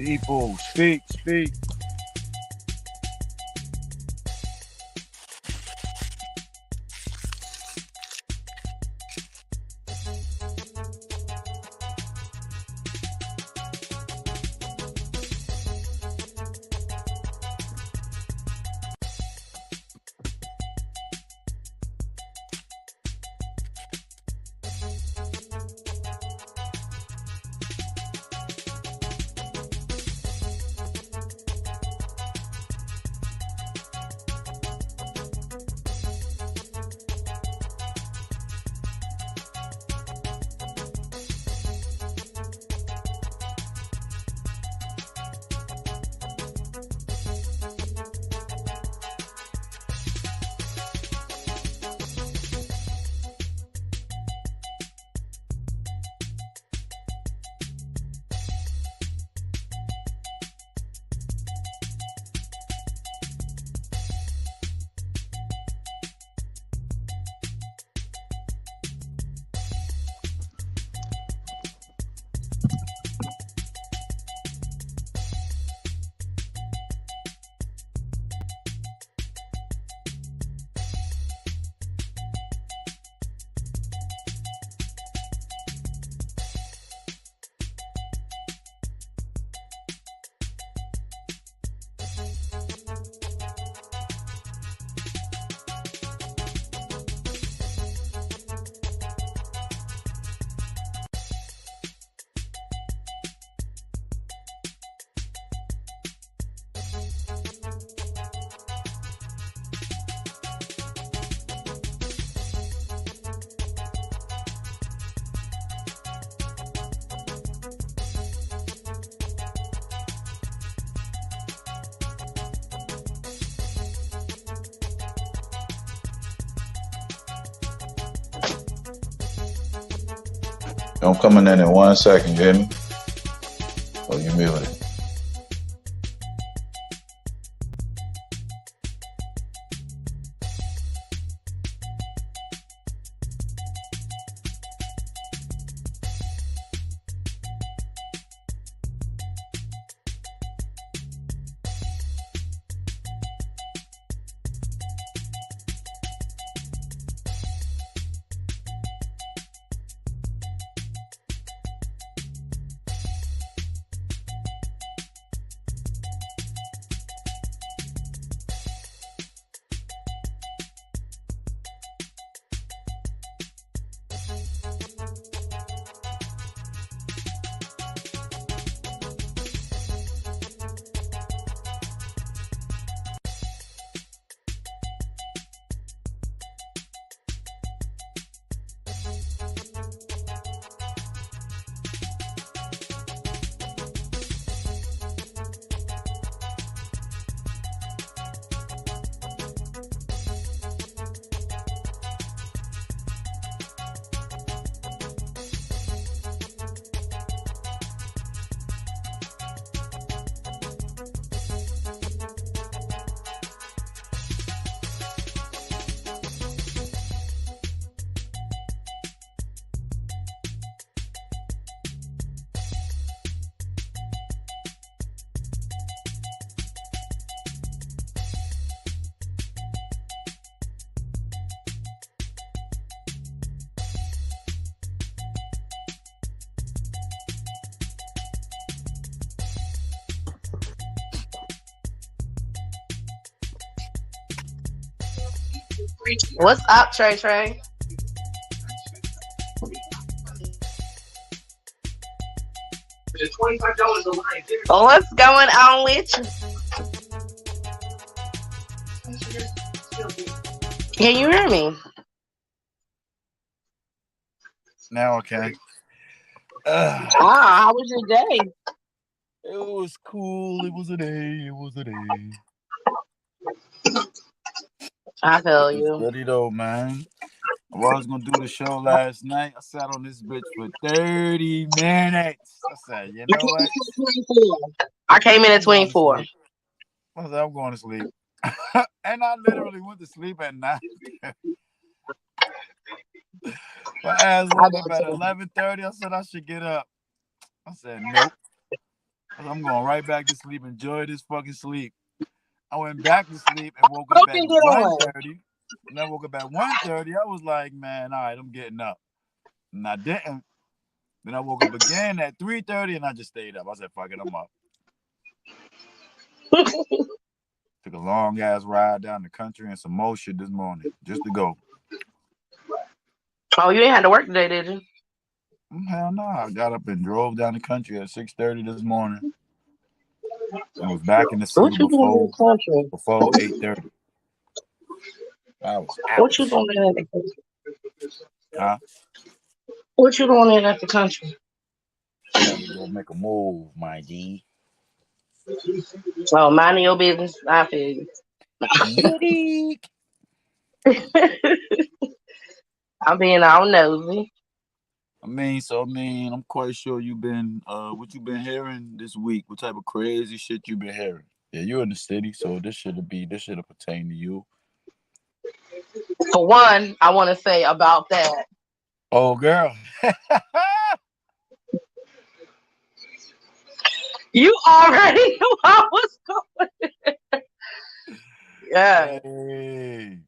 People, speak, speak. I'm coming in 1 second, you hear me? Oh, you muted. What's up, Trey Trey? What's going on with you? Can you hear me? Now okay. How was your day? It was cool. It was a day. It was a day. I feel It's you. goody though, man. I was gonna do the show last night. I sat on this bitch for 30 minutes. I said, you know what? I came in at I'm going to 24. sleep. I said, I'm going to sleep. And I literally went to sleep at 9. My ass woke up at 11:30. I said I should get up. I said, nope. I'm going right back to sleep. Enjoy this fucking sleep. I went back to sleep and woke up at 1:30. And I woke up at 1:30. I was like, man, all right, I'm getting up. And I didn't. Then I woke up again at 3:30 and I just stayed up. I said, fuck it, I'm up. Took a long ass ride down the country and some more shit this morning just to go. Oh, you ain't had to work today, did you? Hell no. I got up and drove down the country at 6:30 this morning. I was back in the city before 8:30. I was out. What you doing in the country? Huh? What you doing in the country? Gotta go make a move, my G. Oh, minding your business. I feel you. I'm being all nosy. I'm quite sure you've been what you been hearing this week. What type of crazy shit you been hearing? Yeah, you're in the city, so this should pertain to you. For one, I want to say about that. Oh, girl. You already knew I was going. Yeah. Hey.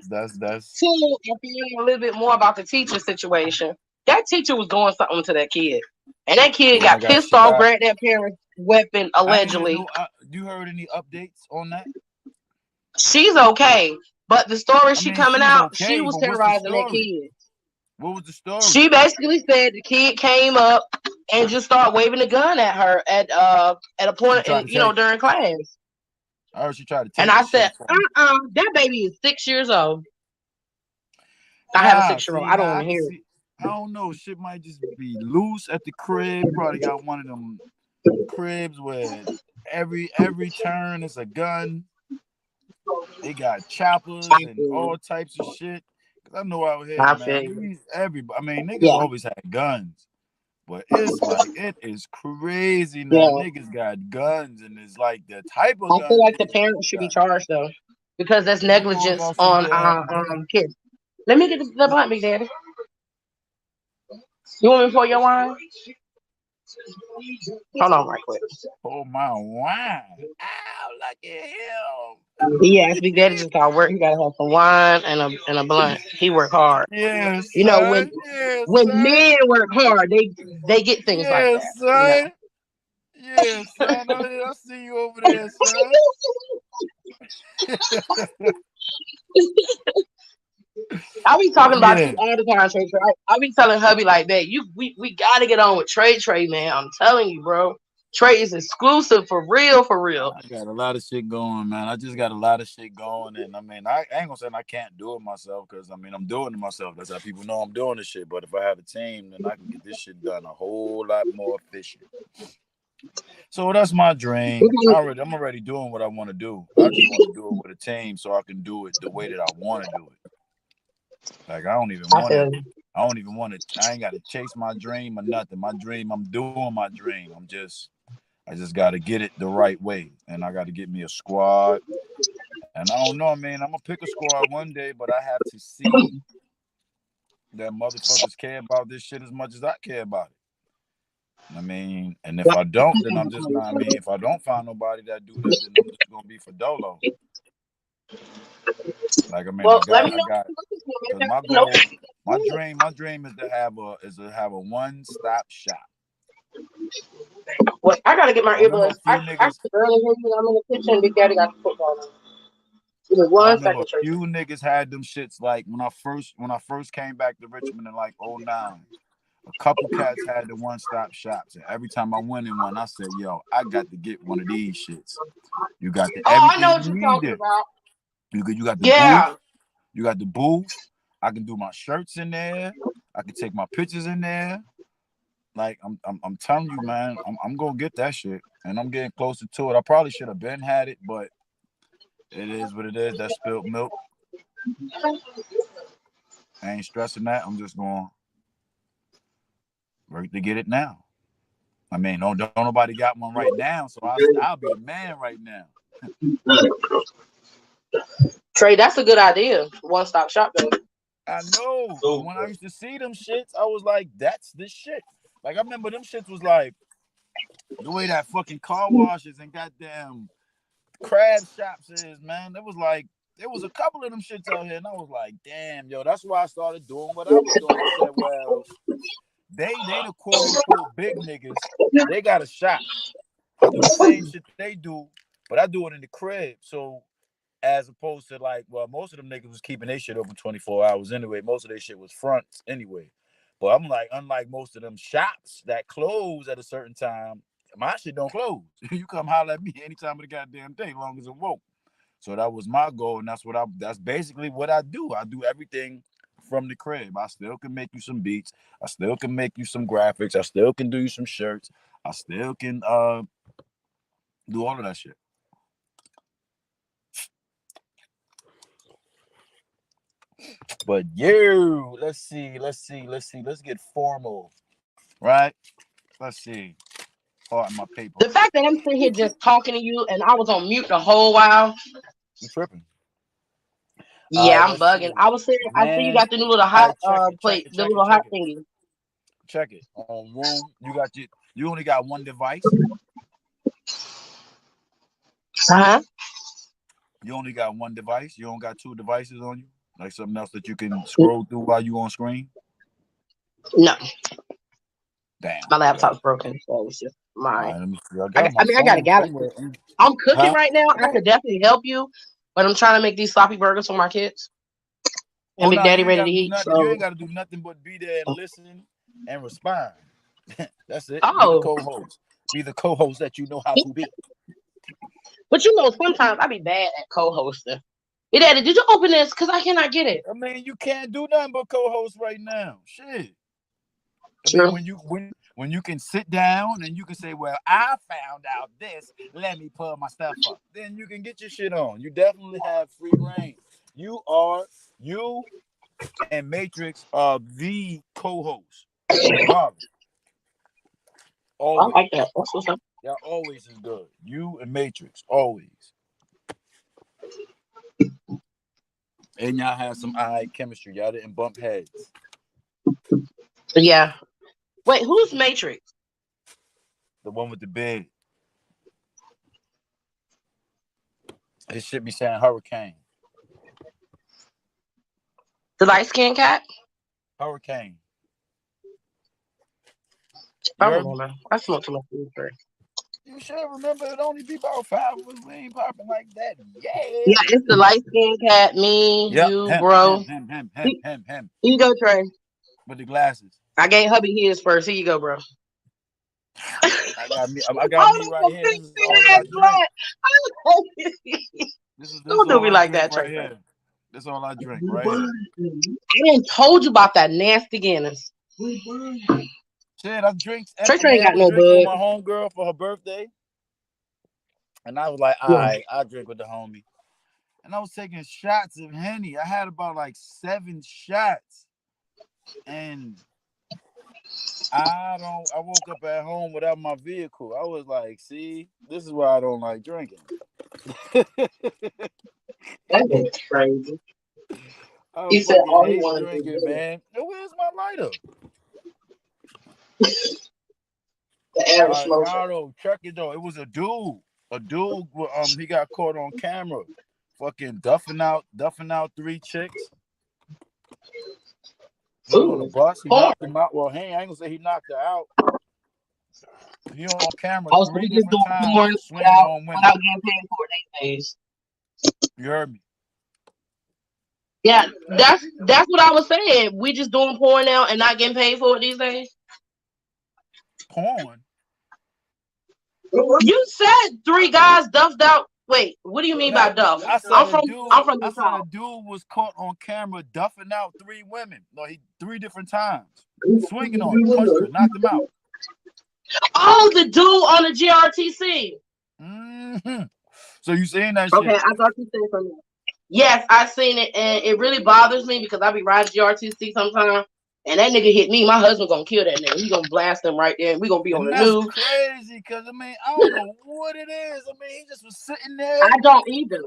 That's. So, I'm feeling a little bit more about the teacher situation. That teacher was doing something to that kid. And that kid got pissed off, grabbed that parent's weapon, allegedly. You heard any updates on that? She's okay. But the story coming out, okay, she was terrorizing that kid. What was the story? She basically said the kid came up and just started waving a gun at her at a point, during class. I heard she tried to take and I said, that baby is 6 years old. I have a 6-year-old. I don't want to hear it. I don't know. Shit might just be loose at the crib. Probably got one of them cribs where every turn is a gun. They got choppers and all types of shit. Cause I know out here, man. Niggas always had guns, but it's like it is crazy now. Yeah. Niggas got guns, and it's like the type of. I feel like the parents should be charged though, because that's negligence on kids. Let me get the blunt, Big Daddy. You want me to pour your wine? Hold on right quick. Oh, my wine. Ow, look at him. Yeah, Big Daddy just got work. He got to have some wine and a blunt. He work hard. Yes, you know, when men work hard, they get things like that. Son. Yes, son. I see you over there, son. I be talking about you all the time, Trey. I be telling hubby like that. We gotta get on with Trey, man. I'm telling you, bro. Trey is exclusive for real. I got a lot of shit going, man. I just got a lot of shit going, and I ain't gonna say I can't do it myself, because I'm doing it myself. That's how people know I'm doing this shit. But if I have a team, then I can get this shit done a whole lot more efficient. So that's my dream. I'm already doing what I want to do. I just want to do it with a team so I can do it the way that I want to do it. Like I don't even want to. I ain't got to chase my dream or nothing. My dream, I'm doing my dream. I just got to get it the right way, and I got to get me a squad. And I don't know, man. I'm gonna pick a squad one day, but I have to see that motherfuckers care about this shit as much as I care about it. And if I don't, then I'm just not. If I don't find nobody that do that, then I'm just gonna be for dolo. Like my dream is to have a one-stop shop. Well, I gotta get my earbuds. I earlier I'm in the kitchen. Big Daddy got the football on. Give me 1 second. A few niggas had them shits like when I first came back to Richmond in like 2009. A couple cats had the one-stop shops, and every time I went in one, I said, "Yo, I got to get one of these shits." You got the I know what you're talking about. You got the booth. You got the booth. I can do my shirts in there. I can take my pictures in there. Like I'm telling you, man, I'm gonna get that shit, and I'm getting closer to it. I probably should have had it, but it is what it is. That spilled milk. I ain't stressing that. I'm just going work to get it now. Don't nobody got one right now, so I'll be the man right now. Trey, that's a good idea. One-stop shop, though. I know. So when I used to see them shits, I was like, that's the shit. Like, I remember them shits was like The way that fucking car washes and goddamn crab shops is, man. There was a couple of them shits out here, and I was like, damn, yo, that's why I started doing what I was doing. I said, well, they the quote unquote big niggas. They got a shop. I do the same shit they do, but I do it in the crib. So as opposed to like, well, most of them niggas was keeping their shit open 24 hours anyway. Most of their shit was fronts anyway. But I'm like, unlike most of them shops that close at a certain time, my shit don't close. You come holler at me anytime of the goddamn day, as long as it woke. So that was my goal, and that's basically what I do. I do everything from the crib. I still can make you some beats. I still can make you some graphics. I still can do you some shirts. I still can do all of that shit. But let's get formal, right? Let's see. Pardon my paper. The fact that I'm sitting here just talking to you and I was on mute the whole while. You tripping? Yeah, I'm bugging. See. I was saying, I see you got the new little hot plate, the little hot thingy. Check it. On room, you only got one device. You only got one device. You don't got two devices on you, like something else that you can scroll through while you on screen. No. Damn. My laptop's broken, so it's just mine. I got a Galaxy. I'm cooking right now. I could definitely help you, but I'm trying to make these sloppy burgers for my kids. And Big Daddy ready to eat. You ain't got to do nothing but be there and listen and respond. That's it. Oh. Be the co-host. Be the co-host that you know how to be. But you know, sometimes I be bad at co-hosting. Hey, Daddy, did you open this? Because I cannot get it. I mean, you can't do nothing but co-host right now. Shit. True. I mean, when you can sit down and you can say, well, I found out this. Let me pull my stuff up. Then you can get your shit on. You definitely have free reign. You and Matrix are the co-host. Always. I like that. That's what's up. Y'all always is good. You and Matrix, always. And y'all have some chemistry. Y'all didn't bump heads. Yeah. Wait, who's Matrix? The one with the bed. It should be saying Hurricane. The light-skinned cat? Hurricane. I don't remember. I smoked too much food first. You should remember it only be about 5 of us. We ain't popping like that. Yeah. Yeah, it's the light-skinned cat, me, you, bro. Him. Here you go, Trey. With the glasses. I gave hubby his first. Here you go, bro. I got me right here. This is all I drink. This Don't do me like that, right Trey. Here. This is all I drink right here. I didn't told you about that nasty Guinness. Shit, I drink. Trey ain't got no bud. With my homegirl for her birthday, and I was like, all right, I'll drink with the homie. And I was taking shots of Henny. I had about like 7 shots, and I woke up at home without my vehicle. I was like, see, this is why I don't like drinking. That's crazy. He said all he wanted to drink, man. Where's my lighter? The average smoker. Check it though. It was a dude. He got caught on camera, fucking duffing out 3 chicks. He was on the bus. He knocked them out. Well, I ain't gonna say he knocked her out. He on camera 3 different times swinging on women. Without getting paid for it these days. You heard me? Yeah, that's what I was saying. We just doing porn now and not getting paid for it these days. Porn? You said 3 guys duffed out. Wait, what do you mean by duff? I'm from the said a dude was caught on camera duffing out 3 women. No, 3 different times. Swinging on them, punched her, knocked them out. Oh, the dude on the GRTC. Mm-hmm. So you seen that shit? Okay, I thought you said something. Yes, I seen it, and it really bothers me because I be riding GRTC sometimes, and that nigga hit me. My husband gonna kill that nigga. He gonna blast him right there, and we gonna be on the news. That's crazy, because I mean, I don't know what it is. I mean, he just was sitting there. I don't either.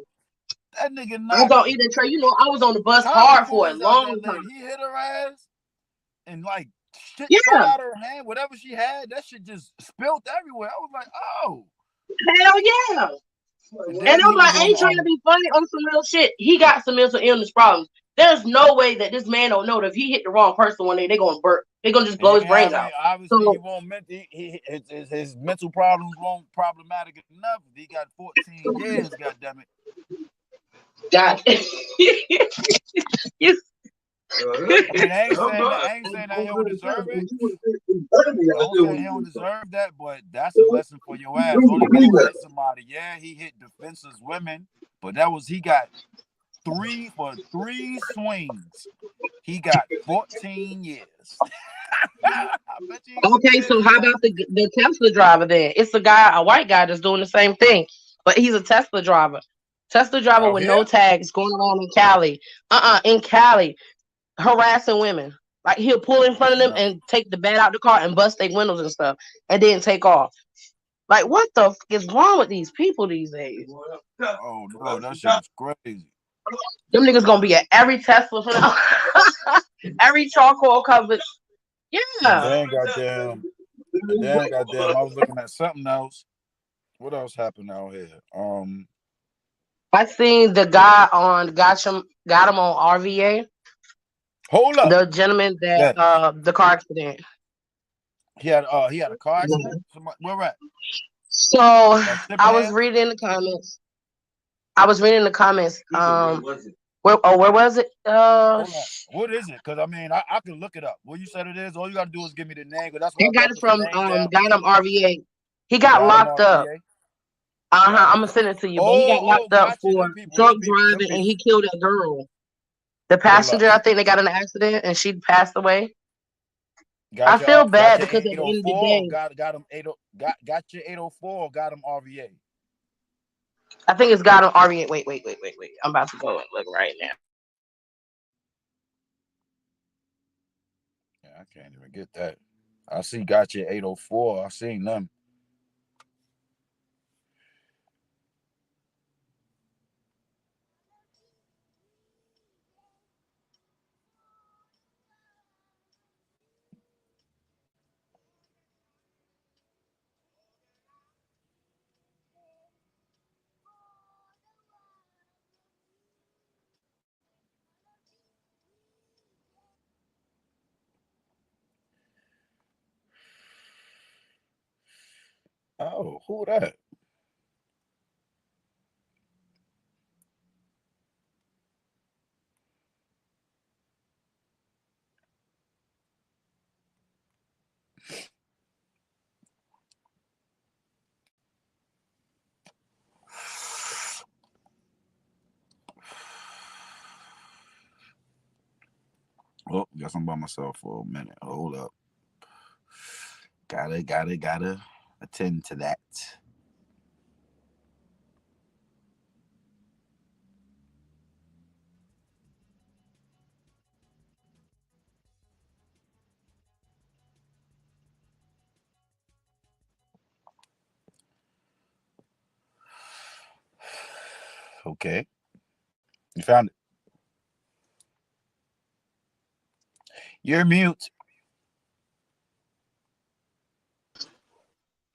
That nigga I don't either, Trey. You know, I was on the bus hard for a long time. He hit her ass and like shit fell Yeah, out of her hand. Whatever she had, that shit just spilled everywhere. I was like, oh. hell yeah. And And then I'm he was like, I on ain't trying to be funny on some real shit. He got some mental illness problems. There's no way that this man don't know that if he hit the wrong person one day, they're gonna burn. They're gonna just blow his brains out. Obviously, he So, won't. His mental problems won't problematic enough. He got 14 years. God damn it. God, you. I mean, I ain't saying that he don't deserve it. I don't say he don't deserve that, but that's a lesson for your ass. Only because he hit somebody. Yeah, he hit defenseless women, but he got three swings. He got 14 years. I bet you ain't Okay, scared so of how that. about the Tesla driver then? It's a white guy that's doing the same thing, but he's a Tesla driver. Tesla driver Out with no here? tags going around in Cali. In Cali, harassing women. Like he'll pull in front of them No. and take the bed out the car and bust their windows and stuff, and then take off. Like what the f is wrong with these people these days? Oh no, that shit is crazy. Them niggas gonna be at every Tesla for now. Every charcoal covered. And Yeah. then goddamn, I was looking at something else. What else happened out here? I seen the guy on got him on RVA. Hold up. The gentleman that Yes. the car accident. He had a car accident. Where at? So That I was Chippenham? reading the comments. Where was it? Hold on. What is it? Because I mean, I can look it up. What you said it is, all you gotta do is give me the name. Because that's what I I got gotta it put the from name down. got him RVA. He got Got him locked up. RVA. I'm Got him. gonna send it to you. But he got Oh, locked up gotcha. for Them people. drunk driving and he killed a girl. The Hold up. passenger, I think they got in an accident and she passed away. I Gotcha. feel bad Gotcha. because at the end of the 804. day, Got him 80. Got your 804. Got him RVA. I think it's got him RVA. Wait. I'm about to go and look right now. Yeah, I can't even get that. I see. Got your 804. I seen them. Oh, who that? Oh, guess I'm by myself for a minute. Hold up. Gotta attend to that. Okay. You found it. You're mute.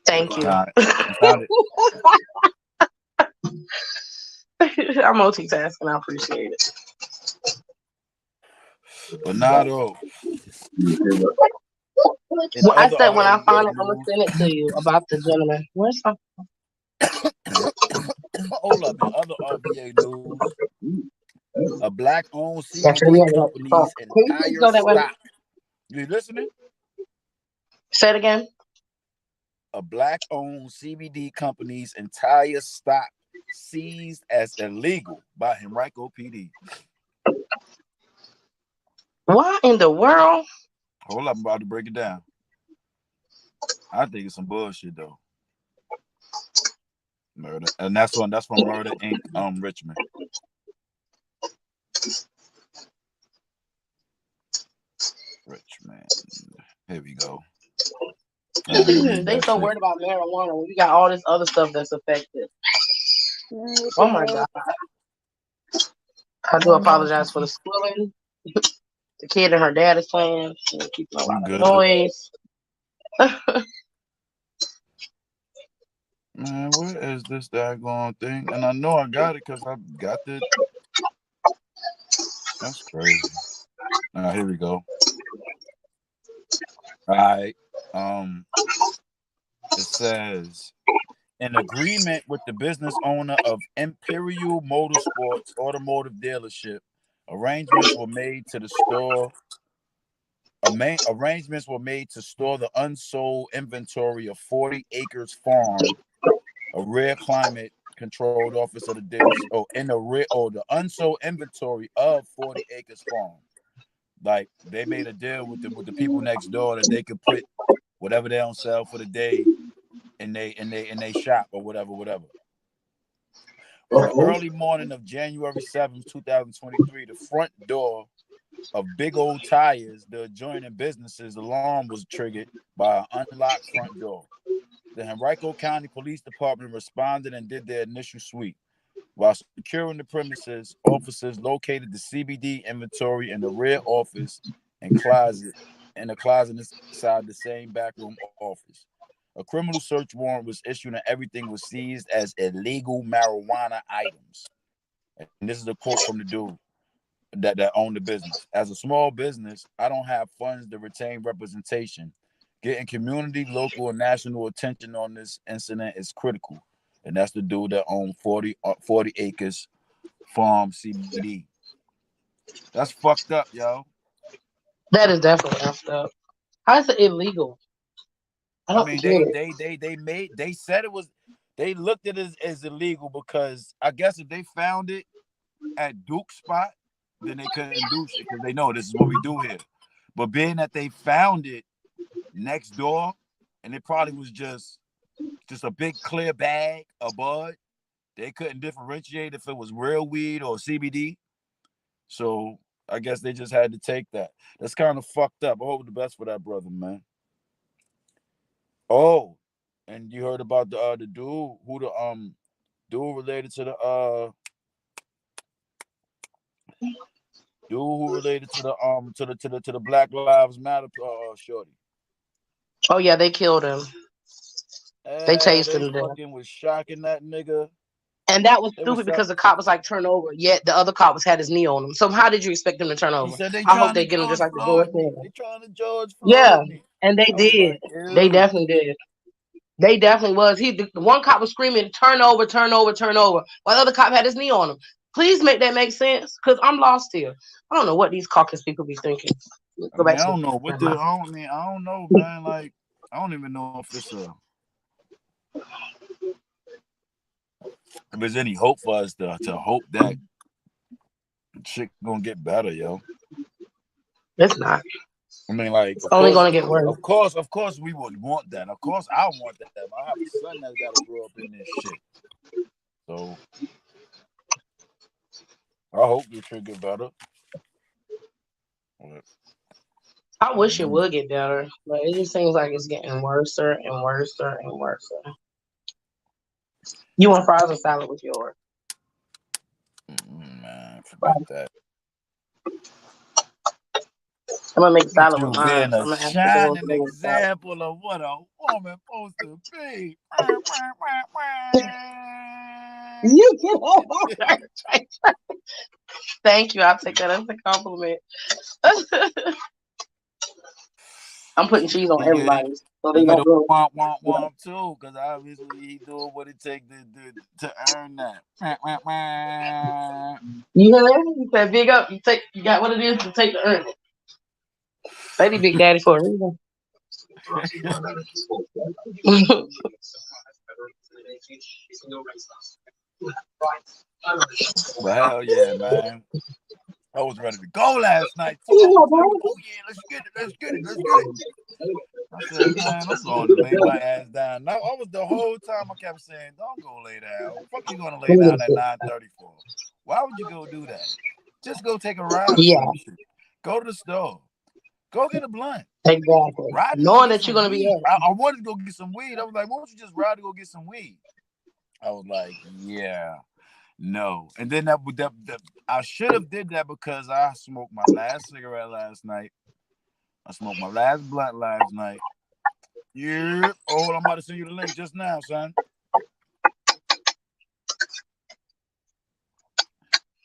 Thank you. You found it. I'm multitasking. I appreciate it. But not all. Well, I said when I find RVA it, I'm gonna news. send it to you about the gentleman. Where's my? Hold up. In other RVA news, a black-owned That's gonna be CBD on the company's phone. Can you please entire go that way? stock. You listening? Say it again. A black-owned CBD company's entire stock seized as illegal by Henrico PD. What in the world? Hold up, I'm about to break it down. I think it's some bullshit though. Murder, and that's from Murder Inc. Richmond. Richmond. Here we go. They so worried about marijuana when we got all this other stuff that's effective. Oh my god! I do apologize for the squilling. The kid and her dad is playing. Keeping a lot I'm of good. noise. Man, where is this daggone thing? And I know I got it because I got the. That's crazy. All right, here we go. All right. It says, in agreement with the business owner of Imperial Motorsports Automotive Dealership, arrangements were made to store the unsold inventory of 40 Acres Farm, a rare climate controlled office of the dealers. The unsold inventory of 40 Acres Farm. Like they made a deal with the people next door that they could put whatever they don't sell for the day in they shop or whatever. On the early morning of January 7th, 2023, the front door of Big Old Tires, the adjoining business's alarm was triggered by an unlocked front door. The Henrico County Police Department responded and did their initial sweep. While securing the premises, officers located the CBD inventory in the rear office and closet, inside the same backroom office. A criminal search warrant was issued and everything was seized as illegal marijuana items. And this is a quote from the dude that owned the business. As a small business, I don't have funds to retain representation. Getting community, local, and national attention on this incident is critical. And that's the dude that owned 40 Acres Farm CBD. That's fucked up, yo. That is definitely messed up. How is it illegal? I mean, they said it was. They looked at it as illegal because I guess if they found it at Duke's spot, then they couldn't do shit because they know this is what we do here. But being that they found it next door, and it probably was just a big clear bag of bud, they couldn't differentiate if it was real weed or CBD. So I guess they just had to take that. That's kind of fucked up. I hope the best for that brother, man. Oh, and you heard about the dude who the dude related to the dude who related to the Black Lives Matter shorty. Oh yeah, they killed him. They tased They him to death. fucking was shocking that nigga. And that was They was stupid because the cop was like turn over, yet the other cop was had his knee on him. So how did you expect them to turn He over? said they I hope trying to they get him just George like the George Floyd me. said. They trying to George Yeah, Floyd me. and they I was did. like, They ew. definitely did. They definitely was. The one cop was screaming, turn over, turn over, turn over, while the other cop had his knee on him. Please make that make sense, because I'm lost here. I don't know what these caucus people be thinking. I mean, I don't know what I don't know, man. Like, I don't even know if there's any hope for us to hope that shit gonna get better, yo. It's not. I mean, like, it's only gonna get worse. Of course, we would want that. Of course, I want that. I have a son that's got to grow up in this shit. So, I hope this shit get better. I wish it would get better, but it just seems like it's getting worse and worse and worse. You want fries or salad with yours? Man, forget that. I'm gonna make salad with mine. Being a shining example of what a woman supposed to be. You Thank you. I'll take that as a compliment. I'm putting cheese on everybody, so they don't go. Womp too, because obviously he doing what it takes to earn that. You heard him? You said big up. You got what it is to take to earn it. Say Big Daddy for a reason. Well, hell yeah, man. I was ready to go last night too. Oh yeah, let's get it. I said, man, I'm going to lay my ass down. Now, I was the whole time I kept saying, don't go lay down. Fuck you going to lay down at 9:34? Why would you go do that? Just go take a ride. Yeah. Go to the store. Go get a blunt. Exactly. Knowing that you're going to be I wanted to go get some weed. I was like, why don't you just ride to go get some weed? I was like, yeah. No. And then that I should have did that because I smoked my last cigarette last night. I smoked my last blunt last night. Yeah. Oh, I'm about to send you the link just now, son.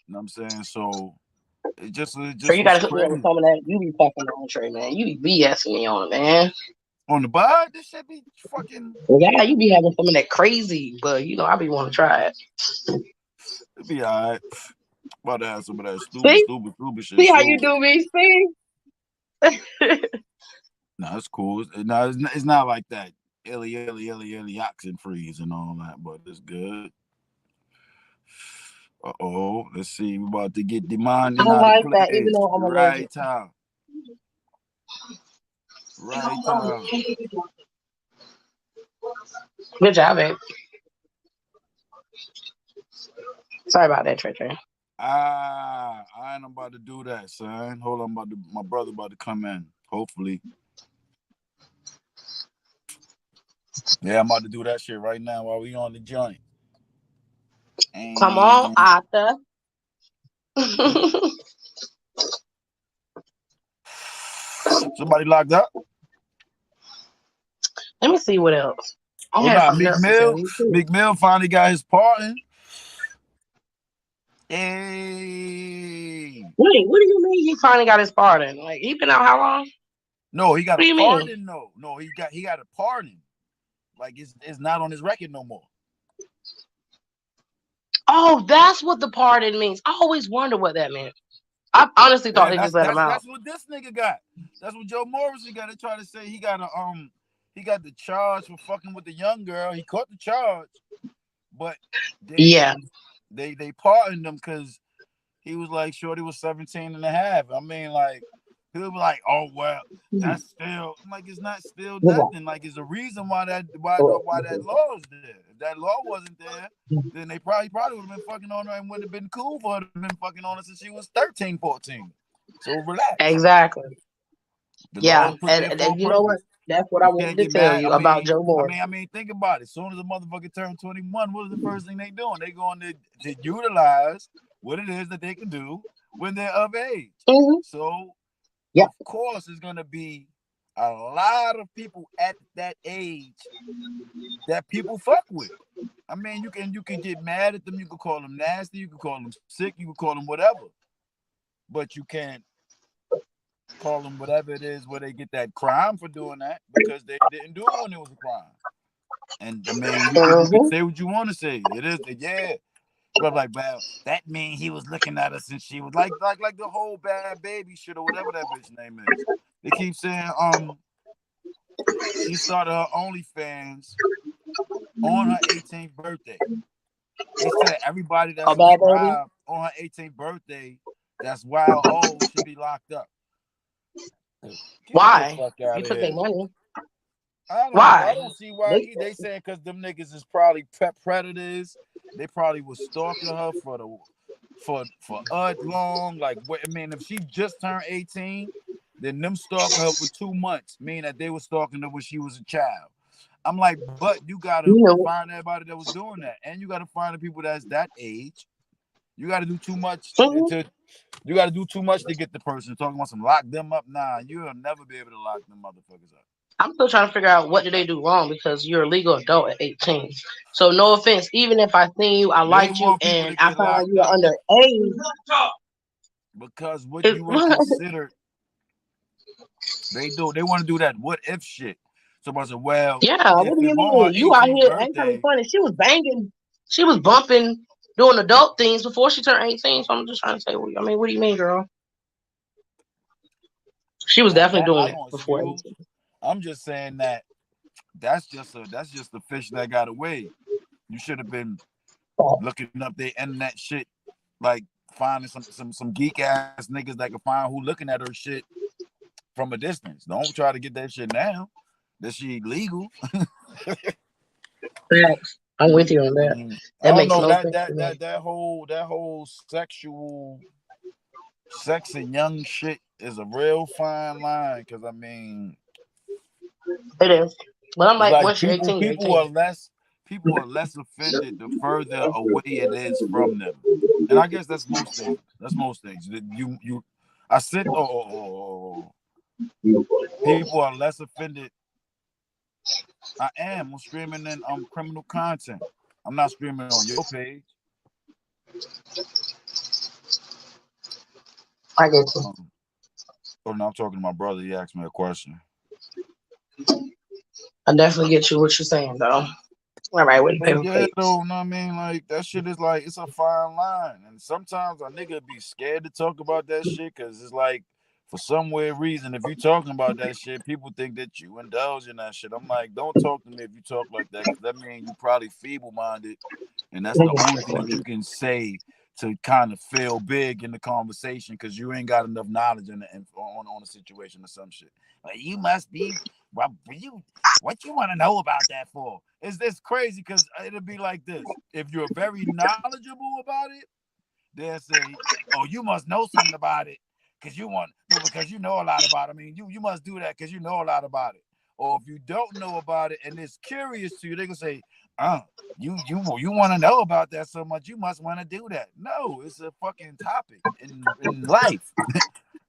You know what I'm saying? So it just So you was gotta hook me up with crazy. some of that. You be fucking on Trey, man. You be BSing me on it, man. On the bud, this shit be fucking. Yeah, you be having some of that crazy, but I be want to try it. It be alright. About to have some of that See, stupid shit. see how So you do me, see. no, it's cool. It's not like that. Illy oxen freeze and all that, but it's good. Let's see. We're about to get the mind I out of like that, even place. though I'm allergic. Right time. Right time. Good job, babe. Sorry about that, Trey. I ain't about to do that, son. Hold on, my brother about to come in. Hopefully. Yeah, I'm about to do that shit right now while we on the joint. And Come on, Arthur. somebody locked up? Let me see what else. Oh no, Meek Mill finally got his pardon. Hey. Wait, what do you mean he finally got his pardon? Like he been out how long? No, he got a pardon. No, he got a pardon. Like it's not on his record no more. Oh, that's what the pardon means. I always wonder what that meant. I honestly thought they just let him out. That's what this nigga got. That's what Joe Morrissey got. They try to say he got the charge for fucking with the young girl. He caught the charge, but they pardoned him because he was like, shorty was 17 and a half. I mean, like, he'll be like, oh, well, that's still, I'm like, it's not still nothing. Like, it's a reason why that law is there. If that law wasn't there, then they probably would have been fucking on her and wouldn't have been cool for her to have been fucking on her since she was 13, 14. So relax. Exactly. And you know what? That's what I wanted to tell you about Joe Moore. I mean, think about it. As soon as a motherfucker turns 21, what is the first thing they doing? They going to utilize what it is that they can do when they're of age. Mm-hmm. So, of course, it's going to be a lot of people at that age that people fuck with. I mean, you can get mad at them. You can call them nasty. You can call them sick. You can call them whatever. But you can't call them whatever it is where they get that crime for doing that because they didn't do it when it was a crime. And I mean, you can say what you want to say. It is, yeah. But like, well, that mean he was looking at her since she was like the whole Bad Baby shit or whatever that bitch name is. They keep saying she started her OnlyFans on her 18th birthday. They said everybody that's subscribed on her 18th birthday that's wild old should be locked up. Why? You took their money. I don't see why. They saying because them niggas is probably predators. They probably was stalking her for long. Like, I mean, if she just turned 18, then them stalking her for 2 months, meaning that they were stalking her when she was a child. I'm like, but you gotta find everybody that was doing that, and you gotta find the people that's that age. You gotta do too much to get the person. Talking about some lock them up. Nah, you'll never be able to lock them motherfuckers up. I'm still trying to figure out what did they do wrong because you're a legal adult at 18. So no offense, even if I seen you, I liked you, and I found you underage. Because what you would consider, they want to do that what if shit. So I said, well, yeah, what do you mean? You out here ain't kind of funny. She was banging, she was bumping, doing adult things before she turned 18. So I'm just trying to say, I mean, what do you mean, girl? She was definitely doing it before 18. I'm just saying that's just the fish that got away. You should have been looking up their internet shit, like finding some geek ass niggas that can find who looking at her shit from a distance. Don't try to get that shit now. That shit illegal. I'm with you on that. That makes no sense. That whole sexual sex and young shit is a real fine line. Because I mean, it is. But I'm like once you're 18, people are less. people are less offended the further away it is from them. And I guess that's most things. That's most things. I sit. People are less offended. I am. I'm streaming in criminal content. I'm not streaming on your page. I get you. Oh no, I'm talking to my brother. He asked me a question. I definitely get you what you're saying, though. All right, with the paper Yeah, though, know what I mean? Like, that shit is like, it's a fine line. And sometimes a nigga be scared to talk about that shit because it's like, for some weird reason, if you talking about that shit, people think that you indulge in that shit. I'm like, don't talk to me if you talk like that because that means you probably feeble-minded. And that's the only thing you can say to kind of feel big in the conversation because you ain't got enough knowledge on a situation or some shit. Like, you must be, what you want to know about that for? It's crazy because it'll be like this. If you're very knowledgeable about it, they'll say, oh, you must know something about it because you know a lot about it. I mean, you must do that because you know a lot about it. Or if you don't know about it and it's curious to you, they can say, you want to know about that so much, you must want to do that. No, it's a fucking topic in life.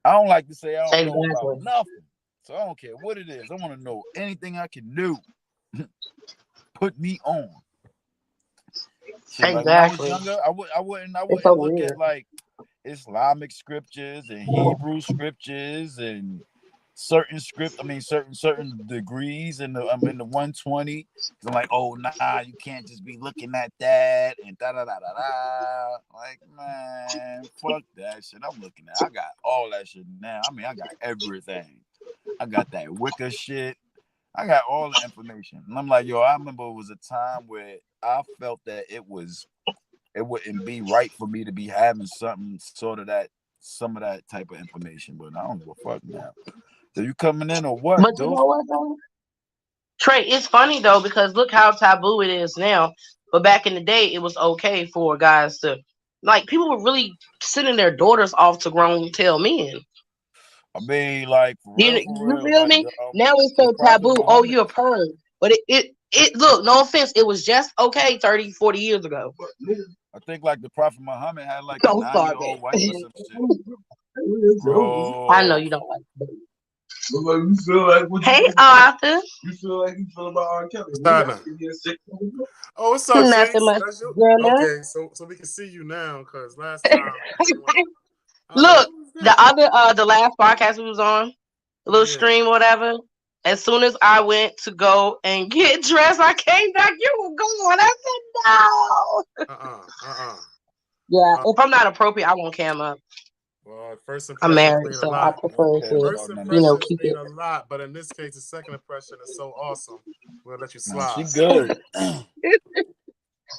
I don't like to say I don't know about nothing. So I don't care what it is. I want to know anything I can do. Put me on. Shit, like when I was younger, I wouldn't look at like Islamic scriptures and Hebrew scriptures and certain degrees in the 120. I'm like, oh nah, you can't just be looking at that and da da da da da. Like, man, fuck that shit. I got all that shit now. I mean, I got everything. I got that Wicca shit. I got all the information. And I'm like, yo, I remember it was a time where I felt that it wouldn't be right for me to be having some of that type of information. But I don't give a fuck now. So you coming in or what? But you know what, though? Trey, it's funny, though, because look how taboo it is now. But back in the day, it was okay for guys to, like, people were really sending their daughters off to grown tail men. I mean, like, for real, you feel me? Now it's so taboo. Oh, you're a perv. But it look, no offense, it was just okay 30, 40 years ago. I think like the Prophet Muhammad had like a 9-year-old wife or some shit. Bro. I know you don't like that. You feel like hey, Arthur. You feel like you feel about R. Kelly. Oh, what's up, Nothing much. Okay, so we can see you now because last time. Look, the last podcast we was on, a little stream or whatever. As soon as I went to go and get dressed, I came back. You were going. I said no. Yeah, if I'm not appropriate, I won't cam up. Well, first impression I'm married, so I prefer to, keep it a lot. But in this case, the second impression is so awesome. We'll let you slide. She good.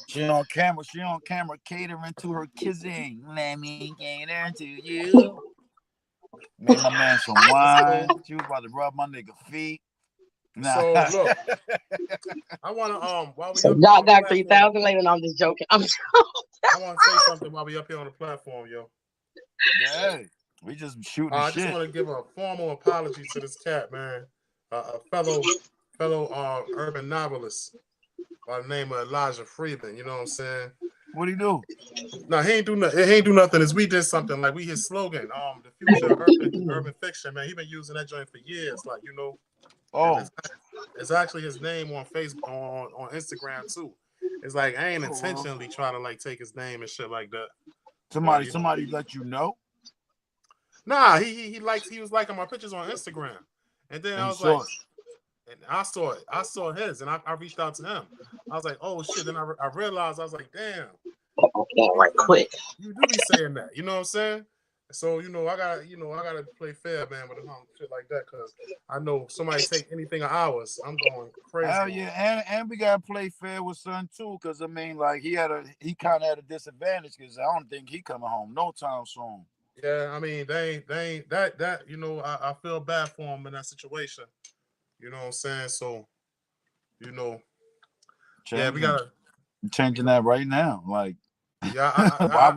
She on camera catering to her kissing. Let me cater to you. Made my man some wine. She was about to rub my nigga feet. Nah. So look, I want to while we up got 3,000 later. And I'm just joking. I want to say something while we up here on the platform, yo. Yeah, we just shooting shit. I just want to give a formal apology to this cat, man. A fellow urban novelist by the name of Elijah Freeman. You know what I'm saying? What'd he do? No, he ain't do nothing. He ain't do nothing. Is we did something like we his slogan. The future of urban fiction, man. He been using that joint for years. Like, you know. Oh, it's actually his name on Facebook, on Instagram too. It's like I ain't intentionally trying to like take his name and shit like that. Somebody let you know? Nah, he was liking my pictures on Instagram, and then I was like, and I saw it. I saw his, and I reached out to him. I was like, oh shit. Then I realized I was like, damn. Right quick. You do be saying that, you know what I'm saying? So I gotta play fair, man, with shit like that, because I know somebody take anything of ours, I'm going crazy. Hell yeah, and we gotta play fair with son too, because I mean, like he kind of had a disadvantage because I don't think he coming home no time soon. Yeah, I mean they ain't that I feel bad for him in that situation. You know what I'm saying? So, we gotta changing that right now, like. Yeah, I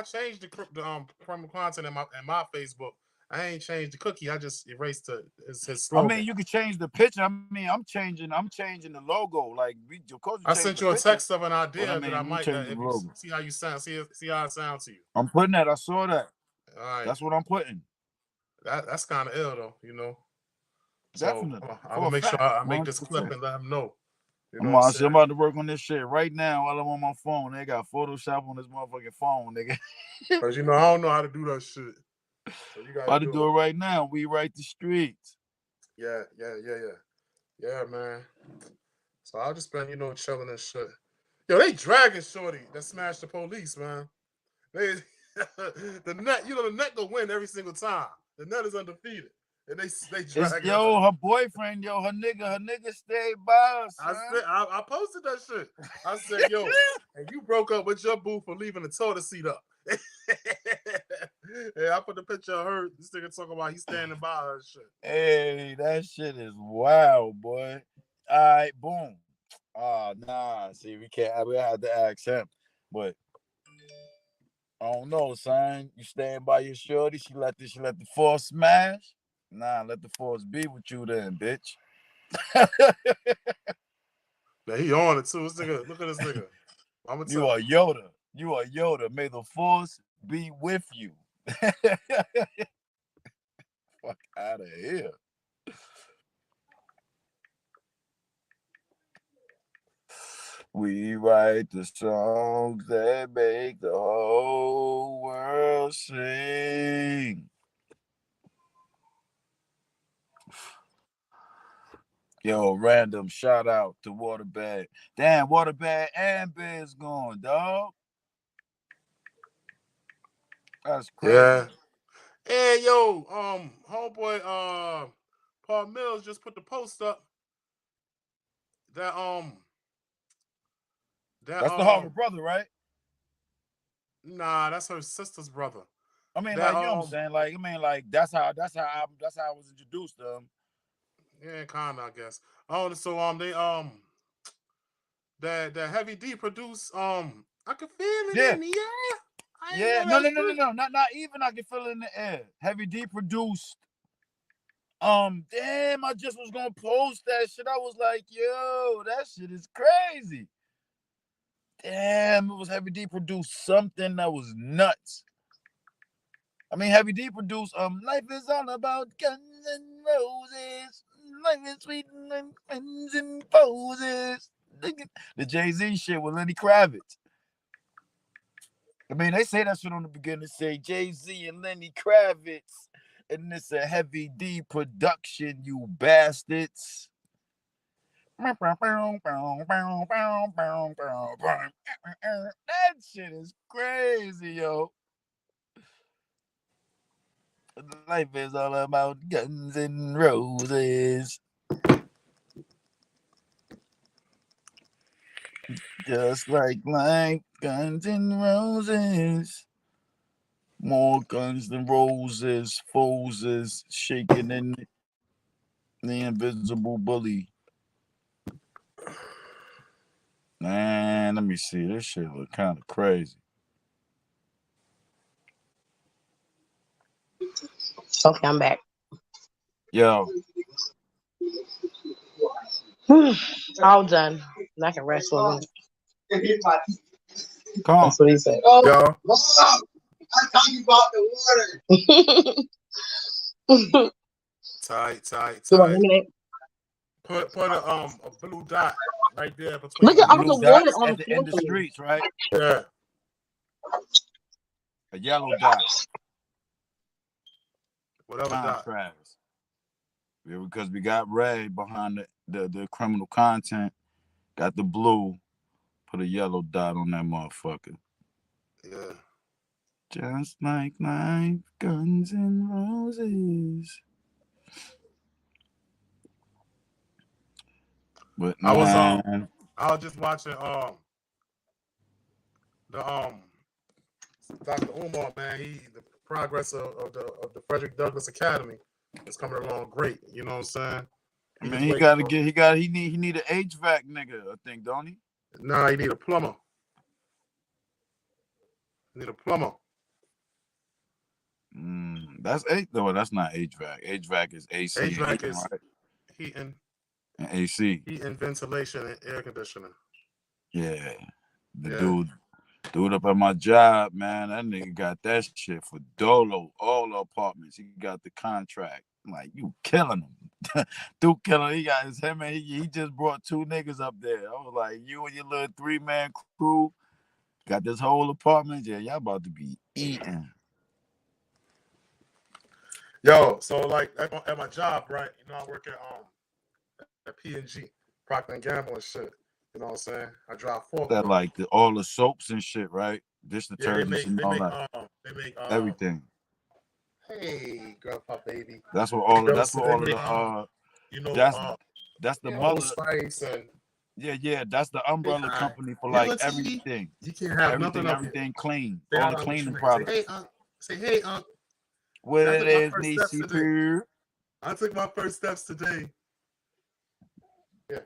changed the criminal content in my Facebook, I ain't changed the cookie. I just erased his I slogan. mean, you could change the picture. I mean, I'm changing the logo. Like, of course, I sent you a text of an idea I mean, that I might change the if you logo. see how you sound, see how it sounds to you. I'm putting that. I saw that. All right. That's what I'm putting. That's kind of ill though, you know. Definitely. So I'm gonna make sure I make this 100%. clip and let him know. You know I'm about to work on this shit right now while I'm on my phone. They got Photoshop on this motherfucking phone, nigga. Because you know I don't know how to do that shit. So you gotta about to do it right now. We write the streets. Yeah, man. So I'll just been, chilling and shit. Yo, they dragging Shorty that smashed the police, man. They the net, the net gonna win every single time. The net is undefeated. And they drag her boyfriend, her nigga stayed by us. I posted that shit. I said, yo, and you broke up with your boo for leaving the toilet seat up. Yeah, I put the picture of her. This nigga talking about he's standing by her and shit. Hey, that shit is wild, boy. All right, boom. Nah. See, we can't. We have to ask him, but I don't know, son. You stand by your shorty. She let the force smash. Nah, let the force be with you then, bitch. Yeah, he on it too. This nigga, look at this nigga. You are Yoda. You are Yoda. May the force be with you. Fuck out of here. We write the songs that make the whole world sing. Yo, random shout out to Waterbag. Damn, Waterbag and Bed's gone, dog. That's crazy. Yeah. Hey, yo, homeboy, Paul Mills just put the post up. That's the Harvard brother, right? Nah, that's her sister's brother. I mean, like, you know what I'm saying? Like, that's how I was introduced to him. Yeah, kinda, I guess. Oh, so they that Heavy D produced I can feel it in the air. Yeah, no, not even I can feel it in the air. Heavy D produced. Damn, I just was gonna post that shit. I was like, yo, that shit is crazy. Damn, it was Heavy D produced something that was nuts. I mean, Heavy D produced Life is All About Guns and Roses. Life is sweet and friends and poses. The Jay-Z shit with Lenny Kravitz. I mean, they say that shit on the beginning. They say Jay-Z and Lenny Kravitz. And it's a Heavy D production, you bastards. That shit is crazy, yo. Life is all about guns and roses. Just like life, guns and roses. More guns than roses, foes shaking in the invisible bully. Man, let me see. This shit look kind of crazy. Okay, I'm back. Yo. All done. I can rest for a minute. Come on. That's what he said. Yo. What's up? I'm talking about the water. Tight. Put a blue dot right there between. Look at all the water on the end of the streets, right? Yeah. A yellow dot. Whatever dot. Yeah, because we got red behind the criminal content. Got the blue. Put a yellow dot on that motherfucker. Yeah. Just like life, guns and roses. But I was just watching the Dr. Umar, man. The progress of the Frederick Douglass Academy is coming along great. You know what I'm saying? He need an HVAC nigga, I think, don't he? Nah, he need a plumber. That's though. That's not HVAC. HVAC is AC. HVAC is right? heating, and AC. Heating, ventilation, and air conditioning. Yeah, the dude up at my job, man. That nigga got that shit for Dolo. All the apartments. He got the contract. Like, you killing him. Dude killing him. He got him and he just brought 2 niggas up there. I was like, you and your little 3-man crew got this whole apartment. Yeah, y'all about to be eating. Yo, so like at my job, right? You know, I work at P&G, Procter and Gamble and shit. You know what I'm saying? I drive forklift. That like all the soaps and shit, right? Dish detergents and all that. They make everything. Hey, grandpa baby. That's what all of the you know, that's the mother spice and yeah, that's the umbrella company for like everything. You can't have everything clean. All the cleaning products. Say hey, What it is, Niecy. I took my first steps today. Yeah.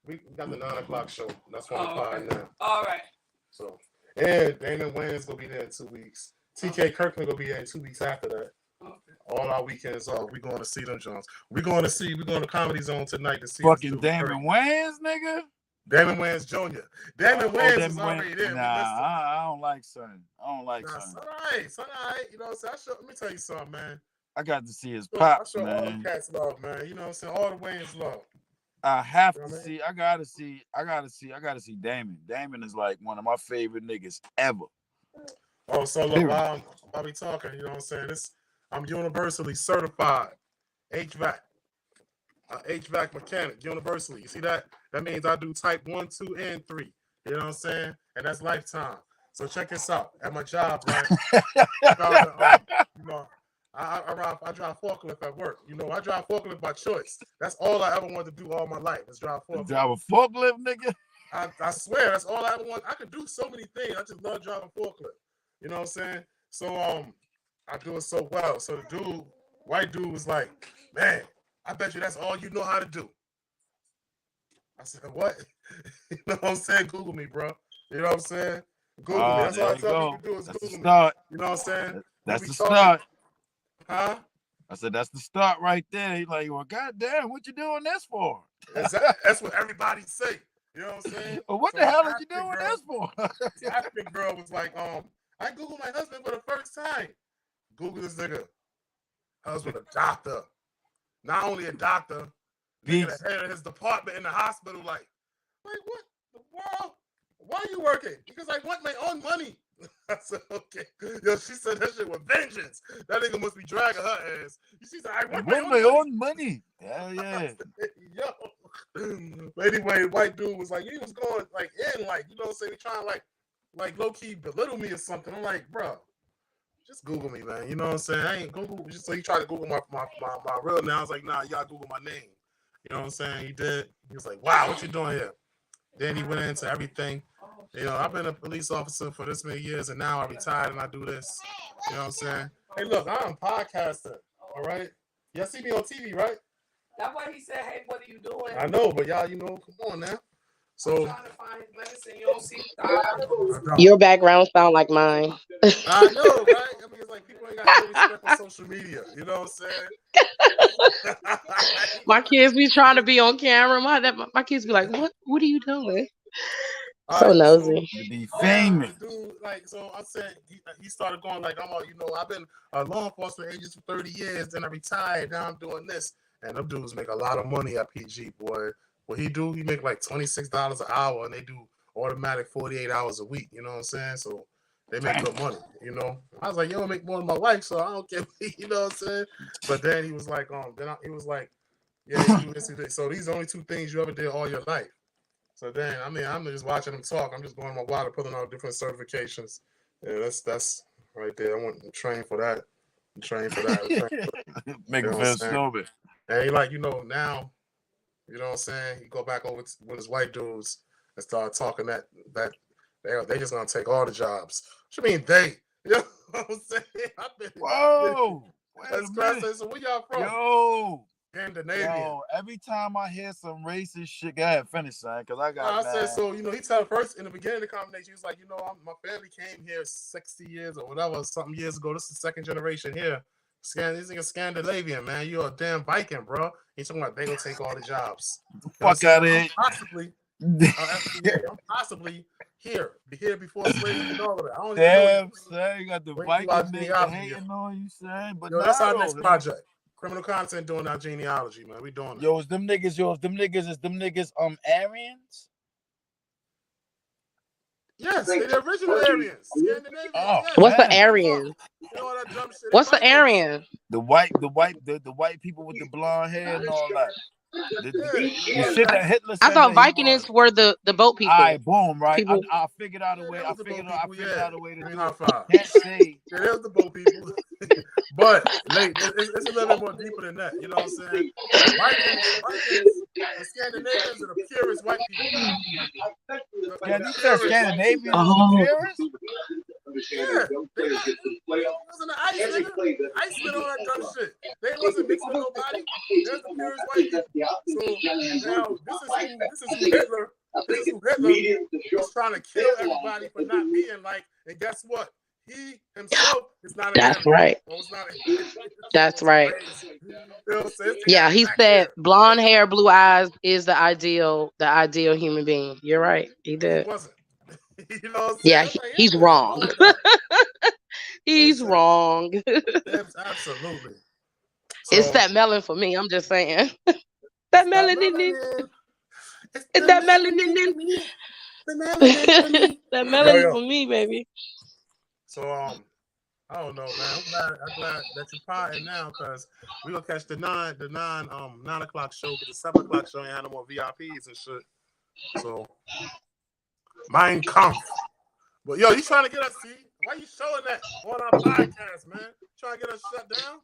We got the 9 o'clock show. That's 1:05 now. All right. So, and Damon Wayne's gonna be there in 2 weeks. TK Kirkland gonna be there in 2 weeks after that. Okay. All our weekends off. We're going to see them Jones. We're going to Comedy Zone tonight to see fucking Damon Wayans, nigga. Damon Wayans Jr. Damon Wayans is already there. Nah, I don't like son. Son. It's all right. You know what I'm saying? Let me tell you something, man. I got to see his pops, man. Man. All the cats love, man. You know what I'm saying? All the Wayans love. I have to see. I gotta see Damon. Damon is like one of my favorite niggas ever. Oh, so look, I'll be talking. You know what I'm saying? I'm universally certified HVAC mechanic, universally. You see that? That means I do type 1, 2, and 3. You know what I'm saying? And that's lifetime. So check this out. At my job, right? You know, I drive forklift at work. You know, I drive forklift by choice. That's all I ever wanted to do all my life is drive forklift. Drive a forklift, nigga? I swear, that's all I ever want. I could do so many things. I just love driving forklift. You know what I'm saying? So I do it so well. So the white dude was like, man, I bet you that's all you know how to do. I said, what? You know what I'm saying? Google me, bro. You know what I'm saying? Google me. That's all I tell you to do is Google me. You know what I'm saying? That's the start. Huh? I said, that's the start right there. He's like, well, goddamn, what you doing this for? That's what everybody say. You know what I'm saying? Well, what the hell are you doing this for? The African girl was like, I Googled my husband for the first time. Google this nigga. Husband a doctor. Not only a doctor, nigga the head of his department in the hospital, like what the world? Why are you working? Because I want my own money. I said, okay. Yo, she said that shit with vengeance. That nigga must be dragging her ass. She said, I want my own money. Hell yeah. Yo. But anyway, the white dude was like, he was going like in, like, you know what I'm saying? Trying like low key belittle me or something. I'm like, bro, just Google me, man. You know what I'm saying? I ain't Google. Just so he tried to Google my real name. I was like, nah, y'all Google my name. You know what I'm saying? He did. He was like, wow, what you doing here? Then he went into everything. You know, I've been a police officer for this many years, and now I retired and I do this. You know what I'm saying? Hey, look, I'm a podcaster. All right. Y'all see me on TV, right? That's why he said, hey, what are you doing? I know, but y'all, you know, come on now. So trying to find his medicine, you don't see your background sound like mine. I know, right? I mean, it's like people ain't got no respect on social media. You know what I'm saying? My kids be trying to be on camera. My kids be like, what are you doing? So nosy. To be famous. Dude, like, so I said he started going like, I've been a law enforcement agent for 30 years, then I retired, now I'm doing this. And them dudes make a lot of money at PG, boy. What he make like $26 an hour, and they do automatic 48 hours a week. You know what I'm saying? So they make good money. You know, I was like, yo, I make more than my wife, so I don't care. You know what I'm saying? But then he was like, he was like, yeah, you do this. So these are the only 2 things you ever did all your life. So then, I mean, I'm just watching them talk. I'm just going my wild, putting out different certifications. Yeah, that's right there. I want to train for that. Make him feel stupid. And he like, now. You know what I'm saying? You go back over with his white dudes and start talking that they just gonna take all the jobs. What you mean they? You know what I'm saying? Whoa! That's crazy. So where y'all from? Yo! Scandinavia. Yo, every time I hear some racist shit, go ahead, finish, son, because I got. I said so. He told first in the beginning of the combination, he was like, my family came here 60 years or whatever, something years ago. This is the second generation here. These niggas Scandinavian, man. You're a damn Viking, bro. He's talking about they gonna take all the jobs. Fuck out of here. Possibly, I'm possibly here before slavery and all of that. I don't even know. Damn, son, you got the Viking nigga hating on you, son. But yo, that's our next project. Criminal content doing our genealogy, man. We doing it. Yo, is them niggas Aryans? Yes, they're the original Aryans. Scandinavian. Oh, yes. What's the Aryan? You know all that dumb shit. What's the Aryan? The white people with the blonde hair and all that. The shit that Hitler said. I thought Vikings were the boat people. All right, boom, right. People. I figured out a way. I figured out a way to do it. Can't say. Yeah, there's the boat people. But it's a little bit more deeper than that. You know what I'm saying? Vikings and Scandinavians are the purest white people. Yeah, you said Scandinavians are the purest? Yeah. They wasn't the ice, nigga. Iceman, all that dumb shit. They wasn't mixed with nobody. They're the purest white people. So now this is who Hitler was trying to kill everybody for not being like, and guess what? He himself is not a That's right. That's right. Yeah, he said blonde hair, blue eyes is the ideal human being. You're right. He did. He wasn't. You know yeah, he's wrong. He's wrong. Absolutely. It's that melon for me. I'm just saying. That melanin. It's that melanin. That melanin for me, baby. So I don't know, man. I'm glad that you're potting now, because we gonna catch the 9 o'clock show, because the 7 o'clock show ain't had no more VIPs and shit. So Mein Kampf. But yo, you trying to get us, see? Why you showing that on our podcast, man? Trying to get us shut down?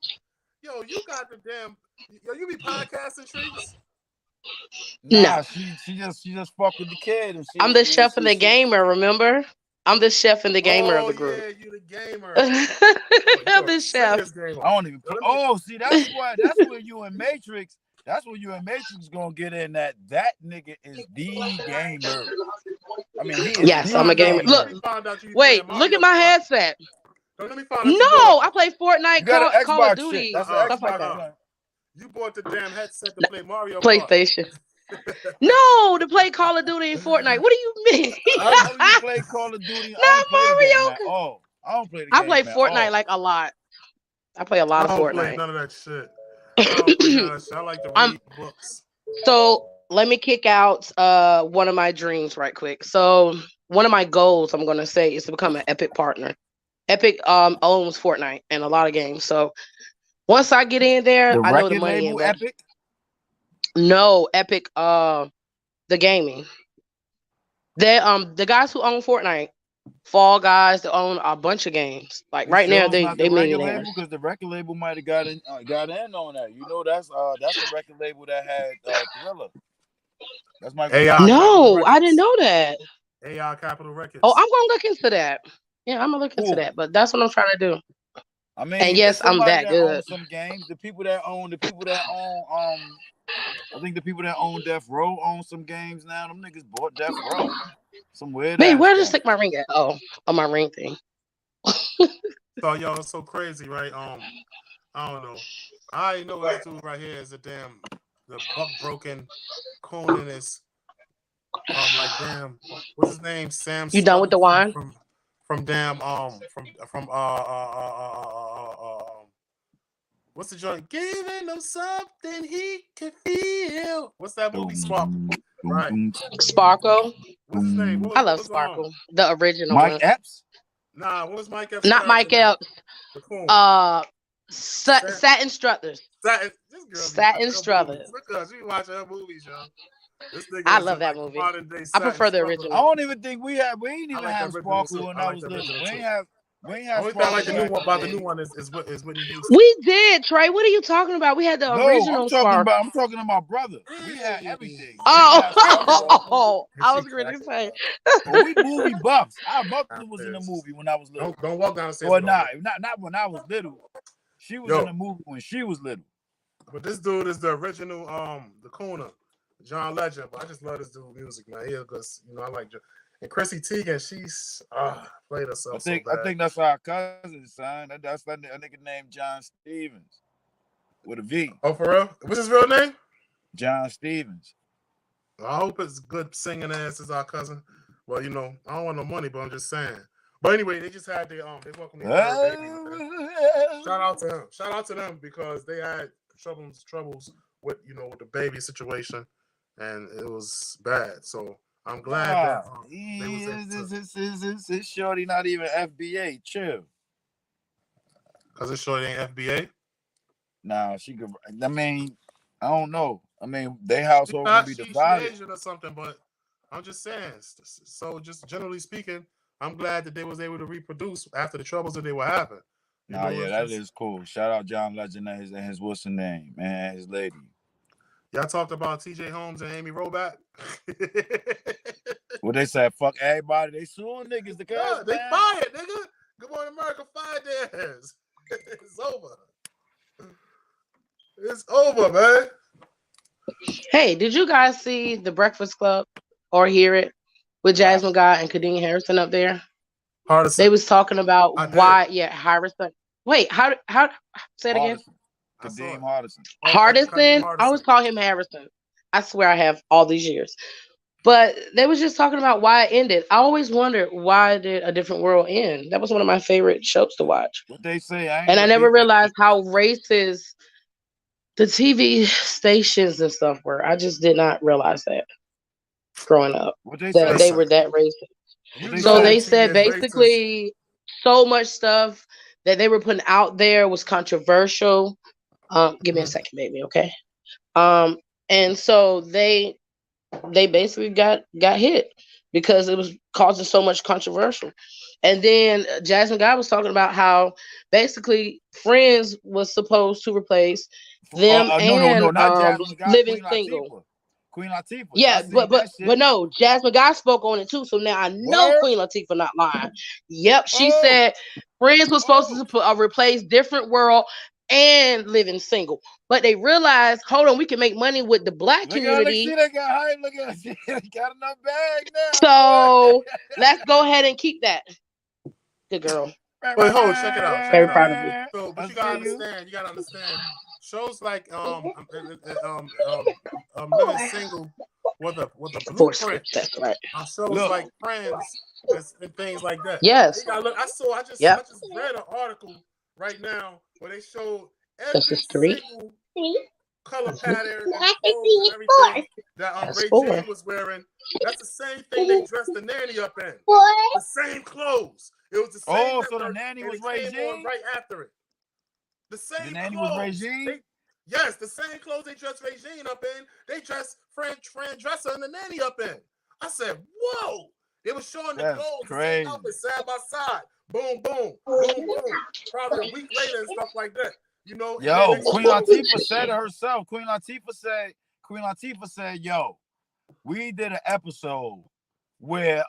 Yo, you got the damn. Yo, you be podcasting, Trees? Nah, she just fuck with the kid. And I'm the chef and the gamer. Remember? I'm the chef and the gamer of the group. Yeah, you the gamer. I'm the chef. I don't even. Oh, see, that's where you and Matrix. That's where you and Matrix gonna get in. That nigga is the gamer. I mean, he is. Yes, I'm a gamer. Look, wait, look at my headset. No, I play Fortnite, Call of Duty, stuff like that. You bought the damn headset to play Mario PlayStation. No, to play Call of Duty and Fortnite. What do you mean? I don't play Call of Duty. Not Mario. Oh, I don't play the game. I play Fortnite like a lot. I play a lot of Fortnite. Play none of that shit. I like to read books. So let me kick out one of my dreams right quick. So one of my goals, I'm gonna say, is to become an Epic partner. Epic owns Fortnite and a lot of games. So once I get in there, I know the money in Epic. No, Epic, the gaming. They the guys who own Fortnite, Fall Guys, they own a bunch of games. Like right now, they millionaires. Because the record label might have got in on that. You know, that's the record label that had Thriller. That's my AI. No, I didn't know that. AI Capital Records. Oh, I'm gonna look into that. Yeah, I'm gonna look into that. But that's what I'm trying to do. I mean, and yes, I'm that good. Some games, the people that own I think the people that own Death Row own some games now. Them niggas bought Death Row. Some weird. Wait, where did I stick my ring at? Oh, on my ring thing. So yo, it's so crazy, right? I don't know. I know this dude right here is the buck broken Conan is like damn. What's his name? Sam. You done with the wine? From damn what's the joint? Giving him something he can feel. What's that movie? Sparkle. Right. Sparkle. What's his name? I love Sparkle. The original Mike Epps? Nah, what was Mike Epps? Not Mike Epps. Satin Struthers. Satin Struthers. Because we watching her movies, y'all. I love that movie. I prefer the original. I don't even think we ain't even have Sparkle when I was little. We ain't have only thing I like the new one about the new one is Whitney Houston. We did, Trey. What are you talking about? We had the original Sparkle. I'm talking to my brother. We had everything. Oh, I was going to say. We movie buffs. Our mother was in the movie when I was little. Don't walk down the stairs. Or not when I was little. She was in the movie when she was little. But this dude is the original, the Kuna, John Legend. But I just love this dude music, man. He because I like. And Chrissy Teigen, she's played herself so bad. I think that's our cousin, son. That's that nigga named John Stevens with a V. Oh, for real? What's his real name? John Stevens. I hope it's good singing ass as our cousin. Well, you know, I don't want no money, but I'm just saying. But anyway, they just had they welcome their third baby. Shout out to him. Shout out to them because they had troubles with with the baby situation, and it was bad. So I'm glad that his shorty not even FBA. Chill. Cause his shorty ain't FBA. Nah, she could. I mean, I don't know. I mean, their household gonna be divided. Asian or something, but I'm just saying. So just generally speaking, I'm glad that they was able to reproduce after the troubles that they were having. Nah, yeah, that is cool. Shout out John Legend and his what's her name, man, his lady. Y'all talked about TJ Holmes and Amy Roback. What they said, fuck everybody. They suing niggas to cuss, they fired, nigga. Good Morning America fired their ass. It's over. It's over, man. Hey, did you guys see The Breakfast Club or hear it with Jasmine Guy and Kadeem Harrison up there? Hardison. They was talking about why, Harrison. Wait, how say it again? Kadeem Hardison. Hardison. I always call him Harrison. I swear I have all these years. But they was just talking about why it ended. I always wondered, why did A Different World end? That was one of my favorite shows to watch. What they say, and I never realized how racist the TV stations and stuff were. I just did not realize that growing up. That they were that racist. So they said basically so much stuff that they were putting out there was controversial. Give me a second, baby, okay? And so they basically got hit because it was causing so much controversial. And then Jasmine Guy was talking about how basically Friends was supposed to replace them and Living Single. Queen Latifah. Yeah, but no, Jasmine Guy spoke on it too. So now I know Queen Latifah not lying. Yep, she said Friends was supposed to replace Different World and Living Single, but they realized, hold on, we can make money with the black community. They got hype. Look at she got enough bag now. So let's go ahead and keep that. Good girl. Wait, hold, check it out. Very proud of you. So, but you gotta understand. Shows like Living Single with a blueprint. That's right. Shows like Friends and things like that. Yes. I just read an article right now where they showed every single color pattern and clothes and everything that Ray J was wearing. That's the same thing they dressed the nanny up in. The same clothes. It was the same. So the nanny was Regine? Right after it. The same The nanny clothes. was Regine? Yes, the same clothes they dressed Regine up in, they dressed Fran Dresser and the nanny up in. I said, whoa. They were showing the clothes, the same outfit side by side. Boom, boom, boom, boom. Probably a week later and stuff like that. You know, yo, Queen Latifah said it herself. Queen Latifah said, yo, we did an episode where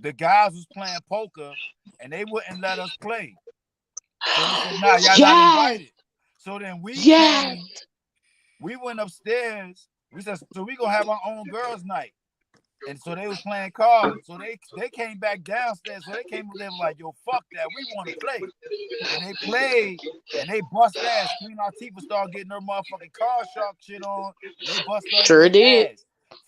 the guys was playing poker and they wouldn't let us play. So we said, nah, y'all not invited. So then we went upstairs. We said, so we gonna have our own girls' night. And so they was playing cards. So they came back downstairs. So they came and they were like, yo, fuck that. We want to play. And they played and they bust ass. Queen Latifah started getting her motherfucking car shark shit on. They bust ass. Sure did. Ass.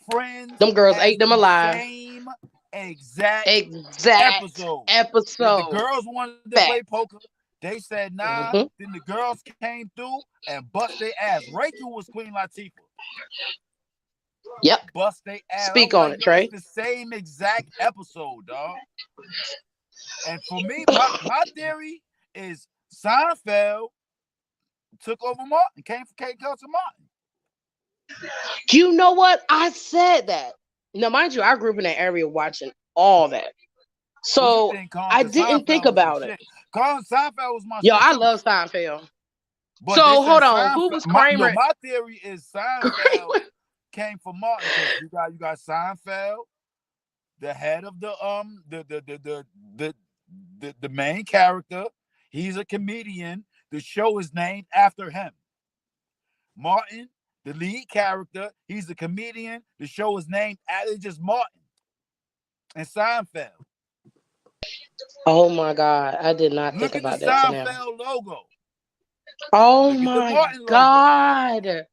Friends. Them girls ate them alive. Same exact episode. If the girls wanted to play poker. They said nah. Then the girls came through and bust their ass. Rachel was Queen Latifah. Yep. Bust they ass. Speak on it, Trey. It's the same exact episode, dog. And for me, my theory is Seinfeld took over Martin, came for Kate Culture Martin. You know what? I said that. Now, mind you, I grew up in that area watching all that. So I didn't think about it. Seinfeld was my Yo, I love Seinfeld. But so hold on, who was Kramer? My theory is Seinfeld came for Martin. You got Seinfeld, the head of the main character. He's a comedian. The show is named after him. Martin The lead character, he's a comedian. The show is named after just Martin and Seinfeld. Oh my God, I did not Look think at the about that till now. Seinfeld logo. Oh Look at the my Martin logo. God.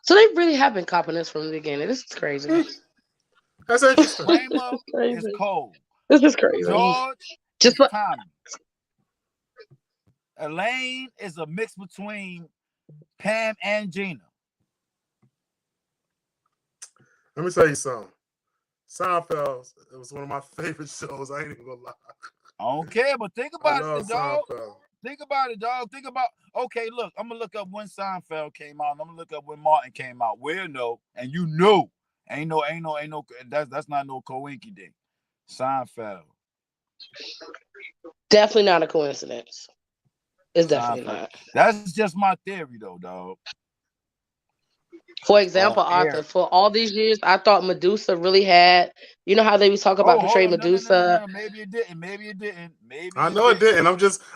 So they really have been copying this from the beginning. This is crazy. That's interesting. Kramer is Crazy. cold. This is crazy. George Just is like Tommy. Elaine is a mix between Pam and Gina. Let me tell you something. Seinfeld, it was one of my favorite shows. I ain't even gonna lie. I don't care, but think I about love it, dog. Seinfeld. Think about it, dog. Think about, okay, look, I'm gonna look up when Seinfeld came out, and I'm gonna look up when Martin came out. We'll know, and you know, ain't no, that's not no coinky dink. Seinfeld. definitely not a coincidence. It's definitely Seinfeld. not. That's just my theory, though, dog. For example, Arthur, for all these years, I thought Medusa really had, you know how they was talking about portraying Medusa? No. Maybe it didn't. Maybe I know it didn't.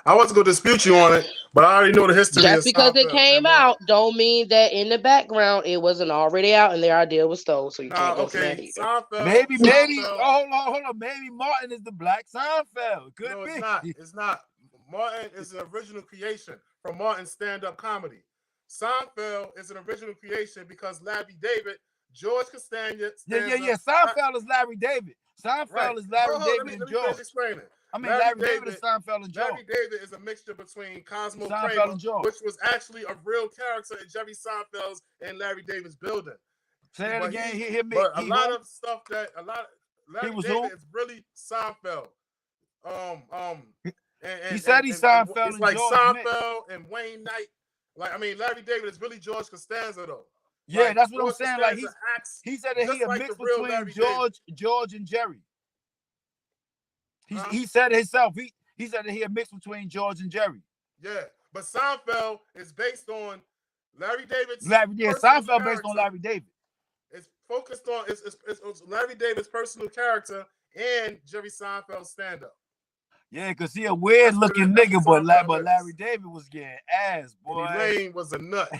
I wasn't gonna dispute you on it, but I already know the history. Just of because it Seinfeld came out, don't mean that in the background it wasn't already out and their idea was stole. So you can't go for that either. Seinfeld, maybe. Seinfeld. Oh, hold on. Maybe Martin is the Black Seinfeld. Could No, be. it's not. It's not. Martin is an original creation from Martin's stand-up comedy. Seinfeld is an original creation because Larry David, George Costanza. Yeah. Seinfeld is Larry David. Seinfeld is Larry David and George. I mean, Larry David is Seinfeld and George. Larry David is a mixture between Cosmo Seinfeld Kramer, and George, which was actually a real character in Jerry Seinfeld's and Larry David's building. Say it again. But a lot of stuff that Larry David is really Seinfeld. He said he's Seinfeld. It's like George Seinfeld and Wayne Knight. Like, I mean, Larry David is really George Costanza, though. Yeah, like, that's what George I'm saying. Costanza Like he said that he a mix between George and Jerry. He said it himself. He said that he a mix between George and Jerry. Yeah, but Seinfeld is based on Larry David's. Seinfeld based on Larry David. It's focused on it's Larry David's personal character and Jerry Seinfeld's stand-up. Yeah, because he a weird looking nigga, but Larry David was getting ass, boy. And Elaine was a nut.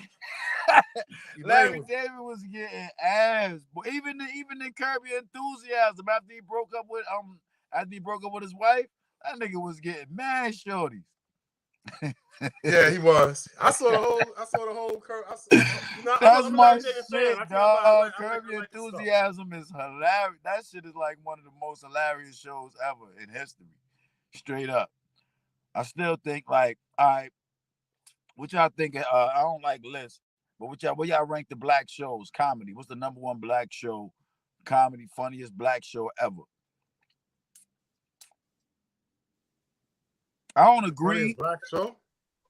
Larry David was getting ass, boy. Even in Curb Your Enthusiasm, after he broke up with his wife, that nigga was getting mad shorties. Yeah, he was. I saw the whole Curb. That's my shit, dog. Curb Your Enthusiasm is hilarious. That shit is like one of the most hilarious shows ever in history. Straight up. I still think, like, all right, what y'all think? I don't like lists, but where y'all rank the black shows? Comedy. What's the number one black show? Comedy, funniest black show ever. I don't agree. Black show?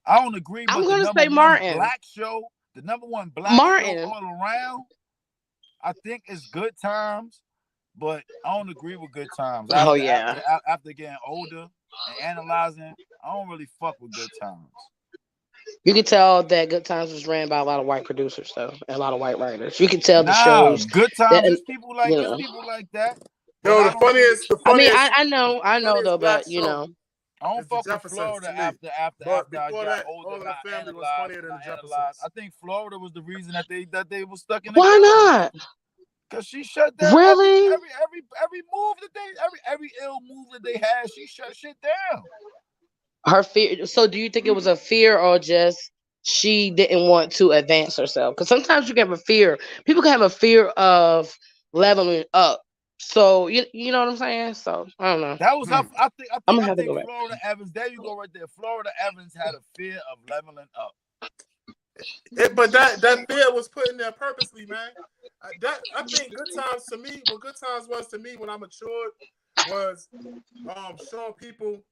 I don't agree. I'm going to say Martin. Black show, the number one black Martin. show all around, I think it's Good Times. But I don't agree with Good Times. After getting older and analyzing, I don't really fuck with Good Times. You can tell that Good Times was ran by a lot of white producers, though, and a lot of white writers. You can tell the shows. Good Times. There's people like that. Yo, the funniest. I mean, I know though, but you know. I don't fuck with Florida after I got older. The Family was funnier than the Jeffersons. I think Florida was the reason that they were stuck in. Why not? Because she shut down really every move that every ill move that they had. She shut shit down. Her fear. So, do you think it was a fear or just she didn't want to advance herself? Because sometimes you can have a fear. People can have a fear of leveling up. So you know what I'm saying? So I don't know. That was her. I think go back. Florida Evans. There you go, right there. Florida Evans had a fear of leveling up. But that fear was put in there purposely, man. I think Good Times to me, what Good Times was to me when I matured was showing people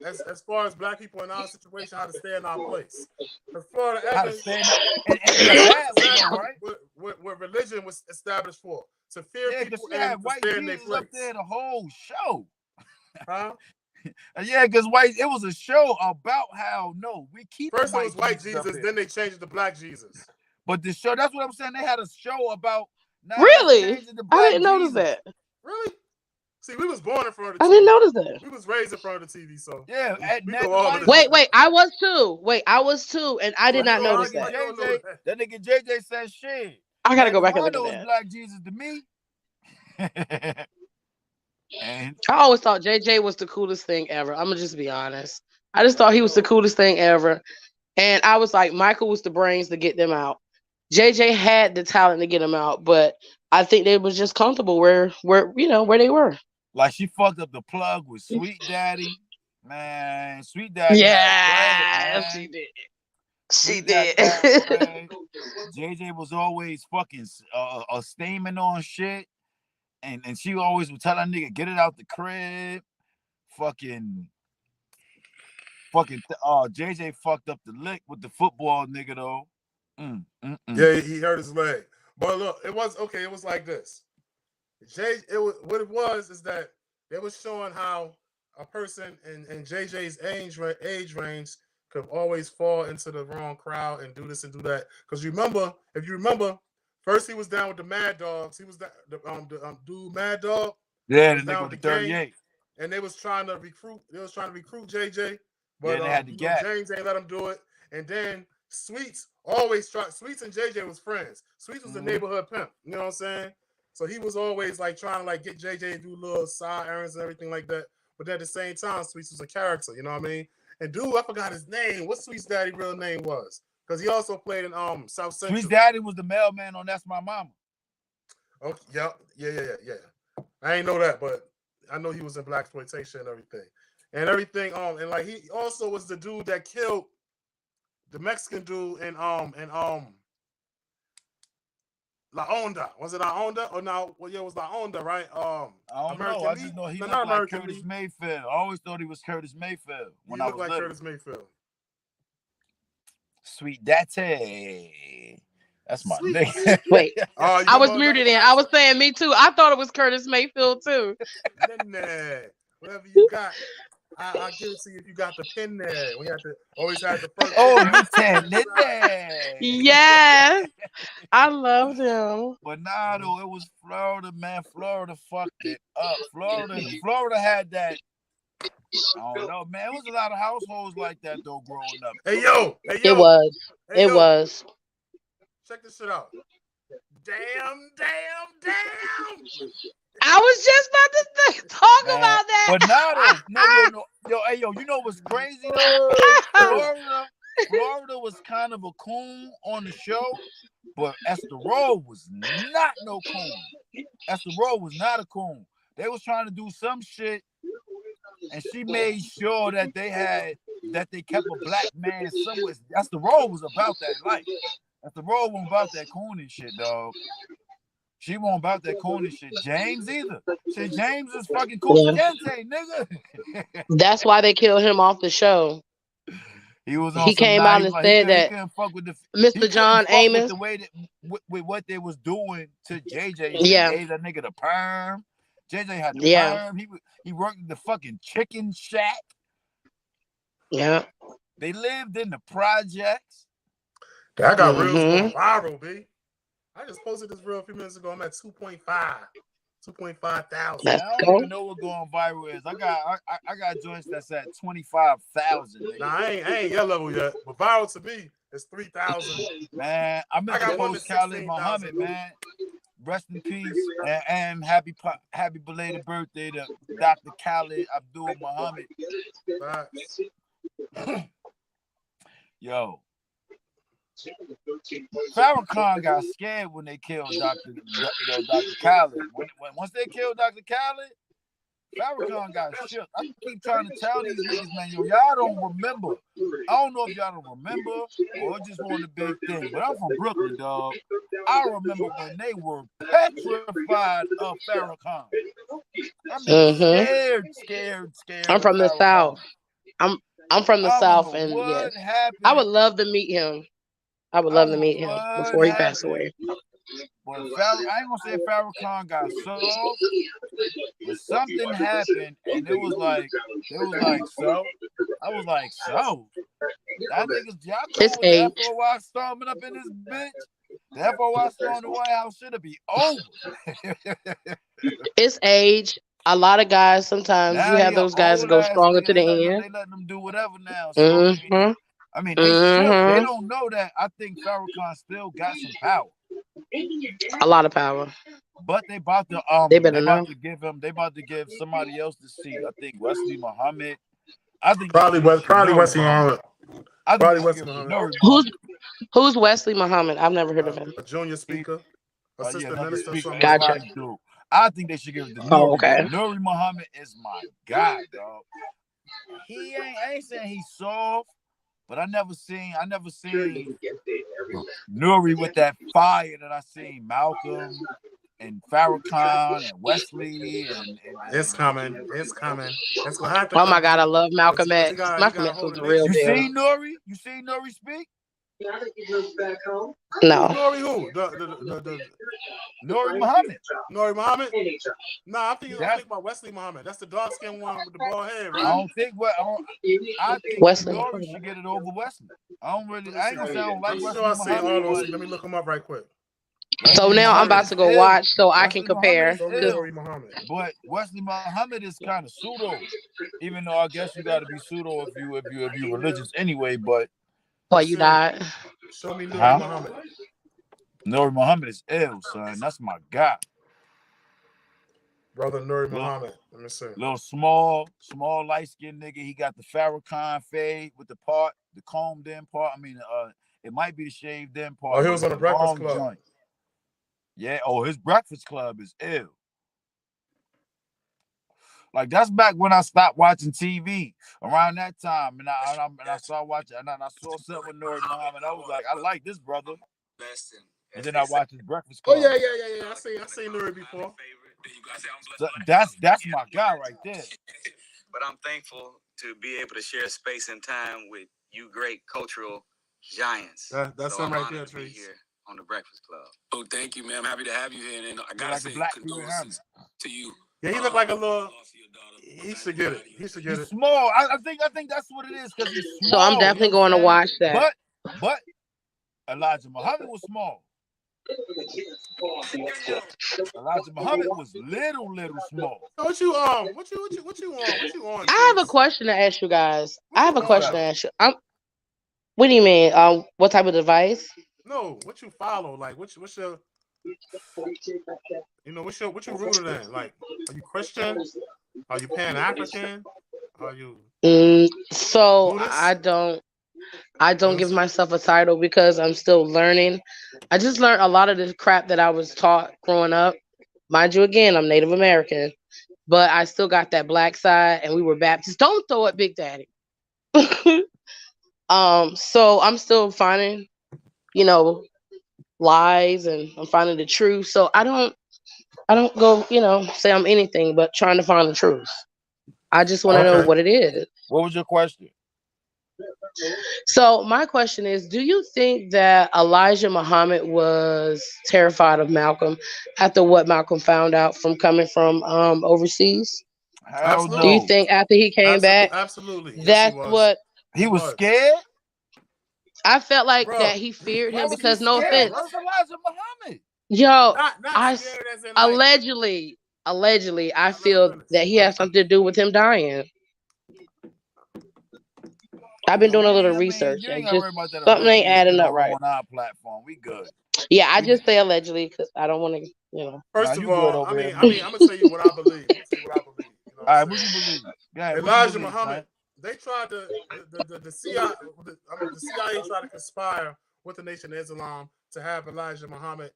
as far as black people in our situation how to stay in our place. The Florida Evans, what religion was established for, to fear people and to stay in their place. Up there the whole show. Huh? Yeah, because it was a show about how we keep. First it was white Jesus, then they changed it to black Jesus. But the show, that's what I'm saying. They had a show about really. I didn't notice that. Really? See, we was born in front of the I TV. didn't notice that. We was raised in front of the TV, so Yeah, we know all of this. Wait, I was too, and I did not notice that. That nigga JJ said shit. I gotta go back and look at was that. Black Jesus to me. And I always thought JJ was the coolest thing ever. I'm gonna just be honest. I just thought he was the coolest thing ever, and I was like, Michael was the brains to get them out. JJ had the talent to get them out, but I think they was just comfortable where they were. like she fucked up the plug with Sweet Daddy, man. Sweet Daddy, Yeah, she did. She did. JJ was always fucking steaming on shit, and she always would tell that nigga get it out the crib. Fucking. JJ fucked up the lick with the football nigga though. Yeah, he hurt his leg. But look, it was okay. It was like this. What it was is that they was showing how a person in JJ's age range could always fall into the wrong crowd and do this and do that. Because if you remember, first he was down with the Mad Dogs. He was the dude Mad Dog. Yeah, the nigga with the 38. And they was trying to recruit. They was trying to recruit JJ, but they had the gap. James ain't let him do it. And then Sweets and JJ was friends. Sweets was the neighborhood pimp. You know what I'm saying? So he was always like trying to like get JJ to do little side errands and everything like that. But at the same time, Sweets was a character. You know what I mean? And dude, I forgot his name. What Sweet's daddy real name was? Because he also played in South Central. Sweet's daddy was the mailman on That's My Mama. Oh, yeah. I ain't know that, but I know he was in Blaxploitation and everything. And like he also was the dude that killed the Mexican dude in La Onda. Was it La Onda? Or no, well, yeah, it was La Onda, right? I don't know. I just know he looked like Curtis Mayfield. I always thought he was Curtis Mayfield when I was little. Curtis Mayfield. Sweet Daddy. That's my name. Wait, I was muted in. I was saying me too. I thought it was Curtis Mayfield too. Whatever you got, I'll give it to you if you got the pin there. We have to always have the first. Oh, you telling that? Yes, I loved him. But nah, though, it was Florida, man. Florida fucked it up. Florida had that. I don't know, man. It was a lot of households like that though growing up. Hey yo. It was. Check this shit out. Damn. I was just about to talk about that. But now, no. You know what's crazy though? Florida was kind of a coon on the show, but Esther Rowe was not no coon. Esther Rowe was not a coon. They was trying to do some shit, and she made sure that they kept a black man somewhere. Esther Rowe was about that life. Esther Rowe wasn't about that cooning shit, dog. She wasn't about that corny shit. James either. Shit, James is fucking cool. Gente, nigga. That's why they killed him off the show. He came out and said that Mr. John Amos, with the way that with what they was doing to JJ. Yeah, gave that nigga the perm. JJ had the perm. He worked in the fucking chicken shack. Yeah. They lived in the projects. That got real viral, B. I just posted this reel a few minutes ago. I'm at 2.5 thousand. I don't even know what going viral is. I got joints that's at 25,000. Nah, I ain't your level yet. But viral to me is 3,000. Man, I got one with Khalid Muhammad, man. Rest in peace and happy belated birthday to Dr. Khalid Abdul Muhammad. Yo. Farrakhan got scared when they killed Dr. Khaled. Once they killed Dr. Khaled, Farrakhan got shook. I keep trying to tell these niggas, man, y'all don't remember. I don't know if y'all don't remember or just want a big thing, but I'm from Brooklyn, dog. I remember when they were petrified of Farrakhan. Scared. I'm from the South. I'm from the South, and yes, I would love to meet him. I would love to meet him before he passed away. But I ain't gonna say Farrakhan got soft, but something happened, and it was like, so. I was like, so. That niggas, y'all cool with that FOI storming up in this bitch? The FOI storming the White House should be over. It's age. A lot of guys, sometimes you Now have he a those guys that old go ass stronger nigga. to the end. They letting them do whatever now. So Mm-hmm. I mean, they should. They Mm-hmm. don't know that. I think Farrakhan still got some power, A lot of power. but They they better about know. to give him. They about to give somebody else the seat. I think Wesley Muhammad. I think they Probably should give it to Probably Nuri Wesley Muhammad. Muhammad. I think they Probably should Wesley give it to Muhammad. Nuri Who's Muhammad. who's Wesley Muhammad? I've never heard of him. A junior He, speaker, yeah, assistant another minister speaker, somewhere. Gotcha. Islamic dude. I think they should give it to Oh, Nuri, but okay. Nuri Muhammad is my guy, dog. I ain't saying he's soft, but I never seen Nuri with that fire that I seen Malcolm and Farrakhan and Wesley It's coming. It's coming. It's gonna have to Oh my come. God, I love Because Malcolm X. he Malcolm gotta X hold was the the real nation you deal. together. seen Nuri? You seen Nuri speak? No. Nori who? The Nuri Muhammad. Nori Muhammad? Nah, I'm That's thinking about Wesley Muhammad. That's the dark skinned one with the bald head, I right? don't think I think Wesley. Nuri should get it over Wesley. I Let me ain't gonna see. say I don't like I'm sure Wesley I seen Muhammad, all those. but Let me look him up right quick. So Wesley now I'm Muhammad about is to go ill. watch so I can Wesley Muhammad compare. is Show me ill. Nori Muhammad. But Wesley Muhammad is kind of pseudo, even though I guess you got to be pseudo if you religious anyway. But Why Let's you see. died? Show me Nori huh? Muhammad. Nuri Muhammad is ill, son. That's my guy. Brother Nuri Little, Muhammad. Let me see. little small light skinned nigga. He got the Farrakhan fade with the combed in part. I mean, it might be the shaved in Oh, part, he but was it's on a the Breakfast long Club. joint. Yeah. Oh, his Breakfast Club is ill. Like that's back when I stopped watching TV around that time, and I started watching, and I saw something with Nuri Muhammad. I was like, I like this brother, and then I watched his Breakfast Oh Club. yeah. I seen Nuri before. So that's my guy right there. But I'm thankful to be able to share space and time with you great cultural giants. That's so him I'm right honored there, to be Trees. here on the Breakfast Club. Oh, thank you, man. I'm happy to have you here. And I gotta Like say condolences to you. Yeah, he looked like a little. He should get it. He should get He's it. small. I think that's what it is because he's small. So I'm definitely going to watch that. But Elijah Muhammad was small. Elijah Muhammad was little small. What you on? What you on? I have a question to ask you guys. I have a What's question to that? ask you. What do you mean? What type of device? No, what you follow? Like, what's your, what you rooted in? Like, are you Christian? Are you Pan African? Are you? So Buddhist? I don't give myself a title because I'm still learning. I just learned a lot of the crap that I was taught growing up. Mind you, again, I'm Native American, but I still got that black side, and we were Baptist. Don't throw it, Big Daddy. So I'm still finding, lies, and I'm finding the truth. So I don't go, say I'm anything but trying to find the truth. I just want to know what it is. What was your question? So my question is, do you think that Elijah Muhammad was terrified of Malcolm after what Malcolm found out from coming from overseas? Hell Do you no. think after he came back, Absolutely. Yes, that's he was. what He was scared? I felt like Bro, that he feared him Was because he no scared? offense. That's Elijah Muhammad. Yo, not scared as in like, allegedly, I feel that he has something to do with him dying. I've been doing a little research You and ain't gotta just worry about that something ain't allegedly adding shit up on right. our platform. We good. Yeah, I just say allegedly because I don't want to, First you of good all, over I here, mean, I'm gonna tell you what I believe. You know All right, what what I'm you saying? believe? Yeah, Elijah Muhammad. They tried to the CIA. The CIA tried to conspire with the Nation of Islam to have Elijah Muhammad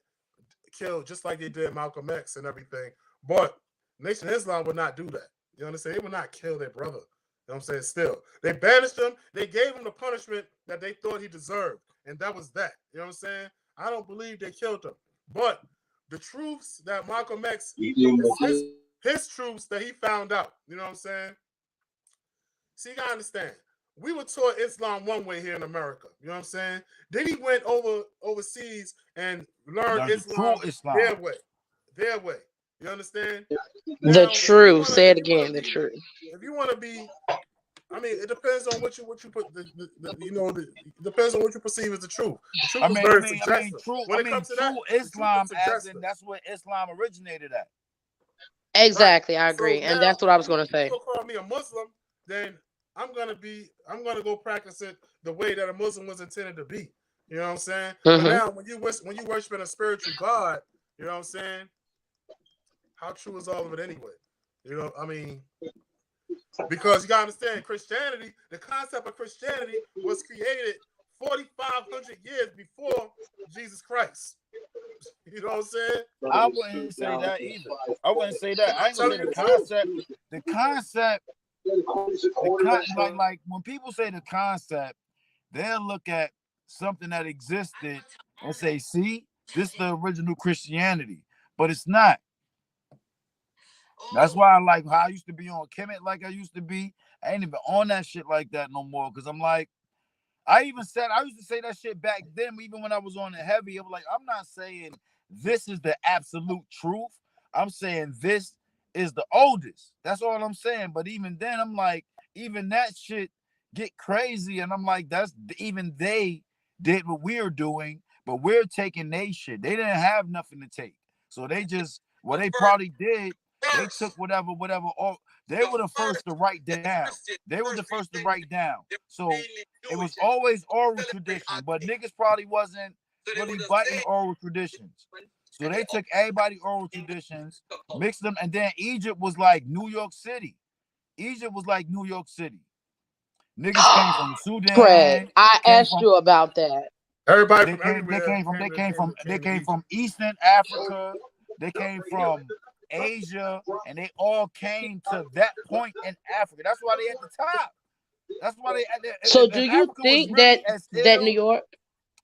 killed, just like they did Malcolm X and everything. But Nation of Islam would not do that. You understand? They would not kill their brother. You know what I'm saying? Still, they banished him. They gave him the punishment that they thought he deserved, and that was that. You know what I'm saying? I don't believe they killed him, but the truths that Malcolm X, his truths that he found out. You know what I'm saying? See, you gotta understand. We were taught Islam one way here in America. You know what I'm saying? Then he went overseas and learned Islam their way. Their way. You understand? The truth. Say it again. The truth. If you want to be, I mean, it depends on what you put. It depends on what you perceive as the truth. The truth is very suggestive. When it comes to that, Islam, as in that's where Islam originated at. Exactly, I So agree, and now, that's what I was if gonna you say. gonna call me a Muslim, then I'm gonna go practice it the way that a Muslim was intended to be. You know what I'm saying? But Hmm. now, when you worship a spiritual God, you know what I'm saying? How true is all of it anyway? You know, I mean, because you gotta understand, Christianity, the concept of Christianity was created 4,500 years before Jesus Christ. You know what I'm saying? I wouldn't say that either. I wouldn't say that. I I'm ain't gonna say telling you the the truth. concept. The concept, like when people say the concept, they'll look at something that existed and say, "See, this is the original Christianity," but it's not. That's why I like how I used to be on Kemet like I used to be. I ain't even on that shit like that no more because I'm like, I used to say that shit back then, even when I was on the heavy. I'm like, I'm not saying this is the absolute truth. I'm saying this is the oldest. That's all I'm saying. But even then, I'm like, even that shit get crazy. And I'm like, that's even they did what we're doing, but we're taking they shit. They didn't have nothing to take. So they just what they probably did, they took whatever. All they were the first to write down. They were the first to write down. So it was always oral tradition, but niggas probably wasn't really biting oral traditions. So they took everybody oral traditions, mixed them, and then Egypt was like New York City. Egypt was like New York City. Niggas came from Craig, Sudan, I came asked from you about that. Everybody they from came they everywhere came from they came from they came to came Egypt. from Eastern Africa, they came from Asia, and they all came to that point in Africa. That's why they at the top. That's why they So, if do you Africa was think really that as New ill, York?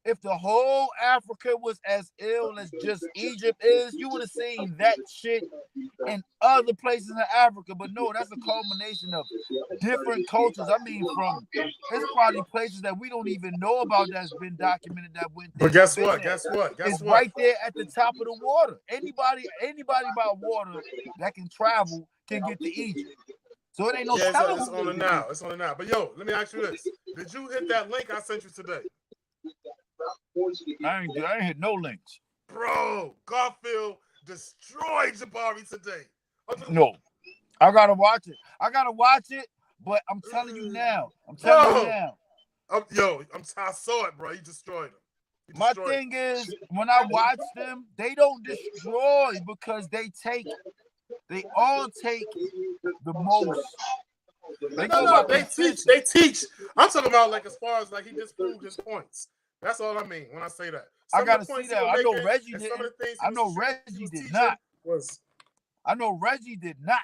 if the whole Africa was as ill as just Egypt is, you would have seen that shit in other places in Africa. But no, that's a culmination of different cultures. I mean, from it's probably places that we don't even know about that's been documented that went But there that guess been what? there. Guess what? Guess It's what? right there at the top of the water. Anybody by water that can travel can get to Egypt. So it ain't no Yeah, telling it's who on can it get to now. Egypt. It's on it now. But yo, let me ask you this: did you hit that link I sent you today, I ain't hit no links. bro? Garfield destroyed Jabari today. No, I gotta watch it. I gotta watch it, but I'm telling you now. I'm telling you Bro, now. I saw it, bro. He destroyed him. He My destroyed him. thing is, when I watch them, they don't destroy because they all take the most. They No, go no, by they teach. consensus. They teach. I'm talking about like as far as like he disproved his points. That's all I mean when I say that. I Some of gotta the see points he that. was I know making Reggie and some of didn't. the things I know he Reggie was did teaching not. was I know Reggie did not.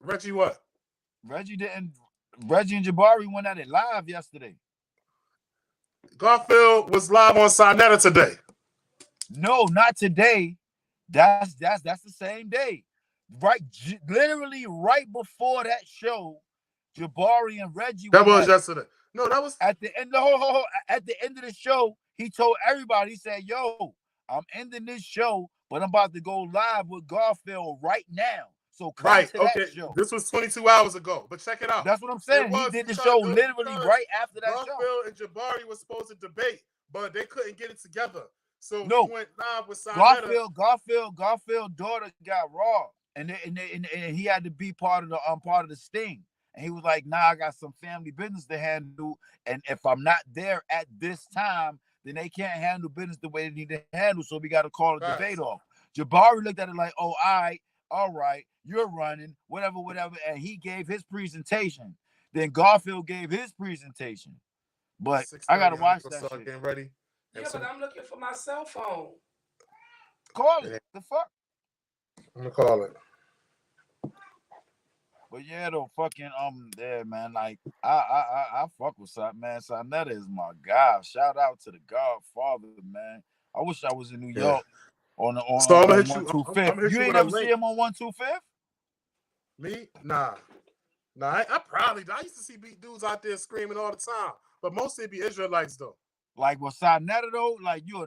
Reggie what? Reggie didn't. Reggie and Jabari went at it live yesterday. Garfield was live on Sinetta today. No, not today. That's the same day. Right, literally right before that show, Jabari and Reggie That went was at it. yesterday. No, that was At the end, at the end of the show, he told everybody, he said, "Yo, I'm ending this show, but I'm about to go live with Garfield right now. So come right. to that Okay, show." this was 22 hours ago. But check it out. That's what I'm It saying. He was did the because show it was literally because right after that show. Garfield and Jabari were supposed to debate, but they couldn't get it together. So he No, went live with Sinetta. Garfield daughter got robbed, and he had to be part of the sting. And he was like, "Nah, I got some family business to handle, and if I'm not there at this time, then they can't handle business the way they need to handle. So we got to call a debate Facts. off." Jabari looked at it like, "Oh, all right, you're running, whatever," and he gave his presentation. Then Garfield gave his presentation. But I 6:30. gotta I'm gonna watch go that start shit. getting ready. Yeah, but I'm looking for my cell phone. Call it. The fuck? I'm gonna call it. But yeah, though, fucking yeah, man. Like I fuck with man. Sonetta is my guy. Shout out to the Godfather, man. I wish I was in New Yeah. York on So I'm gonna hit you. one two I'm fifth. gonna hit You you ain't with a ever see link. him on 125th? Me? Nah. I probably. I used to see beat dudes out there screaming all the time, but mostly it be Israelites though. Like with Sonetta though, like you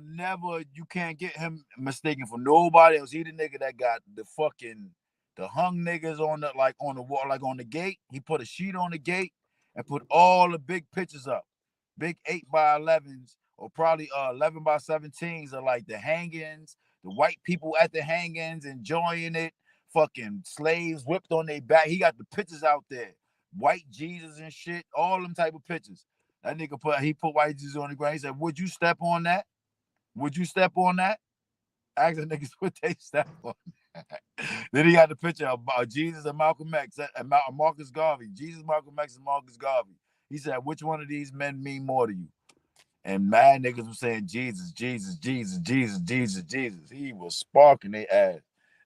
can't get him mistaken for nobody else. He the nigga that got the hung niggas on the wall, like on the gate. He put a sheet on the gate and put all the big pictures up. Big 8x11s or probably 11x17s are like the hangings, the white people at the hangings enjoying it. fucking slaves whipped on their back. He got the pictures out there, white Jesus and shit, all them type of pictures. That nigga put white Jesus on the ground. He said, "Would you step on that? Would you step on that?" Ask the niggas what they step on. Then he got the picture of Jesus and Malcolm X and Marcus Garvey. Jesus, Malcolm X, and Marcus Garvey. He said, "Which one of these men mean more to you?" And mad niggas was saying Jesus, Jesus, Jesus, Jesus, Jesus, Jesus. He was sparking their ass.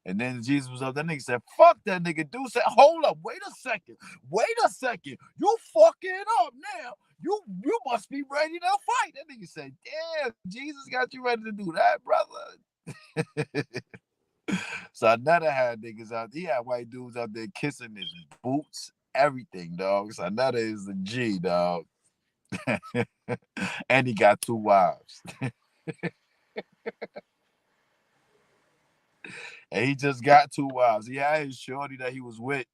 And then Jesus was up. That nigga said, "Fuck that nigga." Dude said, "Hold up, wait a second. You fucking up now. You must be ready to fight." That nigga said, "Damn, Jesus got you ready to do that, brother." So I never had niggas out. He had white dudes out there kissing his boots, everything, dog. So another is the G, dog. And he got 2 wives. And he just got 2 wives. He had his shorty that he was with,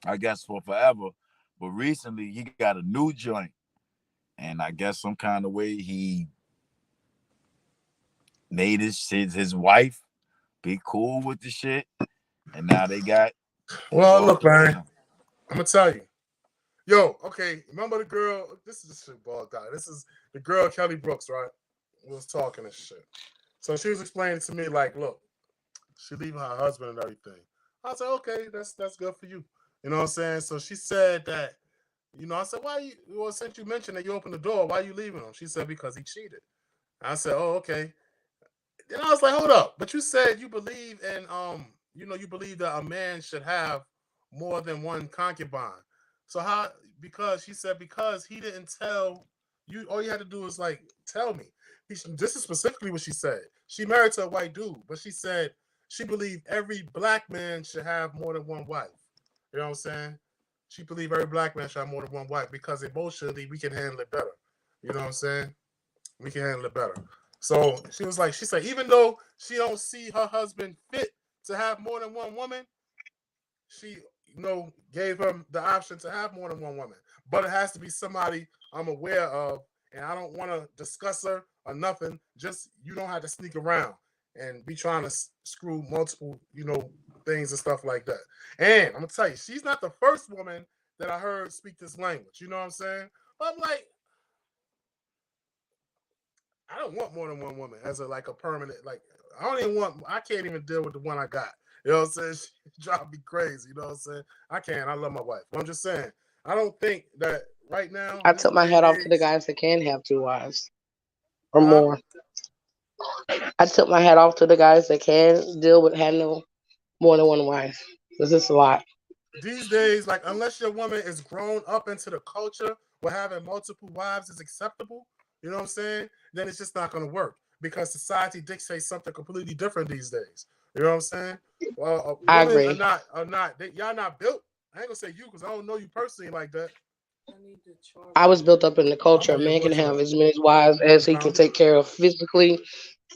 I guess, for forever. But recently he got a new joint. And I guess some kind of way he made his wife be cool with the shit. And now they got. Well, look, man, I'm gonna tell you. Yo, okay, remember the girl? This is the shit ball guy. This is the girl Kelly Brooks, right? We was talking and shit. So she was explaining to me, like, look, she leaving her husband and everything. I said, okay, that's good for you. You know what I'm saying? So she said that, I said, why you, well, since you mentioned that you opened the door, why you leaving him? She said, because he cheated. I said, oh, okay. Then I was like, hold up. But you said you believe in, you believe that a man should have more than one concubine. So how, because she said, because he didn't tell you, all you had to do is like, tell me. This is specifically what she said. She married to a white dude, but she said she believed every black man should have more than one wife. You know what I'm saying? She believed every black man should have more than one wife because emotionally we can handle it better. You know what I'm saying? We can handle it better. So she said, even though she don't see her husband fit to have more than one woman, she, gave him the option to have more than one woman. But it has to be somebody I'm aware of, and I don't want to discuss her or nothing. Just, you don't have to sneak around and be trying to screw multiple, things and stuff like that. And I'm going to tell you, she's not the first woman that I heard speak this language. You know what I'm saying? But I'm like, I don't want more than one woman as a permanent, I can't even deal with the one I got. You know what I'm saying? She drives me crazy. You know what I'm saying? I love my wife. But I'm just saying, I don't think that right now. I took my head off to the guys that can have 2 wives or more. I took my hat off to the guys that can deal with having more than one wife. Because it's a lot. These days, unless your woman is grown up into the culture where having multiple wives is acceptable, you know what I'm saying? Then it's just not going to work because society dictates something completely different these days. You know what I'm saying? Well, I agree. Y'all not built. I ain't gonna say you because I don't know you personally like that. I was built up in the culture. A man can have as many wives as he can take care of physically,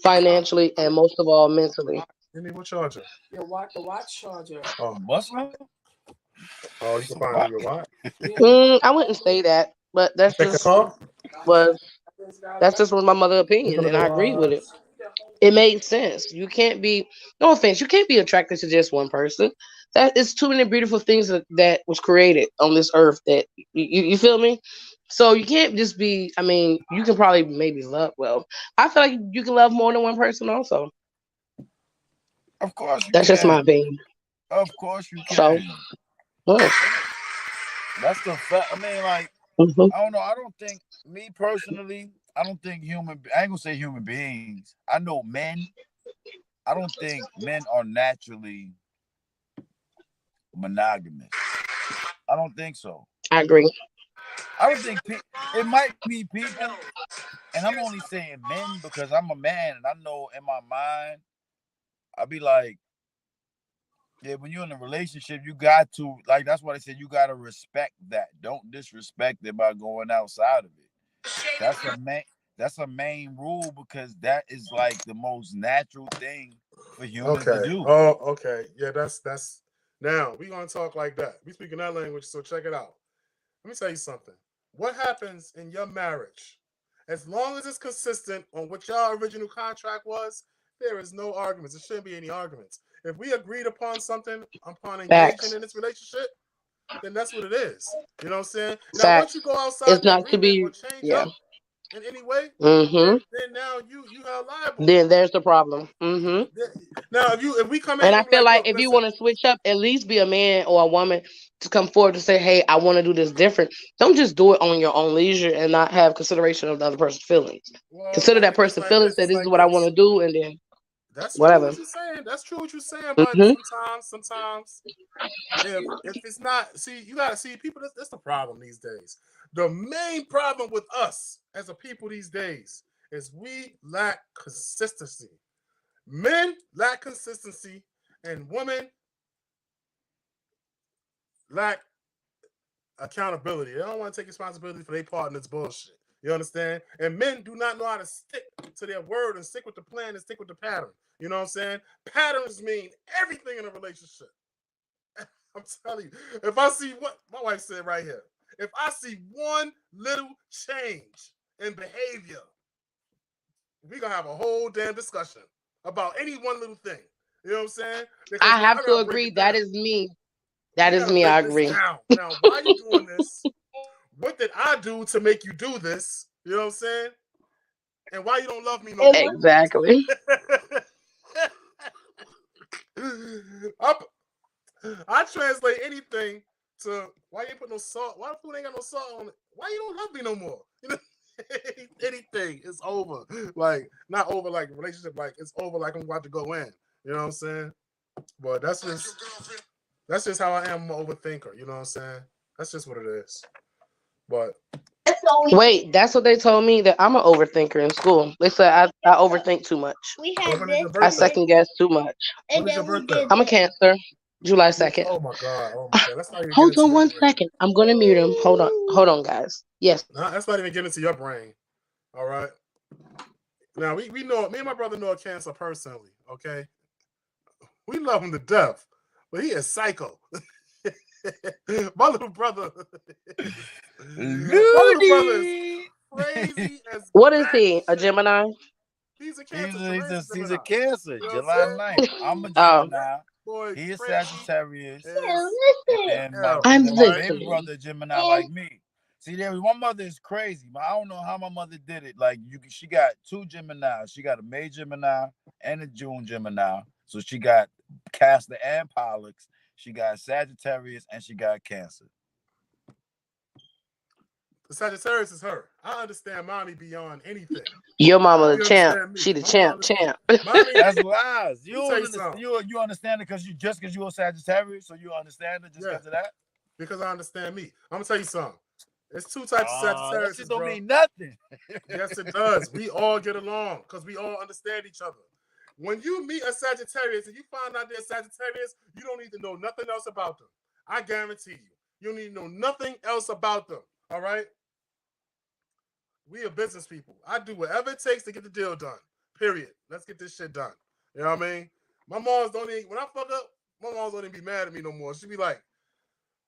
financially, and most of all mentally. Give me what charger? The watch charger. Oh, what's wrong? Oh, you can find your watch. I wouldn't say that, but that's just was my mother's opinion, and I agree with it. It made sense. You can't be, no offense, you can't be attracted to just one person. That is too many beautiful things that was created on this earth that you feel me? So you can't just be, I mean, you can probably maybe love, well, I feel like you can love more than one person also. Of course you That's can. just my opinion. Of course you can. So, well. That's the fact. I mean, Mm-hmm. I don't know. I don't think, me personally, I don't think I ain't gonna say human beings. I know men. I don't think men are naturally monogamous. I don't think so. I agree. I don't think it might be people, and I'm only saying men because I'm a man, and I know in my mind, I'll be like, yeah, when you're in a relationship, you got to, that's why they said you got to respect that. Don't disrespect it by going outside of it. That's a main rule because that is the most natural thing for humans to do. Oh, okay. Yeah, that's now we're gonna talk like that. We speaking that language, so check it out. Let me tell you something. What happens in your marriage, as long as it's consistent on what your original contract was, there is no arguments. There shouldn't be any arguments. if we agreed upon something upon Facts. engaging in this relationship, then that's what it is. You know what I'm saying? Now, Facts. once you go outside It's the not to agreement or be. change Yeah. up in any way, Mm-hmm. then now you are liable. Then there's the problem. Mm-hmm. Now, if we come in And and I we be feel like, like look, if you listen, want to switch up, at least be a man or a woman to come forward to say, "Hey, I want to do this different." Don't just do it on your own leisure and not have consideration of the other person's feelings. well, Consider that it's person's like feelings. this. Say, It's "This is like what I want this. to do," and then That's true whatever. what you're saying. That's true what you're saying. But Mm-hmm. sometimes if it's not, see, you gotta see people. That's the problem these days. The main problem with us as a people these days is we lack consistency. Men lack consistency, and women lack accountability. They don't want to take responsibility for their partner's bullshit. You understand? And men do not know how to stick to their word and stick with the plan and stick with the pattern. You know what I'm saying? Patterns mean everything in a relationship. I'm telling you. If I see what my wife said right here, if I see one little change in behavior, we're gonna have a whole damn discussion about any one little thing. You know what I'm saying? Because I have I to gotta break agree. it That down. is me. That We is gotta me. I break this agree. down. Now, why are you doing this? What did I do to make you do this? You know what I'm saying? And why you don't love me no more? Exactly. I translate anything to why you ain't put no salt. Why the food ain't got no salt on it? Why you don't love me no more? You know, anything is over. Like not over like relationship. Like it's over. Like I'm about to go in. You know what I'm saying? But that's just how I am. I'm an overthinker. You know what I'm saying? That's just what it is. But Wait, that's what they told me, that I'm an overthinker in school. They said I overthink too much. when is your I birthday? second guess too much. When is your birthday? I'm a Cancer, July 2nd. Oh my god. Oh my god. Let's not even get Hold into on your one brain. second. I'm gonna mute him. Hold on, guys. Yes. Nah, let's not even get into your brain. All right. Now we know, me and my brother know a Cancer personally. Okay. We love him to death, but he is psycho. My little brother. My little brother is Looney. crazy as What is bat he? A shit. Gemini? He's a He's Cancer. a, he's Teresa a, he's Gemini. a Cancer, You know what July I'm 9th. I'm a Oh, Gemini. Boy, He is crazy Sagittarius. is And then my hell. I'm then my Boy. baby listening. brother, Gemini, like me. See, my mother is crazy, but I don't know how my mother did it. Like she got two Gemini. She got a May Gemini and a June Gemini. So she got Castor and Pollux. She got Sagittarius and she got Cancer. The Sagittarius is her. I understand mommy beyond anything. Your mama the You champ. understand me? She the My mom, champ. mommy. That's lies. Let me tell you something. You understand it because you a Sagittarius, so you understand it just Yeah, because of that. because I understand me. I'm gonna tell you something. There's two types of That shit Sagittarius, don't bro. mean nothing. Yes, it does. We all get along because we all understand each other. When you meet a Sagittarius and you find out they're Sagittarius, you don't need to know nothing else about them. I guarantee you. You don't need to know nothing else about them. All right? We are business people. I do whatever it takes to get the deal done. Period. Let's get this shit done. You know what I mean? My mom's don't even, when I fuck up, my mom's don't even be mad at me no more. She be like,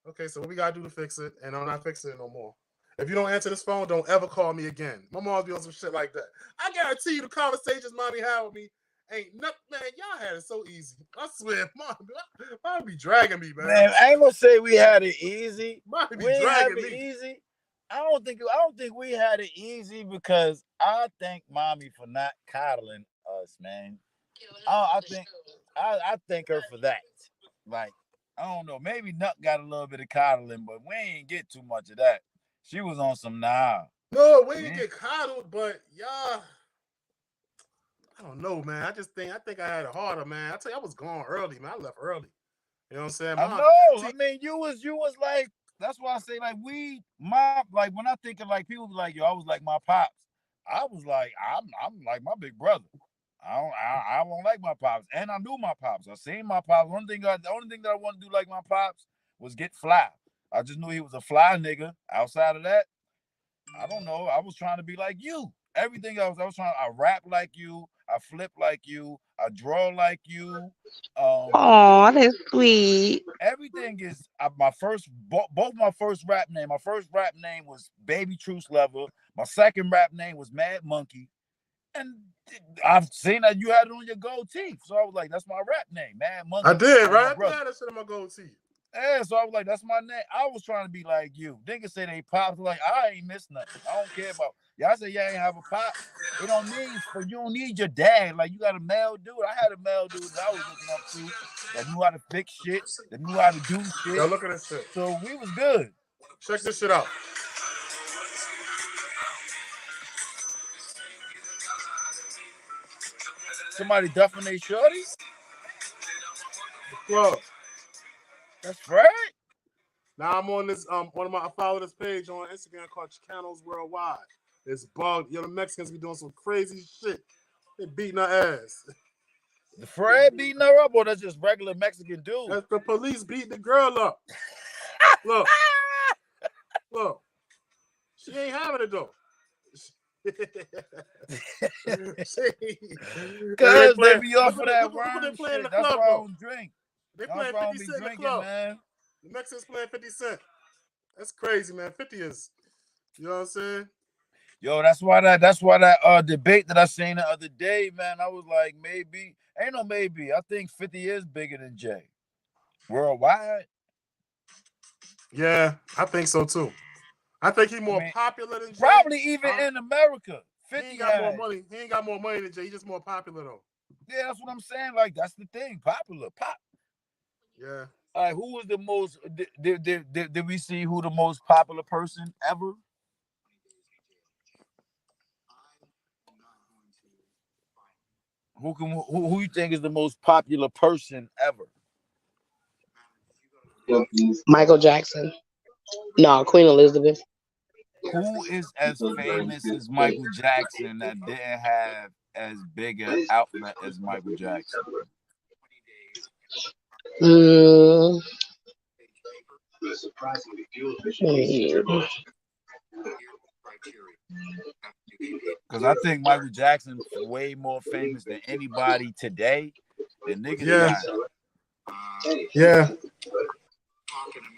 okay, so what we gotta do to fix it? And I'm not fixing it no more. If you don't answer this phone, don't ever call me again. My mom's be on some shit like that. I guarantee you the conversations mommy had with me ain't nothing, man. Y'all had it so easy. I swear, mom be dragging me, man. Man, I ain't gonna say we had it easy. Mom be We ain't have dragging it me. easy. I don't think we had it easy because I thank mommy for not coddling us, man. I thank her for that. Like, I don't know, maybe Nut got a little bit of coddling, but we ain't get too much of that. She was on some nah. No, we didn't Man. get coddled, but y'all, I don't know, man. I think I had it harder, man. I tell you, I was gone early, man. I left early. You know what I'm saying? I Mom, know. see, I mean, you was like, that's why I say like like when I think of like people be like, yo, I was like my pops. I was like, I'm like my big brother. I don't like my pops. And I knew my pops. I seen my pops. The only thing that I wanted to do like my pops was get fly. I just knew he was a fly nigga. Outside of that, I don't know. I was trying to be like you. Everything I was trying. I rap like you. I flip like you. I draw like you. Oh, that's sweet. Everything is my first. Both my first rap name. My first rap name was Baby Truce Lover. My second rap name was Mad Monkey. And I've seen that you had it on your goatee. So I was like, that's my rap name, Mad Monkey. I did, Like right? I had that shit on my goatee. Yeah, so I was like, that's my name. I was trying to be like you. Niggas say they pops. Like, I ain't miss nothing. I don't care about y'all say y'all ain't have a pop. It don't mean for you don't need your dad. Like you got a male dude. I had a male dude that I was looking up to that knew how to fix shit, that knew how to do shit. Yo, look at this shit. So we was good. Check this shit out. Somebody duffing they shorty? Club. That's right. Now I'm on this I follow this page on Instagram called Chicanos Worldwide. It's bugged. Yo, the Mexicans be doing some crazy shit. They beating our ass. The Fred beating her up, or that's just regular Mexican dude? That's the police beating the girl up. Look. Look. She ain't having it though. Cause they be off of that worm shit. That's why I don't drink. They playing 50 Cent in the club, man. The Mexicans playing 50 Cent. That's crazy, man. 50 is, you know what I'm saying? Yo, that's why that debate that I seen the other day, man. I was like, maybe ain't no maybe. I think 50 is bigger than Jay. Worldwide. Yeah, I think so too. I think he's more popular than Jay. Probably even in America. 50 he ain't got more money. He ain't got more money than Jay. He's just more popular though. Yeah, that's what I'm saying. Like that's the thing. Popular. Pop. Yeah. All right, who was the most did we see who the most popular person ever? Who you think is the most popular person ever? Michael Jackson. No, Queen Elizabeth. Who is as famous as Michael Jackson that didn't have as big an outlet as Michael Jackson? Because I think Michael Jackson's way more famous than anybody today. And niggas Yeah.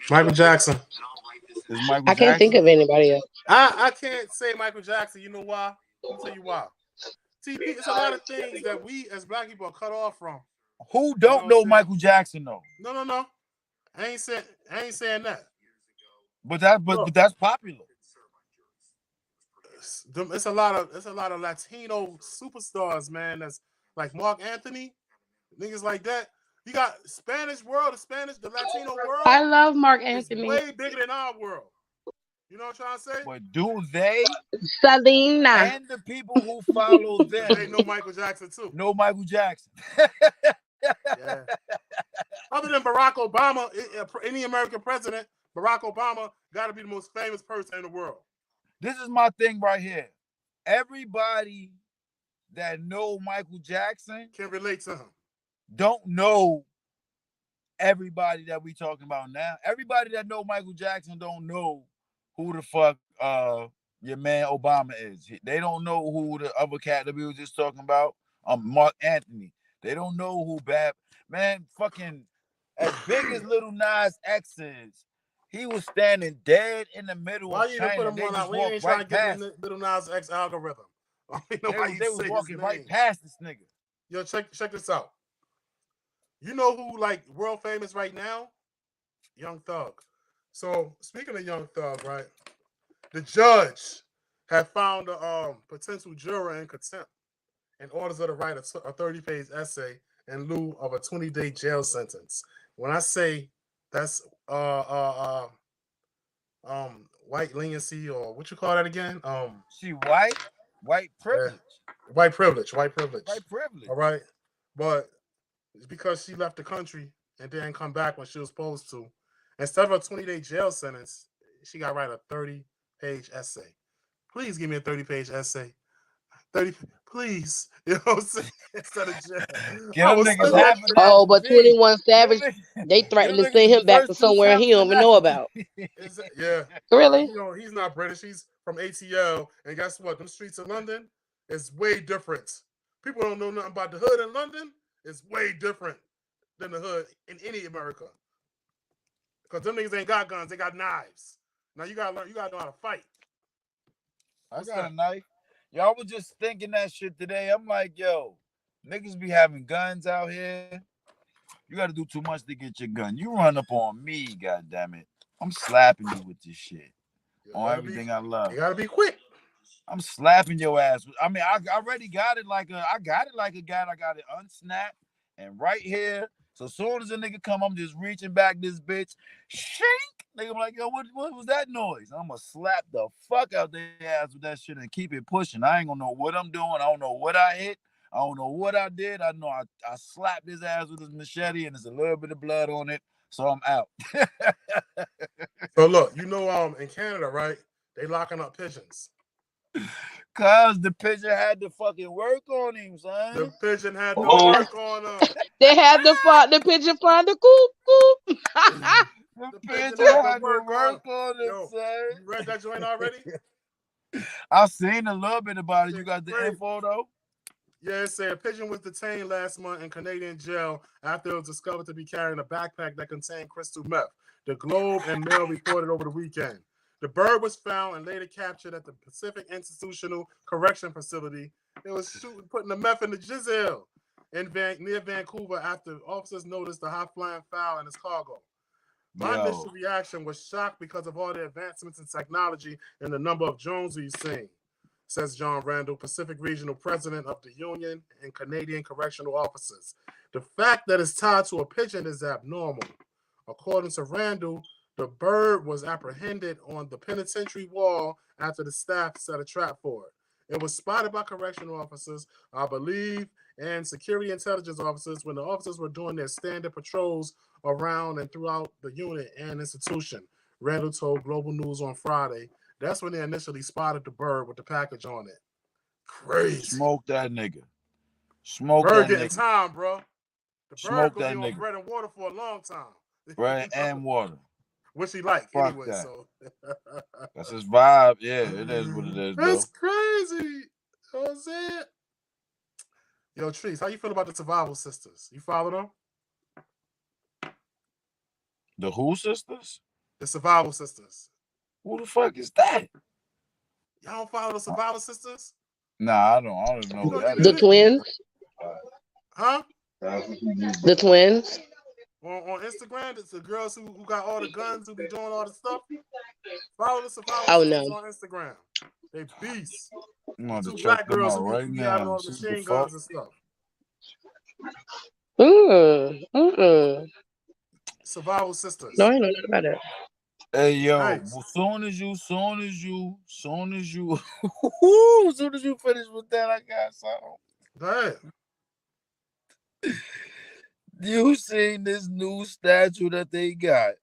Michael Jackson. I can't think of anybody else. I can't say Michael Jackson. You know why? I'll tell you why. See, it's a lot of things that we as black people are cut off from. Who don't know Michael Jackson though? No. I ain't saying that. But that's popular. It's a lot of Latino superstars, man. That's like Mark Anthony, niggas like that. You got Spanish world, the Latino world. I love Mark Anthony. Way bigger than our world. You know what I'm trying to say? But do they? Selena. And the people who follow them. They know Michael Jackson too. Know Michael Jackson. Yeah. Other than Barack Obama, any American president, Barack Obama got to be the most famous person in the world. This is my thing right here. Everybody that know Michael Jackson can relate to him. Don't know everybody that we talking about now. Everybody that know Michael Jackson don't know who the fuck your man Obama is. They don't know who the other cat that we were just talking about, Mark Anthony. They don't know who fucking as big as Lil Nas X is. He was standing dead in the middle of China. Put him on out? We ain't trying to get the Lil Nas X algorithm. They was walking right past this nigga. Yo, check this out. You know who like world famous right now? Young Thug. So speaking of Young Thug, right? The judge had found a potential juror in contempt and orders her to write a 30-page essay in lieu of a 20-day jail sentence. When I say that's white leniency, or what you call that again? She white privilege. Yeah. White privilege. All right. But it's because she left the country and didn't come back when she was supposed to. Instead of a 20-day jail sentence, she got to write a 30-page essay. Please give me a 30-page essay. 30, please. You know what I'm saying? Instead of jail. But 21 Savage, they threatened to send him back to somewhere he don't even know about. Yeah. Really? You know, he's not British. He's from ATL. And guess what? Them streets of London is way different. People don't know nothing about the hood in London. It's way different than the hood in any America. Because them niggas ain't got guns. They got knives. Now you gotta learn. You gotta know how to fight. I got a knife. Y'all was just thinking that shit today. I'm like, yo, niggas be having guns out here. You got to do too much to get your gun. You run up on me, goddammit. I'm slapping you with this shit on everything I love. You gotta be quick. I'm slapping your ass. I mean, I already got it like a guy. I got it unsnapped and right here. So as soon as a nigga come, I'm just reaching back this bitch. Shink! Nigga, I'm like, yo, what was that noise? I'm gonna slap the fuck out their ass with that shit and keep it pushing. I ain't gonna know what I'm doing. I don't know what I hit. I don't know what I did. I know I slapped his ass with his machete and there's a little bit of blood on it. So I'm out. So look, you know, in Canada, right? They locking up pigeons. Cause the pigeon had to fucking work on him, son. The pigeon had to work on him. They had the pigeon flying the coop. The pigeon had to work on him, Yo, son. you read that joint already? I've seen a little bit about it. You got the info though? Yeah, it said a pigeon was detained last month in Canadian jail after it was discovered to be carrying a backpack that contained crystal meth. The Globe and Mail reported over the weekend. The bird was found and later captured at the Pacific Institutional Correction Facility. It was putting the meth in the jizzle near Vancouver after officers noticed the high-flying fowl and its cargo. My initial reaction was shocked because of all the advancements in technology and the number of drones we've seen, says John Randall, Pacific Regional President of the Union and Canadian Correctional Officers. The fact that it's tied to a pigeon is abnormal. According to Randall, the bird was apprehended on the penitentiary wall after the staff set a trap for it. It was spotted by correctional officers, I believe, and security intelligence officers when the officers were doing their standard patrols around and throughout the unit and institution. Randall told Global News on Friday. That's when they initially spotted the bird with the package on it. Crazy. Smoke that nigga. Smoke bird that getting nigga. time, bro. The Smoke bird gonna that be on nigga. bread and water for a long time. Bread and water. Which he like Fuck anyway. that. So that's his vibe. Yeah, it is what it is, that's bro. crazy. That's it. Yo, Trees, how you feel about the Survival Sisters? You follow them? The who sisters? The Survival Sisters. Who the fuck is that? Y'all don't follow the Survival Sisters? Nah, I don't even know who that The is. twins? Huh? The twins? On Instagram, it's the girls who got all the guns, who be doing all the stuff. Follow the Survival Sisters on Instagram. They beasts. Two black girls who be having all the machine guns and stuff. Survival Sisters. No, I know nothing about it. Hey yo, nice. soon as you finish with that, I got something. Go ahead. You seen this new statue that they got?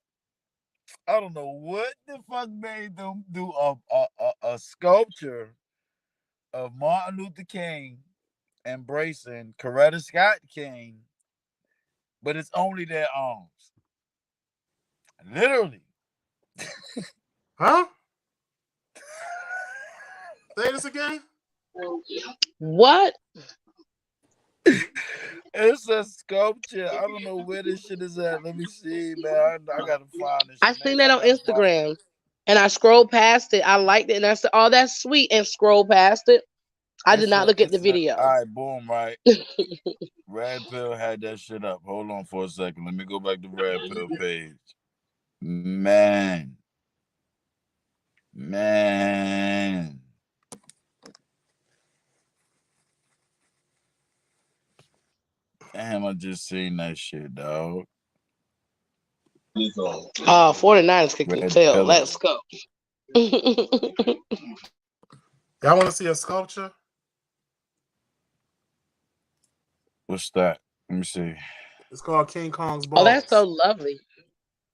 I don't know what the fuck made them do a sculpture of Martin Luther King embracing Coretta Scott King, but it's only their arms. Literally. Huh? Say this again? What? It's a sculpture. I don't know where this shit is at. Let me see, man. I gotta find this shit. I seen that on Instagram and I scrolled past it. I liked it and I said, oh, that's sweet, and scrolled past it. I did not look at the video. All right, boom, right. Red Pill had that shit up. Hold on for a second. Let me go back to Red Pill page. Man. Damn, I just seen that shit, dog. 49ers kicking the tail. Let's go. Y'all want to see a sculpture? What's that? Let me see. It's called King Kong's Balls. Oh, that's so lovely.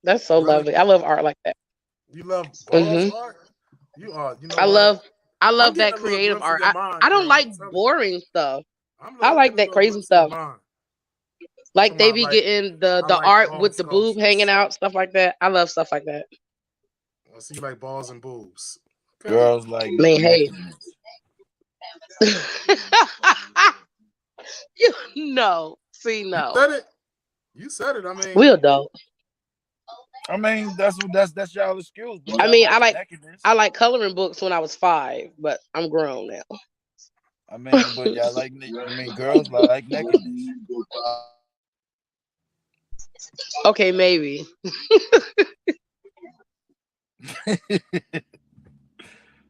That's so lovely. I love art like that. You love balls art? You are. You know I love that creative art. I don't like boring stuff. I like that crazy stuff. Like they be getting the art with the boob hanging out, stuff like that. I love stuff like that. I see you like balls and boobs. Okay. Girls like me. Hey. No. You said it. I mean, we adult. I mean, that's y'all excuse. I mean, I like coloring books when I was 5, but I'm grown now. I mean, but y'all like, I mean, girls like nakedness. Okay, maybe.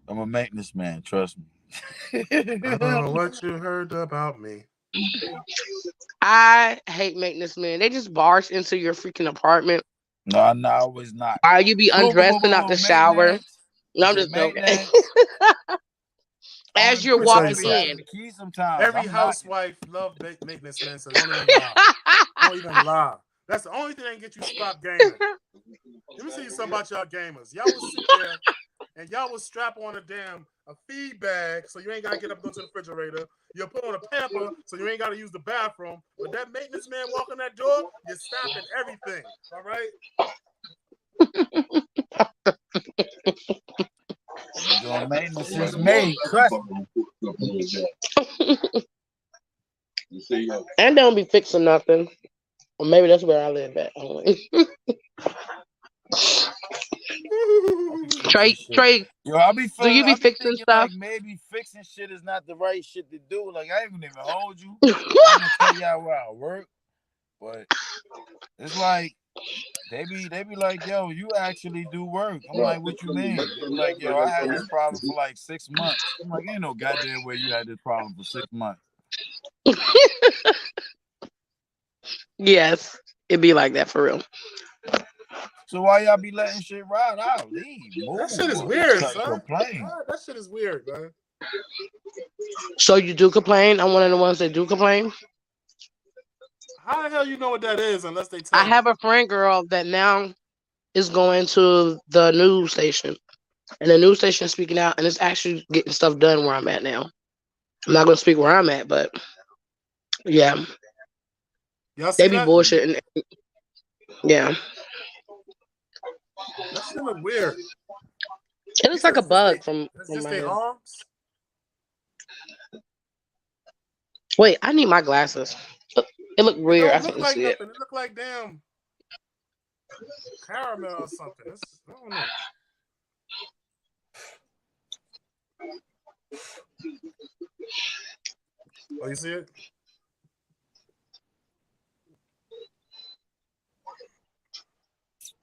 I'm a maintenance man, trust me. Oh, what you heard about me? I hate maintenance men. They just barge into your freaking apartment. No, I was not. While you be undressing out the shower. Maintenance. No, I I'm said just joking. maintenance. As Only you're because tell I you walking be something. having in. the keys sometimes. Every I'm not. housewife love maintenance men, so don't even lie. Don't even lie. That's the only thing that can get you stop gaming. Let me tell you something about y'all gamers. Y'all will sit there and y'all will strap on a feed bag so you ain't gotta get up and go to the refrigerator. You'll put on a pamper so you ain't gotta use the bathroom. But that maintenance man walking that door, you're stopping everything. All right? Doing maintenance is me. Trust me. And don't be fixing nothing. Or maybe that's where I live at. Trey, Yo, I be do you be fixing thinking stuff? like maybe fixing shit is not the right shit to do. Like I ain't gonna even hold you. I'm gonna tell y'all where I work, but it's like they be like, yo, you actually do work. I'm like, what you mean? They be like, yo, I had this problem for like 6 months. I'm like, ain't no goddamn way you had this problem for 6 months. Yes, it'd be like that for real. So why y'all be letting shit ride out? Leave, move, That shit is weird, son. complain. That shit is weird, man. So you do complain? I'm one of the ones that do complain. How the hell you know what that is unless they tell I have a friend girl that now is going to the news station. And the news station is speaking out and it's actually getting stuff done where I'm at now. I'm not gonna speak where I'm at, but yeah. Y'all They see be that? bullshitting. Yeah. That shit look weird. It looks like a bug from Just my their head. arms. Wait, I need my glasses. It looked weird. I It don't look couldn't like see it. nothing. It look like damn caramel or something. I don't know. Oh, you see it?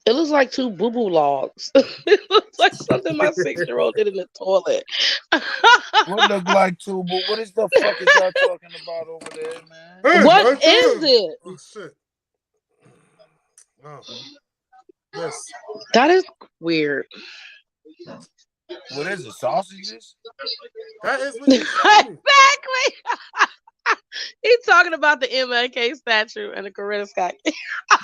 It looks like two boo-boo logs. It looks like something my 6-year-old did in the toilet. What look like two? But what is the fuck is y'all talking about over there, man? What is it? Oh shit! Oh, this. That is weird. What is it? Sausages? That is what you Exactly. me. He's talking about the MLK statue and the Coretta Scott.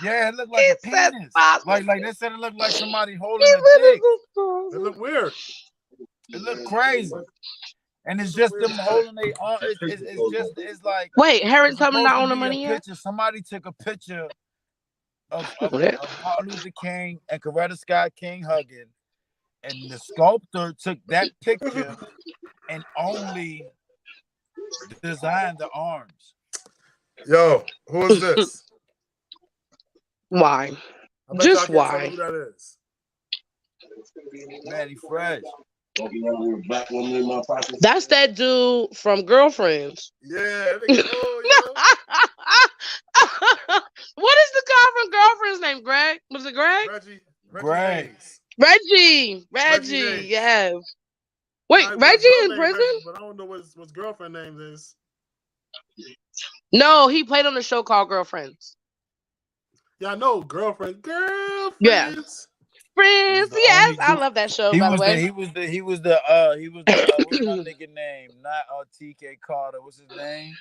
Yeah, it looked like a penis. Like they said, it looked like somebody holding a dick. It look weird. It looked crazy. And it's just them holding their arm. It's like. Wait, Harry's coming supposed down to on the be money a yet? picture. Somebody took a picture of Yeah. Martin Luther King and Coretta Scott King hugging, and the sculptor took that picture and only designed the arms. Yo, who is this? Why? I bet Just y'all can't tell why? me who that is. Manny Fresh. That's that dude from Girlfriends. Yeah, oh, What is the guy from Girlfriend's name? Greg? Was it Greg? Reggie Hayes. Reggie. Yes. Wait, Reggie in prison? Reggie, but I don't know what his girlfriend name is. No, he played on a show called Girlfriends. Yeah, I know Girlfriends. Yeah. Friends, yes, I love that show. By the way, he was the what's my nigga name? Not TK Carter. What's his name?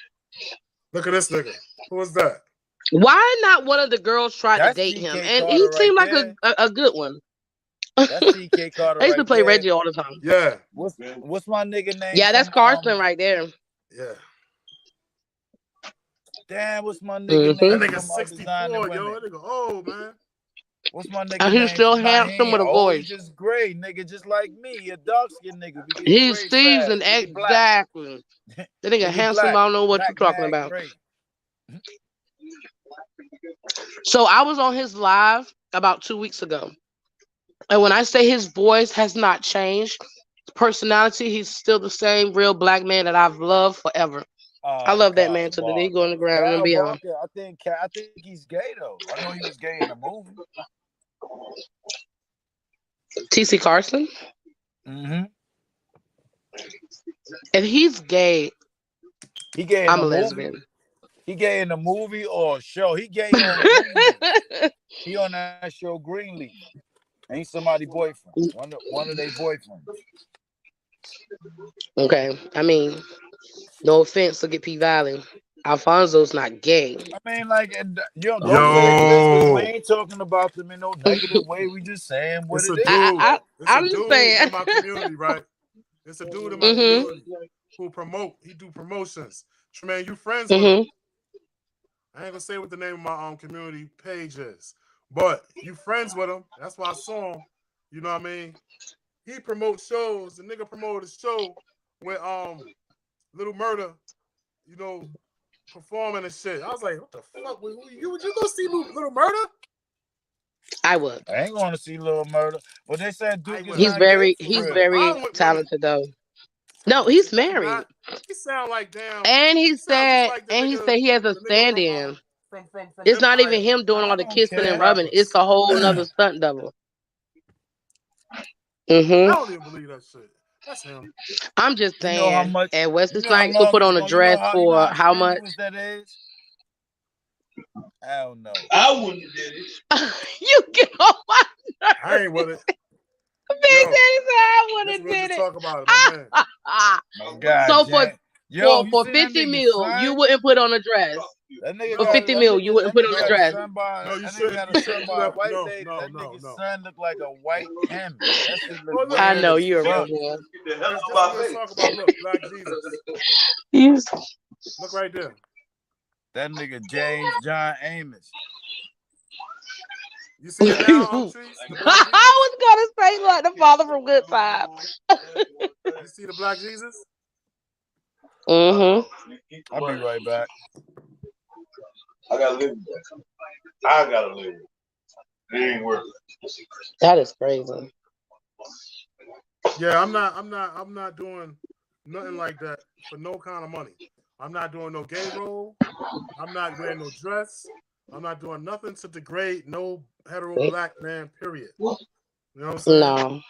Look at this nigga. Who was that? Why not one of the girls tried to date him, and he seemed like a good one. That's TK Carter. I used to play Reggie all the time. Yeah. What's my nigga name? Yeah, that's Carson right there. Yeah. Damn, what's my nigga name? That nigga 64, yo. That nigga old, man. What's my nigga and name? He's still handsome with a voice. He's just gray, nigga, just like me, a dark skinned nigga. He's seasoned, exactly. That nigga handsome. I don't know what you're talking about. So I was on his live about 2 weeks ago, and when I say his voice has not changed, personality, he's still the same real black man that I've loved forever. I love that man till the day he go on the ground and Kyle beyond. Walker, I think he's gay though. I know he was gay in the movie. T.C. Carson. Mm-hmm. If he's gay, He gay in I'm the a movie. lesbian. He gay in the movie or show. He gay on Greenleaf. He on that show Greenleaf. And he's somebody's boyfriend. One of their boyfriends. Okay, I mean, no offense, look at P Valley. Alfonso's not gay. I mean, like, don't say this because we ain't talking about them in no negative way. We just saying what it is. I'm just saying. In my community, right? It's a dude in my community who do promotions. Tremaine, you friends with him. I ain't gonna say what the name of my community page is, but you friends with him. That's why I saw him. You know what I mean? He promotes shows. The nigga promoted a show with Little Murder, you know, performing and shit. I was like, what the fuck? Would you go see Little Murder? I would. I ain't going to see Little Murder, but they said Duke is he's not very gay he's real. very talented though. No, he's married. He sound like damn. And he said he has a stand-in. From it's not even him doing all the kissing and rubbing. It's a whole another stunt double. I don't even believe that shit. That's him. I'm just saying. You know how much, and Wesley Snipes will put on a dress for how much? That is? I don't know. I wouldn't have did it. You get on my nerves. I ain't with it. Big Daddy said I would have did it. Talk about it, my God, so for 50 mil, you wouldn't put on a dress. For 50 mil, you wouldn't put on a dress. No, you shouldn't. That nigga's son look like a white ham. I know you're a real one. Let's talk about Black Jesus. Look right there. That nigga James John Amos. You see it now, I was gonna say like the father from Good Times. You see the Black Jesus? I'll be right back. I gotta live with that. I gotta live with it. It ain't worth it. That is crazy. Yeah, I'm not doing nothing like that for no kind of money. I'm not doing no gay role. I'm not wearing no dress. I'm not doing nothing to degrade no hetero black man, period. You know what I'm saying? No.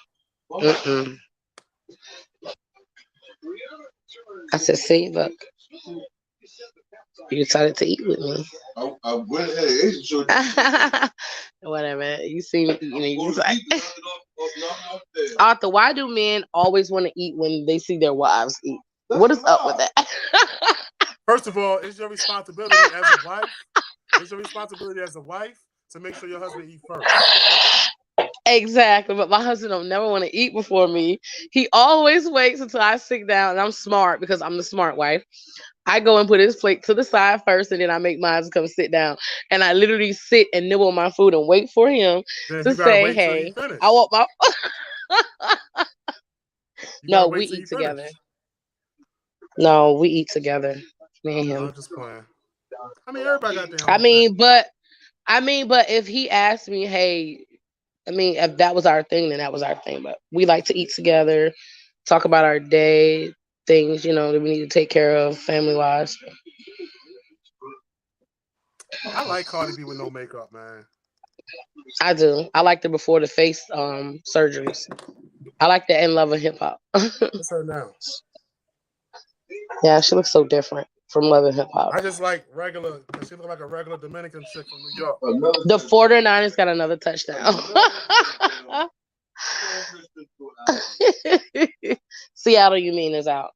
I said, see, look. You decided to eat with me. I went ahead. Whatever. You see me eating. You like, Arthur, why do men always want to eat when they see their wives eat? What is up with that? First of all, it's your responsibility as a wife. It's your responsibility as a wife to make sure your husband eat first. Exactly, but my husband don't never want to eat before me. He always waits until I sit down, and I'm smart because I'm the smart wife. I go and put his plate to the side first, and then I make mine come sit down. And I literally sit and nibble on my food and wait for him to say, "Hey, I want my." No, we eat together. No, we eat together. Me and him. I'm just playing. I mean, everybody got their own I mean, but if he asked me, hey, I mean, if that was our thing, then that was our thing. But we like to eat together, talk about our day, things, you know, that we need to take care of family-wise. I like Cardi B with no makeup, man. I do. I liked her before the face surgeries. I like that in Love and Hip Hop. What's her now? Yeah, she looks so different from Love and Hip Hop. I just like regular. She look like a regular Dominican chick from New York. The 49ers got another touchdown. Seattle, you mean, is out.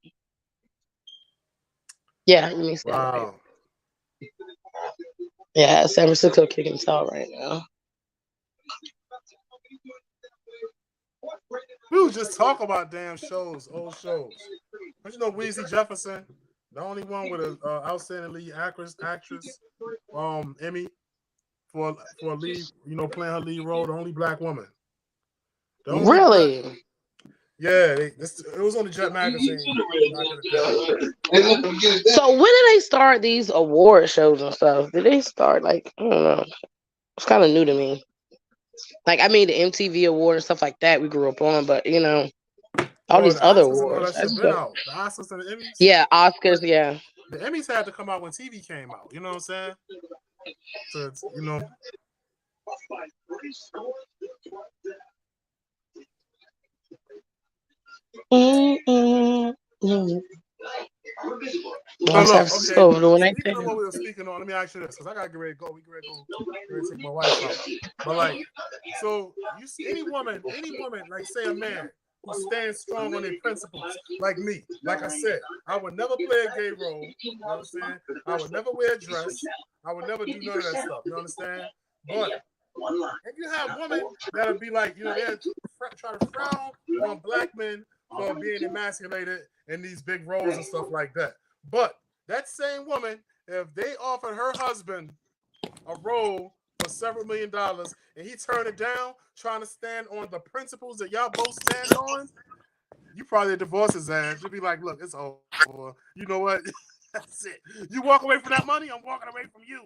Yeah, you mean Seattle. Wow. Yeah, San Francisco kicking out right now. We was just talk about damn shows, old shows. Don't you know Weezy Jefferson, the only one with an outstanding lead actress, Emmy for a lead, you know, playing her lead role, the only black woman. Really? Yeah, it was on the Jet magazine. So when did they start these award shows and stuff? Did they start like, I don't know. It's kind of new to me. Like, I mean, the MTV award and stuff like that we grew up on, but you know. All Well, these the other Oscars and all awards. that shit That's been dope. out. The Oscars and the Emmys. Yeah, Oscars. But Yeah. the Emmys had to come out when TV came out. You know what I'm saying? So it's, you know. So Long San look, okay. Francisco doing their Speaking of what thing. we were speaking on, let me ask you this, because I gotta get ready to go. We get ready to go. Get ready to take my wife out. But like, so you, any woman, like say a man who stands strong on their principles, like me. Like I said, I would never play a gay role. You understand? I would never wear a dress. I would never do none of that stuff. You understand? But if you have women that'll be like, you know, they try to frown on black men for being emasculated in these big roles and stuff like that. But that same woman, if they offered her husband a role for several $1,000,000 and he turned it down, trying to stand on the principles that y'all both stand on, you probably divorce his ass. You'll be like, look, it's over. You know what? That's it. You walk away from that money, I'm walking away from you.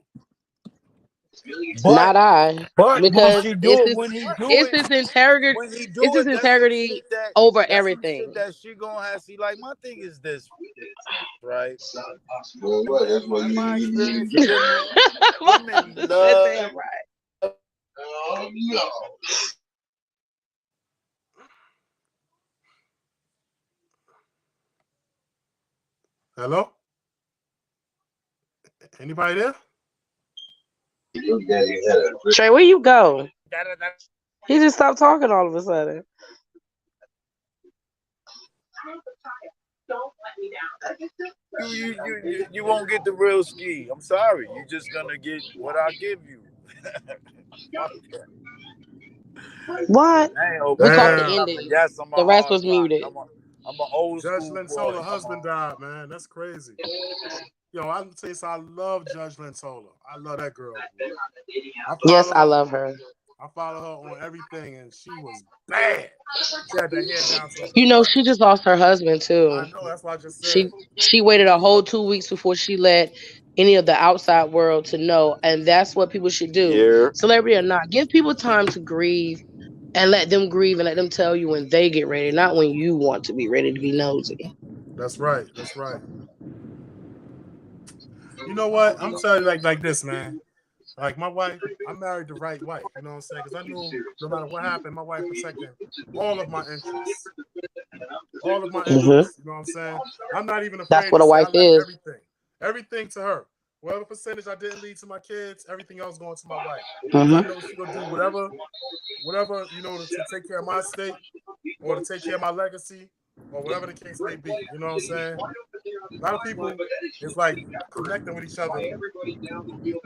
Not But I, when because she do it, when he do it's it, his integrity. when he It's do his it, integrity over that's some shit everything. that she gonna have. See, like my thing is this, right? Well, right. That's why In my experience, you women Said love. that right. Hello? Anybody there? your daddy had a Trey, where you go? He just stopped talking all of a sudden. You won't get the real ski. I'm sorry. You're just gonna get what I give you. Fuck that. What? I ain't open We caught head the Damn. nothing. ending. Yes, I'm a The rest hard was rock. muted. I'm an old Judge school boy. Lentola husband died, man. That's crazy. Yo, I'm tell you, so I love Judge Lentola. I love that girl. Boy. I Yes, follow I her. love her. I follow her on everything, and she was bad. She had that hair down to a You know, butt. she just lost her husband I too. know. That's what I just said. She she waited a whole 2 weeks before she let any of the outside world to know, and that's what people should do. Yeah. Celebrity or not, give people time to grieve and let them grieve and let them tell you when they get ready, not when you want to be ready to be nosy. That's right. That's right. You know what? I'm telling you like this, man. Like my wife, I married the right wife. You know what I'm saying? Because I knew no matter what happened, my wife protecting all of my interests. All of my Hmm. interests. You know what I'm saying? I'm not even That's afraid what to a say I wife left is. everything to her. Whatever percentage I didn't leave to my kids, everything else going to my wife. Because I Hmm. know she gonna do whatever you know to take care of my estate or to take care of my legacy or whatever the case may be. You know what I'm saying? A lot of people is like connecting with each other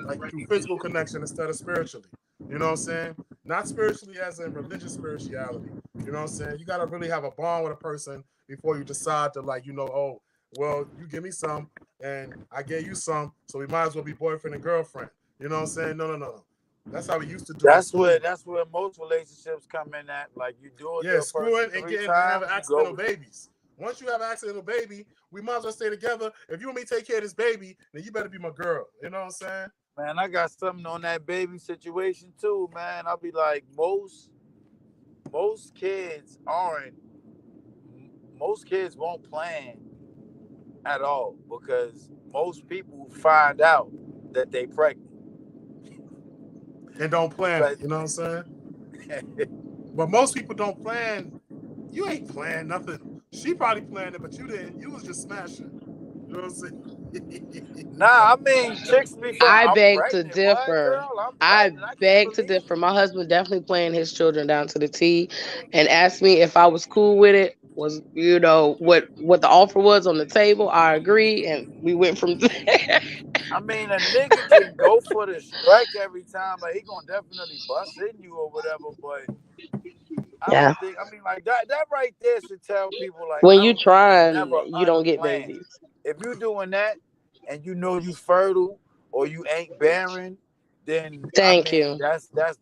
like through physical connection instead of spiritually. You know what I'm saying? Not spiritually as in religious spirituality. You know what I'm saying? You gotta really have a bond with a person before you decide to like, oh, well, you give me some and I gave you some, so we might as well be boyfriend and girlfriend. You know what I'm saying? No, no, no, no. That's how we used to do in school. That's where most relationships come in at. Like you do it to Yeah, a person screwing and three getting and having times, you go accidental with it. babies. Once you have an accidental baby, we might as well stay together. If you want me to take care of this baby, then you better be my girl. You know what I'm saying? Man, I got something on that baby situation too, man. I'll be like, most kids aren't most kids won't plan at all because most people find out that they pregnant. And don't plan it. Because You know what I'm saying? But most people don't plan. You ain't playing nothing. She probably planned it, but you didn't. You was just smashing. You know what I'm saying? nah, I mean chicks be from I I'm beg to pregnant. What differ. girl? I'm I pregnant. I can't beg to believe differ. it. My husband definitely playing his children down to the T and asked me if I was cool with it. Was what the offer was on the table. I agree, and we went from there. I mean, a nigga can go for the strike every time, like he gonna definitely bust in you or whatever. But I Yeah. don't think. I mean, like that right there should tell people like When I you don't think it's trying, never you don't get unplanned. babies. If you doing that and you know you fertile or you ain't barren, then I Thank mean you.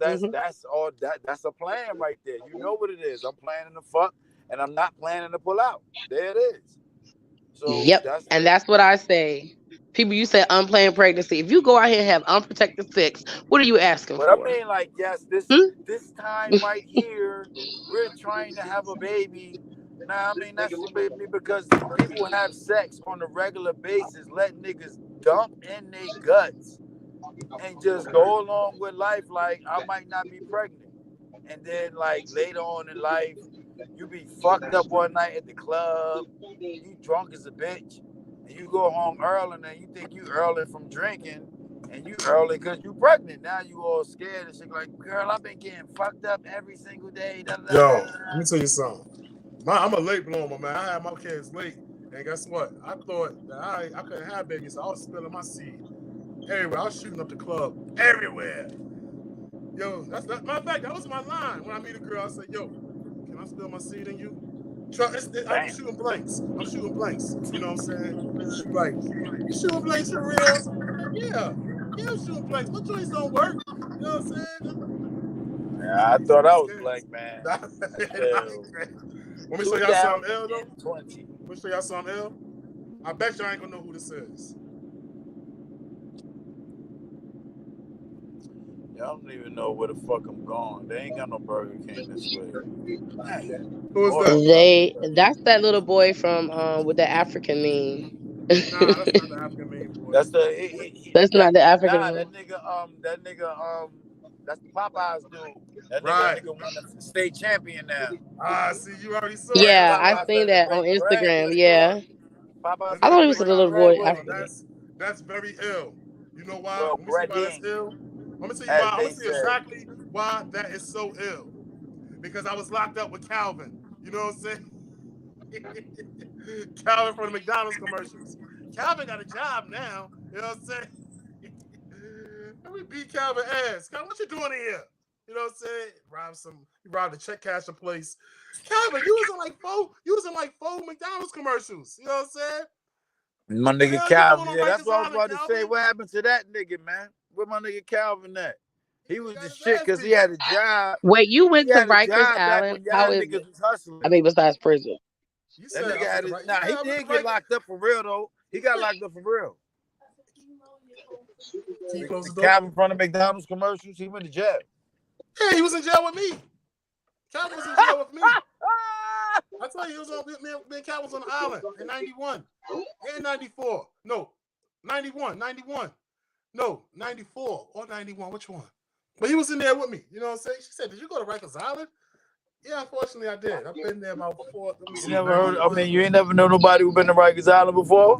Hmm. that's all that's a plan right there. You know what it is. I'm planning to fuck and I'm not planning to pull out. There it is. So Yep. that's And the. that's what I say. People, you say unplanned pregnancy. If you go out here and have unprotected sex, what are you asking But I for? mean, like, yes, Hmm? this time right here, we're trying to have a baby, Nah, I mean that shit made me because people have sex on a regular basis, let niggas dump in their guts and just go along with life like I might not be pregnant. And then like later on in life, you be fucked up one night at the club, you drunk as a bitch, and you go home early and you think you early from drinking and you early because you pregnant. Now you all scared and shit like, girl, I've been getting fucked up every single day. Da, da, da, Yo, da. let me tell you something. I'm a late bloomer, man. I had my kids late, and guess what? I thought that I couldn't have babies, so I was spilling my seed everywhere. I was shooting up the club everywhere. Yo, matter of fact, that was my line when I meet a girl. I said, "Yo, can I spill my seed in you?" I'm shooting blanks. I'm shooting blanks. You know what I'm saying? She like, you shooting blanks for real? Like, yeah, I'm shooting blanks. My joints don't work. You know what I'm saying? Yeah, I thought I was black, man. Let me show y'all something L though. Let me show y'all something L. I bet y'all ain't gonna know who this is. Y'all don't even know where the fuck I'm going. They ain't got no Burger King this way. Who is that? That's that little boy from with the African meme. Nah, that's not the African meme boy. That's that's not the African meme. meme. That nigga, that's the Popeyes dude. That right. nigga won the state champion now. See, you already saw it. Yeah, I seen that on Instagram. Yeah. Popeyes I thought he was a little boy. That's very ill. You know why? Well, Let me see why that's ill. I'm gonna tell you why. I'm gonna tell you exactly why that is so ill. Because I was locked up with Calvin. You know what I'm saying? Calvin from the McDonald's commercials. Calvin got a job now. You know what I'm saying? Let me beat Calvin ass. Calvin, what you doing here? You know what I'm saying? You robbed a check casher place. Calvin, you was in like four McDonald's commercials. You know what I'm saying? My nigga Calvin. Yeah, that's what I was about to say. What happened to that nigga, man? Where my nigga Calvin at? He was the shit because he had a job. Wait, you went to Rikers Island? How is it? Was hustling. I mean, besides prison. That nigga had it. Nah, he did get locked up for real though. He got locked up for real. Calvin in front of McDonald's commercials. He went to jail. Yeah, he was in jail with me. Calvin was in jail with me. I tell you, he was on me and Calvin was on the island in 91 and 94. No, 91. No, 94 or 91. Which one? But he was in there with me. You know what I'm saying? She said, "Did you go to Rikers Island?" Yeah, unfortunately, I did. I've been there about 4. You never heard? I mean, you ain't never know nobody who been to Rikers Island before?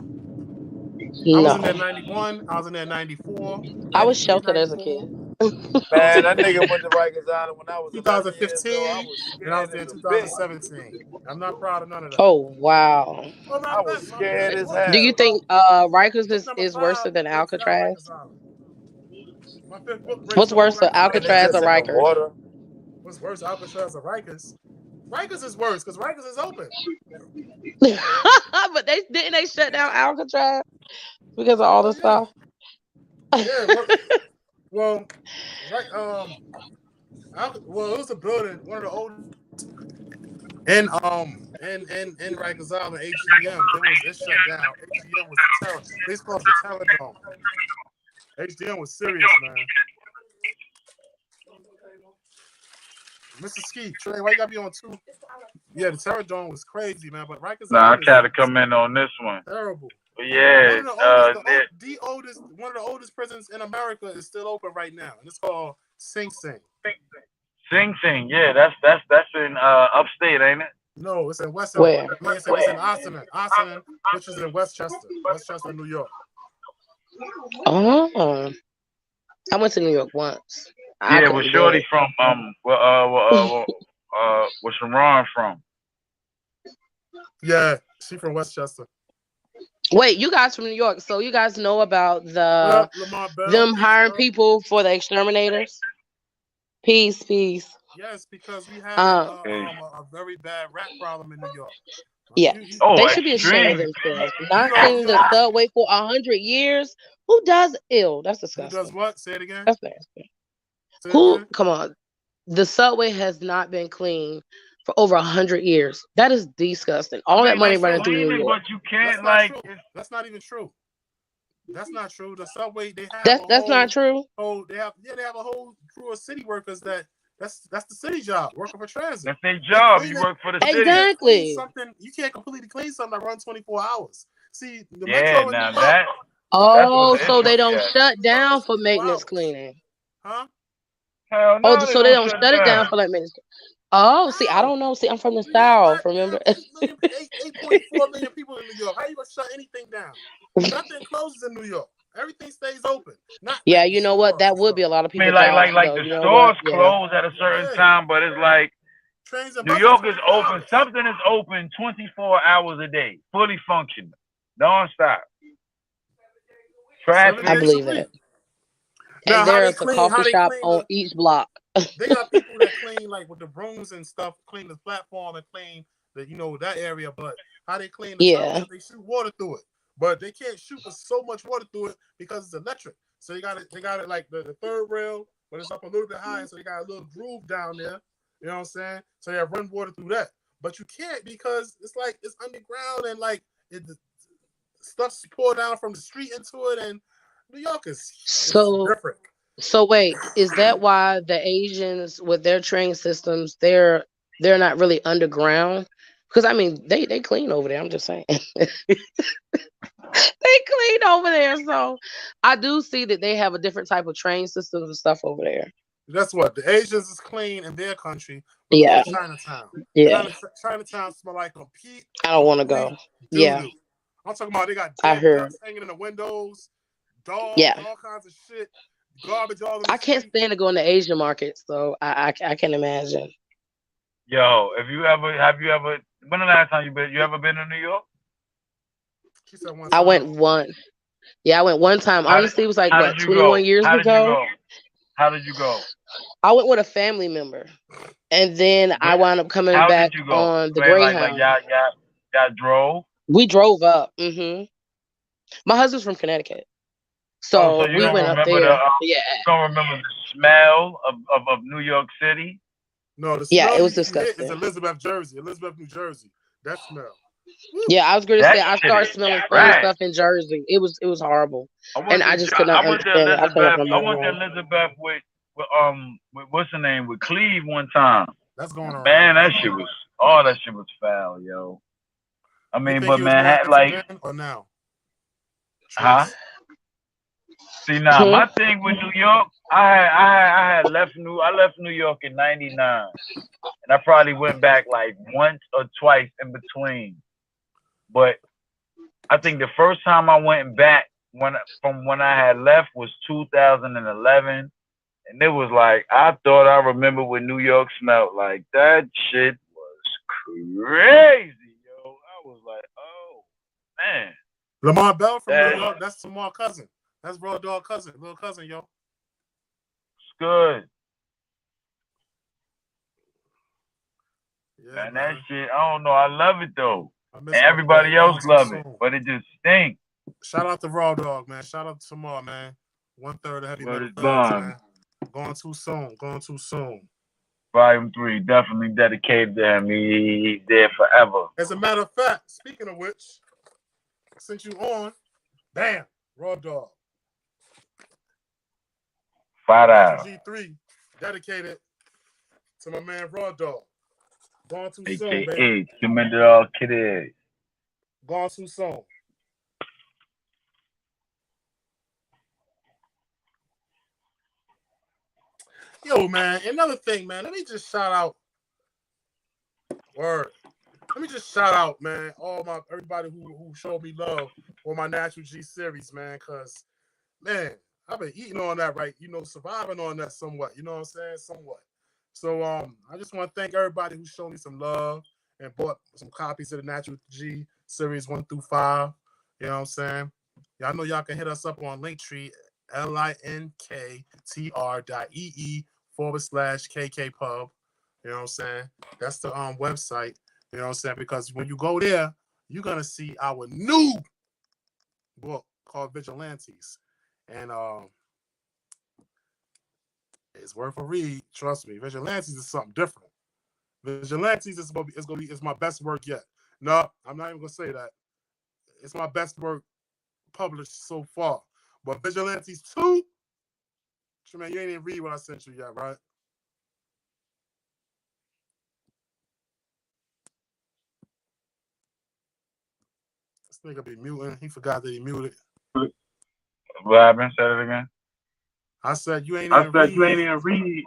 No. I was in there 91. I was in there 94. I was sheltered as a kid. Man, that nigga went to Rikers Island when I was 2015, and I was there in 2017. I'm not proud of none of that. Oh wow! I was scared as hell. Do you think Rikers is worse than Alcatraz? What's worse for Alcatraz or Rikers? What's worse, Alcatraz or Rikers? Rikers is worse because Rikers is open. But they shut down Alcatraz because of all the stuff. Yeah. Well, right. It was a building, one of the oldest. In Rikers Island, HDM, it shut down. HDM was the terror. They called the Terror Dome. HDM was serious, man. Mr. Ski, Trey, why you gotta be on 2? Yeah, the Terror Dome was crazy, man. But Rikers Island, I gotta come in on this one. Terrible. But yeah, one of the oldest prisons in America is still open right now, and it's called Sing Sing. Sing Sing, yeah, that's in upstate, ain't it? No, it's in West. Where? It's in Ossining, which is in Westchester, New York. Oh, I went to New York once. Yeah, where Shorty from where Sharon from? Yeah, she from Westchester. Wait, you guys from New York, so you guys know about them hiring people for the exterminators? Peace. Yes, because we have a very bad rat problem in New York. Yeah, they should be ashamed of themselves. Not cleaning the subway for 100 years. Who does ill? That's disgusting. Who does what? Say it again. That's nasty. Who? Come on. The subway has not been cleaned for over 100 years. That is disgusting. All that money running through New York. But you can't That's not even true. That's not true. The subway they have that's not true. They have a whole crew of city workers that That's the city job, working for transit. That's their job. You work for the city. Exactly. You can't completely clean something that runs 24 hours. See, the Yeah, metro in now New York, that's what Oh, the so issue they don't is. shut down for 24 maintenance hours. cleaning. Huh? Hell Oh, no, they so they don't shut shut it down down. for like maintenance. Oh, see, I How? don't know. See, I'm from the New York South, got remember? damn 8.4 million people in New York. How you gonna shut anything down? Nothing closes in New York. Everything stays open. Not Yeah, like the you know what? stores That and would stuff. be a lot of I mean, people jobs, like though. the You know what? stores Yeah. close at a certain Yeah. time, but it's like Trains and New buses York is 24 open. hours. Something is open 24 hours a day, fully functioning, non-stop. 7 I Traffic. days a believe week. that. Now, And how they there's a clean? coffee How they shop clean on the? each block. They got people that clean like with the brooms and stuff, clean the platform and clean the that area. But how they clean the tunnel? Yeah. Because they shoot water through it. But they can't shoot with so much water through it because it's electric. So they got it like the third rail, but it's up a little bit higher. So they got a little groove down there. You know what I'm saying? So they have run water through that. But you can't because it's like it's underground and like the stuff's poured down from the street into it. And New York is different. So wait, is that why the Asians with their train systems, they're not really underground? Because I mean, they clean over there. I'm just saying. They clean over there. So I do see that they have a different type of train systems and stuff over there. That's what the Asians is clean in their country, but Yeah. go to Chinatown. Yeah. Chinatown smell like I don't want to go. Yeah. doo-doo. I'm talking about they got I dead heard. ducks hanging in the windows, dogs, Yeah. all kinds of shit, garbage all in the I can't street. stand to go in the Asian market, so I can imagine. Yo, have you ever? When the last time you ever been to New York? She said one I time. went once. Yeah, I went one time. Honestly, it was like How what, did you 21 go? years How did you ago. go? How did you go? I went with a family member, and then I wound up coming How back did you go? on the Man, like Greyhound. y'all drove. We drove up. My husband's from Connecticut, Oh, so so you we don't went up remember there. Yeah, you don't remember the smell of New York City? No, the yeah, smell it you was can hit is disgusting. Elizabeth, New Jersey. That smell. Woo. Yeah, I was going to That say I shit is started smelling funny trash. stuff in Jersey. It was horrible, I and went I to just could not I went to understand it. I told my Elizabeth. family I to go went to home. Elizabeth with what's her name, with Cleve one time. That's going around. Man, that shit was foul, yo. I You mean, think but he was more Manhattan, handsome like, then or now? huh? Trace. See, now my thing with New York, I left New York in '99, and I probably went back like once or twice in between. But I think the first time I went back from when I had left was 2011, and it was like I thought I remember what New York smelled like. That shit was crazy, yo. I was like, oh man, Lamar Bell from New York. That's Lamar cousin. That's Raw Dog cousin, little cousin, yo. It's good. Yeah, Man, man. that shit, I don't know. I love it though. miss And my everybody boy. else Going too love it, soon. but it just stinks. Shout out to Raw Dog, man. Shout out to Tamar, man. 1/3 of Heavy But Metal it's Thugs, gone. man. Going too soon. Going too soon. Volume 3, definitely dedicated to him. He's there forever. As a matter of fact, speaking of which, since you on, bam, Raw Dog. G3 dedicated to my man Raw Dog. Gone too soon, baby. AKA Tremendous Kid. Gone too soon. Yo, man, another thing, man. Let me just shout out. Word. Let me just shout out, man, everybody who showed me love on my Natural G series, man, because, man, I've been eating on that, right? Surviving on that somewhat. You know what I'm saying? Somewhat. So I just want to thank everybody who showed me some love and bought some copies of the Natural G series 1 through 5. You know what I'm saying? Y'all know y'all can hit us up on Linktree, linktr.ee/KKPub. You know what I'm saying? That's the website. You know what I'm saying? Because when you go there, you're going to see our new book called Vigilantes. And it's worth a read. Trust me. Vigilantes is something different. Vigilantes is my best work yet. No, I'm not even going to say that. It's my best work published so far. But Vigilantes 2, man, you ain't even read what I sent you yet, right? This nigga be muting. He forgot that he muted. What happened? Say it again. I said you ain't even read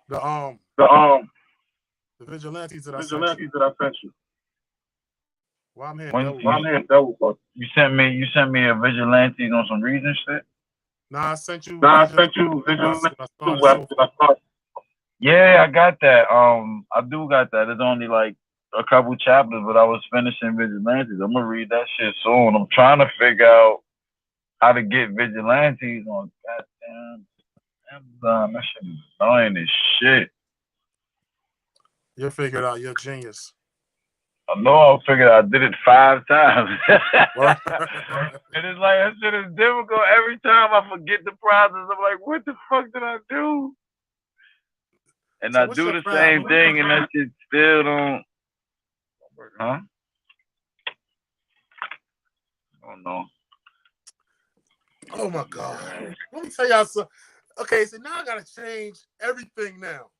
the vigilantes that I sent you. Well, I'm here. You sent me a vigilantes on some reason shit. Nah, I sent you. Yeah, I got that. I do got that. It's only like a couple chapters, but I was finishing vigilantes. I'm gonna read that shit soon. I'm trying to figure out how to get vigilantes on goddamn Amazon. That shit is annoying as shit. You'll figure it out. You're a genius. I know I'll figure it out. I did it 5 times. And it's like, that shit is difficult. Every time I forget the process, I'm like, what the fuck did I do? And so I do the same thing, and that shit still don't work, huh? I don't know. Oh, my God. Let me tell y'all something. Okay, so now I got to change everything now.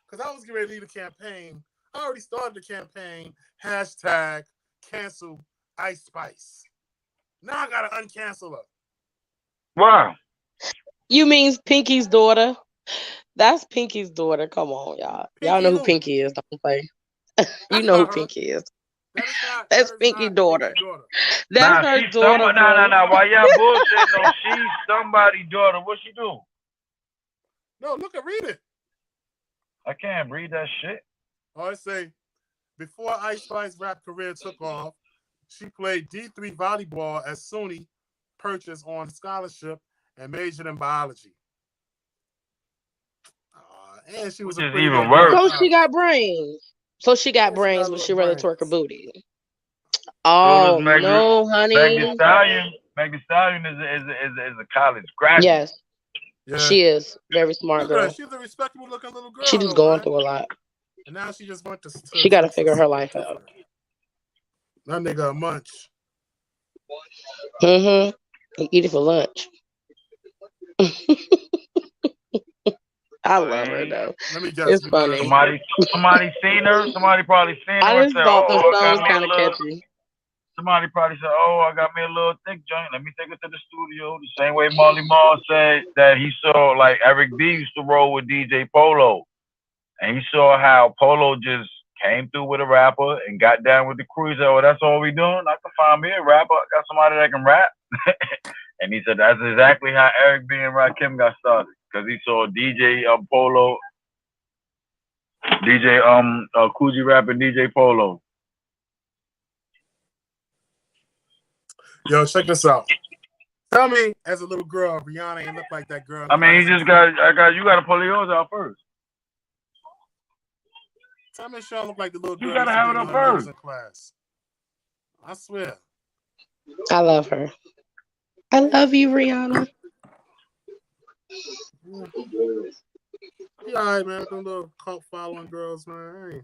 Because I was getting ready to lead a campaign. I already started the campaign. Hashtag cancel Ice Spice. Now I gotta uncancel her. Wow. You mean Pinky's daughter? That's Pinky's daughter. Come on, y'all. Y'all know who Pinky is. Don't play. You know who Pinky is. That's Pinky's daughter. That's her daughter. No. Why y'all bullshitting? No, she's somebody's daughter. What she do? No, look at read it. I can't read that shit. Oh, I say, before Ice Spice's rap career took off, she played D3 volleyball at SUNY Purchase on scholarship and majored in biology. And she was a pretty even worse. So she got brains. So she got brains, but she rather twerk her booty. Oh no, honey. Megan Stallion is a college graduate. Yes. Yeah. She is very smart girl. She's a respectable looking little girl. She's just going through a lot. And now she just went to she got to figure her life out. That nigga a munch. He eat it for lunch. I love her though. Let me guess. It's funny. Somebody seen her. Somebody probably seen her. I just thought the song was kind of catchy. Somebody probably said, "Oh, I got me a little thick joint. Let me take it to the studio." The same way Marley Marl said that he saw, like Eric B used to roll with DJ Polo, and he saw how Polo just came through with a rapper and got down with the crew. He said, "Oh, that's all we doing? I can find me a rapper. I got somebody that can rap." And he said that's exactly how Eric B and Rakim got started, because he saw DJ Polo, DJ Coogee Rap and DJ Polo. Yo, check this out. Tell me, as a little girl, Rihanna ain't look like that girl. I mean, you gotta pull yours out first. Tell me, she don't look like the little girl. You gotta have it up first. In class. I swear. I love her. I love you, Rihanna. Yeah, all right, man. Them little cult following girls, man.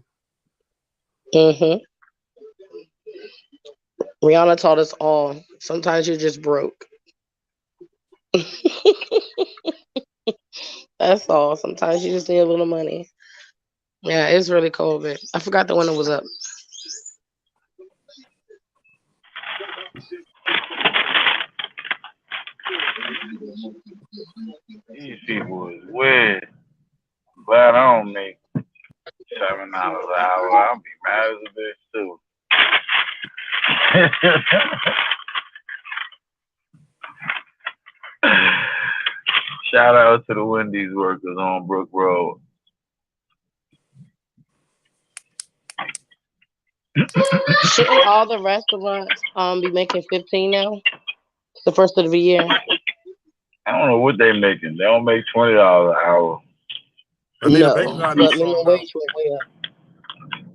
Rihanna taught us all. Sometimes you're just broke. That's all. Sometimes you just need a little money. Yeah, it's really cold, man. I forgot the window was up. These people is weird. I'm glad I don't make $7 an hour. I'll be mad as a bitch too. Shout out to the Wendy's workers on Brook Road. Shouldn't all the restaurants be making 15 now? The first of the year. I don't know what they're making. They don't make $20 an hour. No, but minimum wage went way up.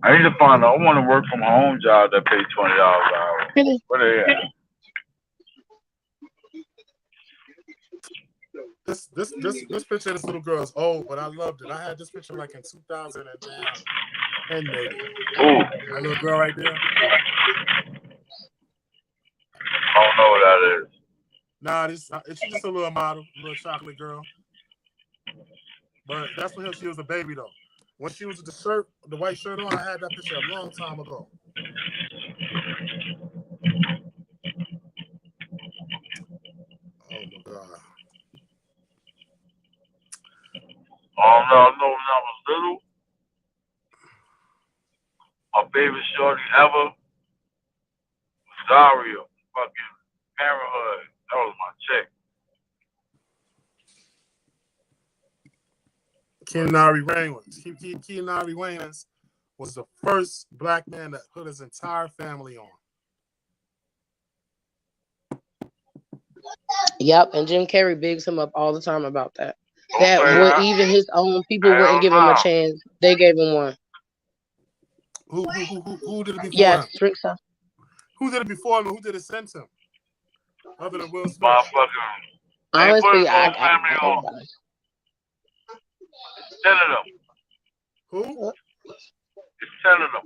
I need to find out. I want to work from home job that pay $20 an hour. Really? What are they at? This picture of this little girl is old, but I loved it. I had this picture like in 2010 maybe. Ooh. That little girl right there. I don't know what that is. Nah, she's just a little model, a little chocolate girl. But that's when she was a baby though. When she was with the white shirt on, I had that picture a long time ago. Oh my God. Oh no, no, when I was little, my favorite shorty ever was Daria. Fucking Parenthood. That was my chick. Kenari Reynolds was the first black man that put his entire family on. Yep, and Jim Carrey bigs him up all the time about that. That even his own people wouldn't give him a chance. They gave him one. Who did it before yes, him? Trick Stuff. Who did it before him and who did it since him? Other than Will Smith. Honestly, I 10 of them. Who? It's 10 of them.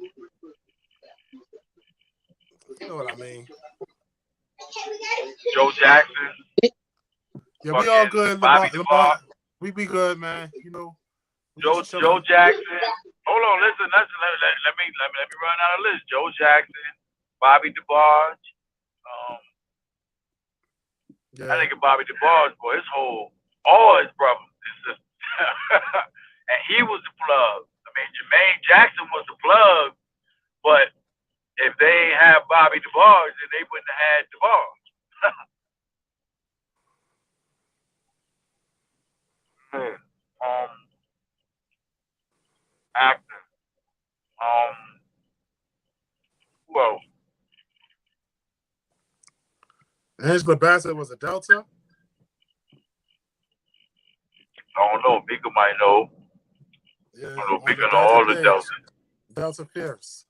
You know what I mean. Joe Jackson. Yeah, we all good. Lamar. We be good, man. You know. Joe Jackson. Hold on, listen. Let me run down the list. Joe Jackson, Bobby DeBarge. I think of Bobby DeBarge, boy, all his brothers and sisters. And he was the plug. I mean, Jermaine Jackson was the plug, but if they ain't have Bobby DeBarge, then they wouldn't have had DeBarge. Actor. Who else? Angela Bassett was a Delta. I don't know. Mika might know. Yeah, I don't know. Mika know all the Deltas. Delta Pierce.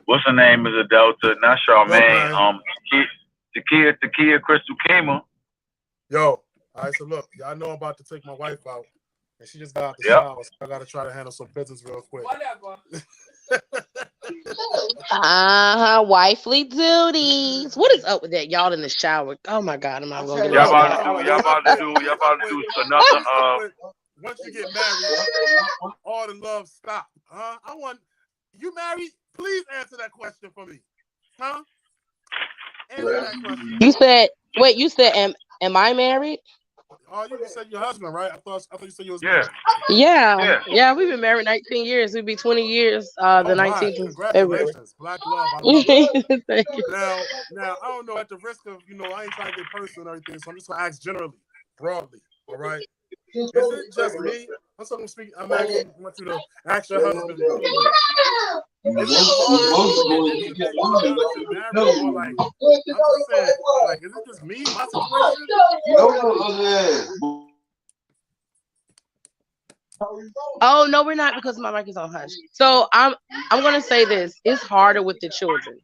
What's her name is a Delta? Not Charmaine. Takia Crystal Kamer. Yo, all right, so look, y'all know I'm about to take my wife out, and she just got out the shower, so I got to try to handle some business real quick. Whatever. Wifely duties. What is up with that? Y'all in the shower. Oh my God, am I going to get Y'all about to do another. Once you get married, all the love stop. I want you married. Please answer that question for me. Huh? Answer that question. You said, am I married? Oh, you said your husband, right? I thought you said you was married. Yeah, we've been married 19 years. We'd be 20 years the 19th. Congratulations. Black love. I love it. Thank you. Now, I don't know, at the risk of, I ain't trying to get personal and everything, so I'm just going to ask generally, broadly, all right? Is it just me? I'm asking, I want you to ask your husband. Is it harder to get intimate now that you're married? Or like, I'm just saying, like, is it just me, my situation? Oh no, we're not, because my mic is on hush. So I'm gonna say this: it's harder with the children.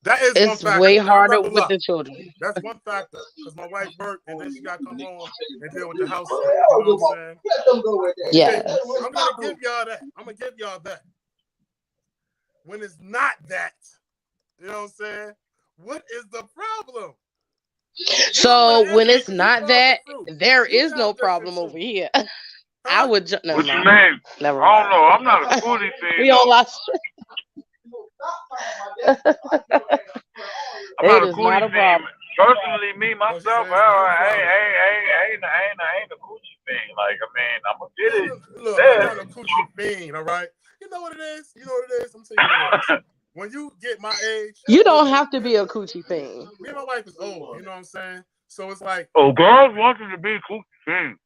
That is it's one way harder with the children. That's one factor, because my wife worked and then she got to come home and deal with the house stuff. You know what I'm saying? Yeah. I'm gonna give y'all that. When it's not that, you know what I'm saying? What is the problem? So when it's not that, there is no problem over here. I would just. What you mean? Never I don't know. I'm not a foodie fan. We all lost. I'm not a coochie fan. Personally, me myself, I ain't a coochie fan. Like, I mean, I'm gonna get it. Look, I'm not a coochie fan, all right? You know what it is? I'm saying what it is. When you get my age, you don't have to be a coochie fan. Me and my wife is old. You know what I'm saying? So it's like, girls want you to be a coochie fan.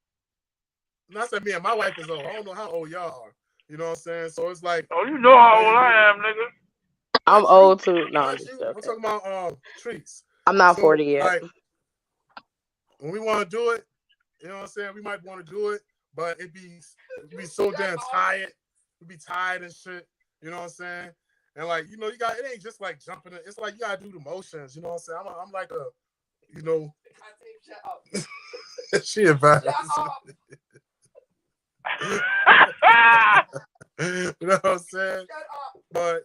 I said me and my wife is old. I don't know how old y'all are. You know what I'm saying? So it's like, you know how old I am, nigga. I'm old too. No, I'm talking about treats. I'm not 40 yet. Like, when we want to do it, you know what I'm saying? We might want to do it, but it'd be so damn tired. We'd be tired and shit. You know what I'm saying? And like, it ain't just like jumping. It's like you gotta do the motions. You know what I'm saying? I'm like a, she embarrassed. You know what I'm saying? But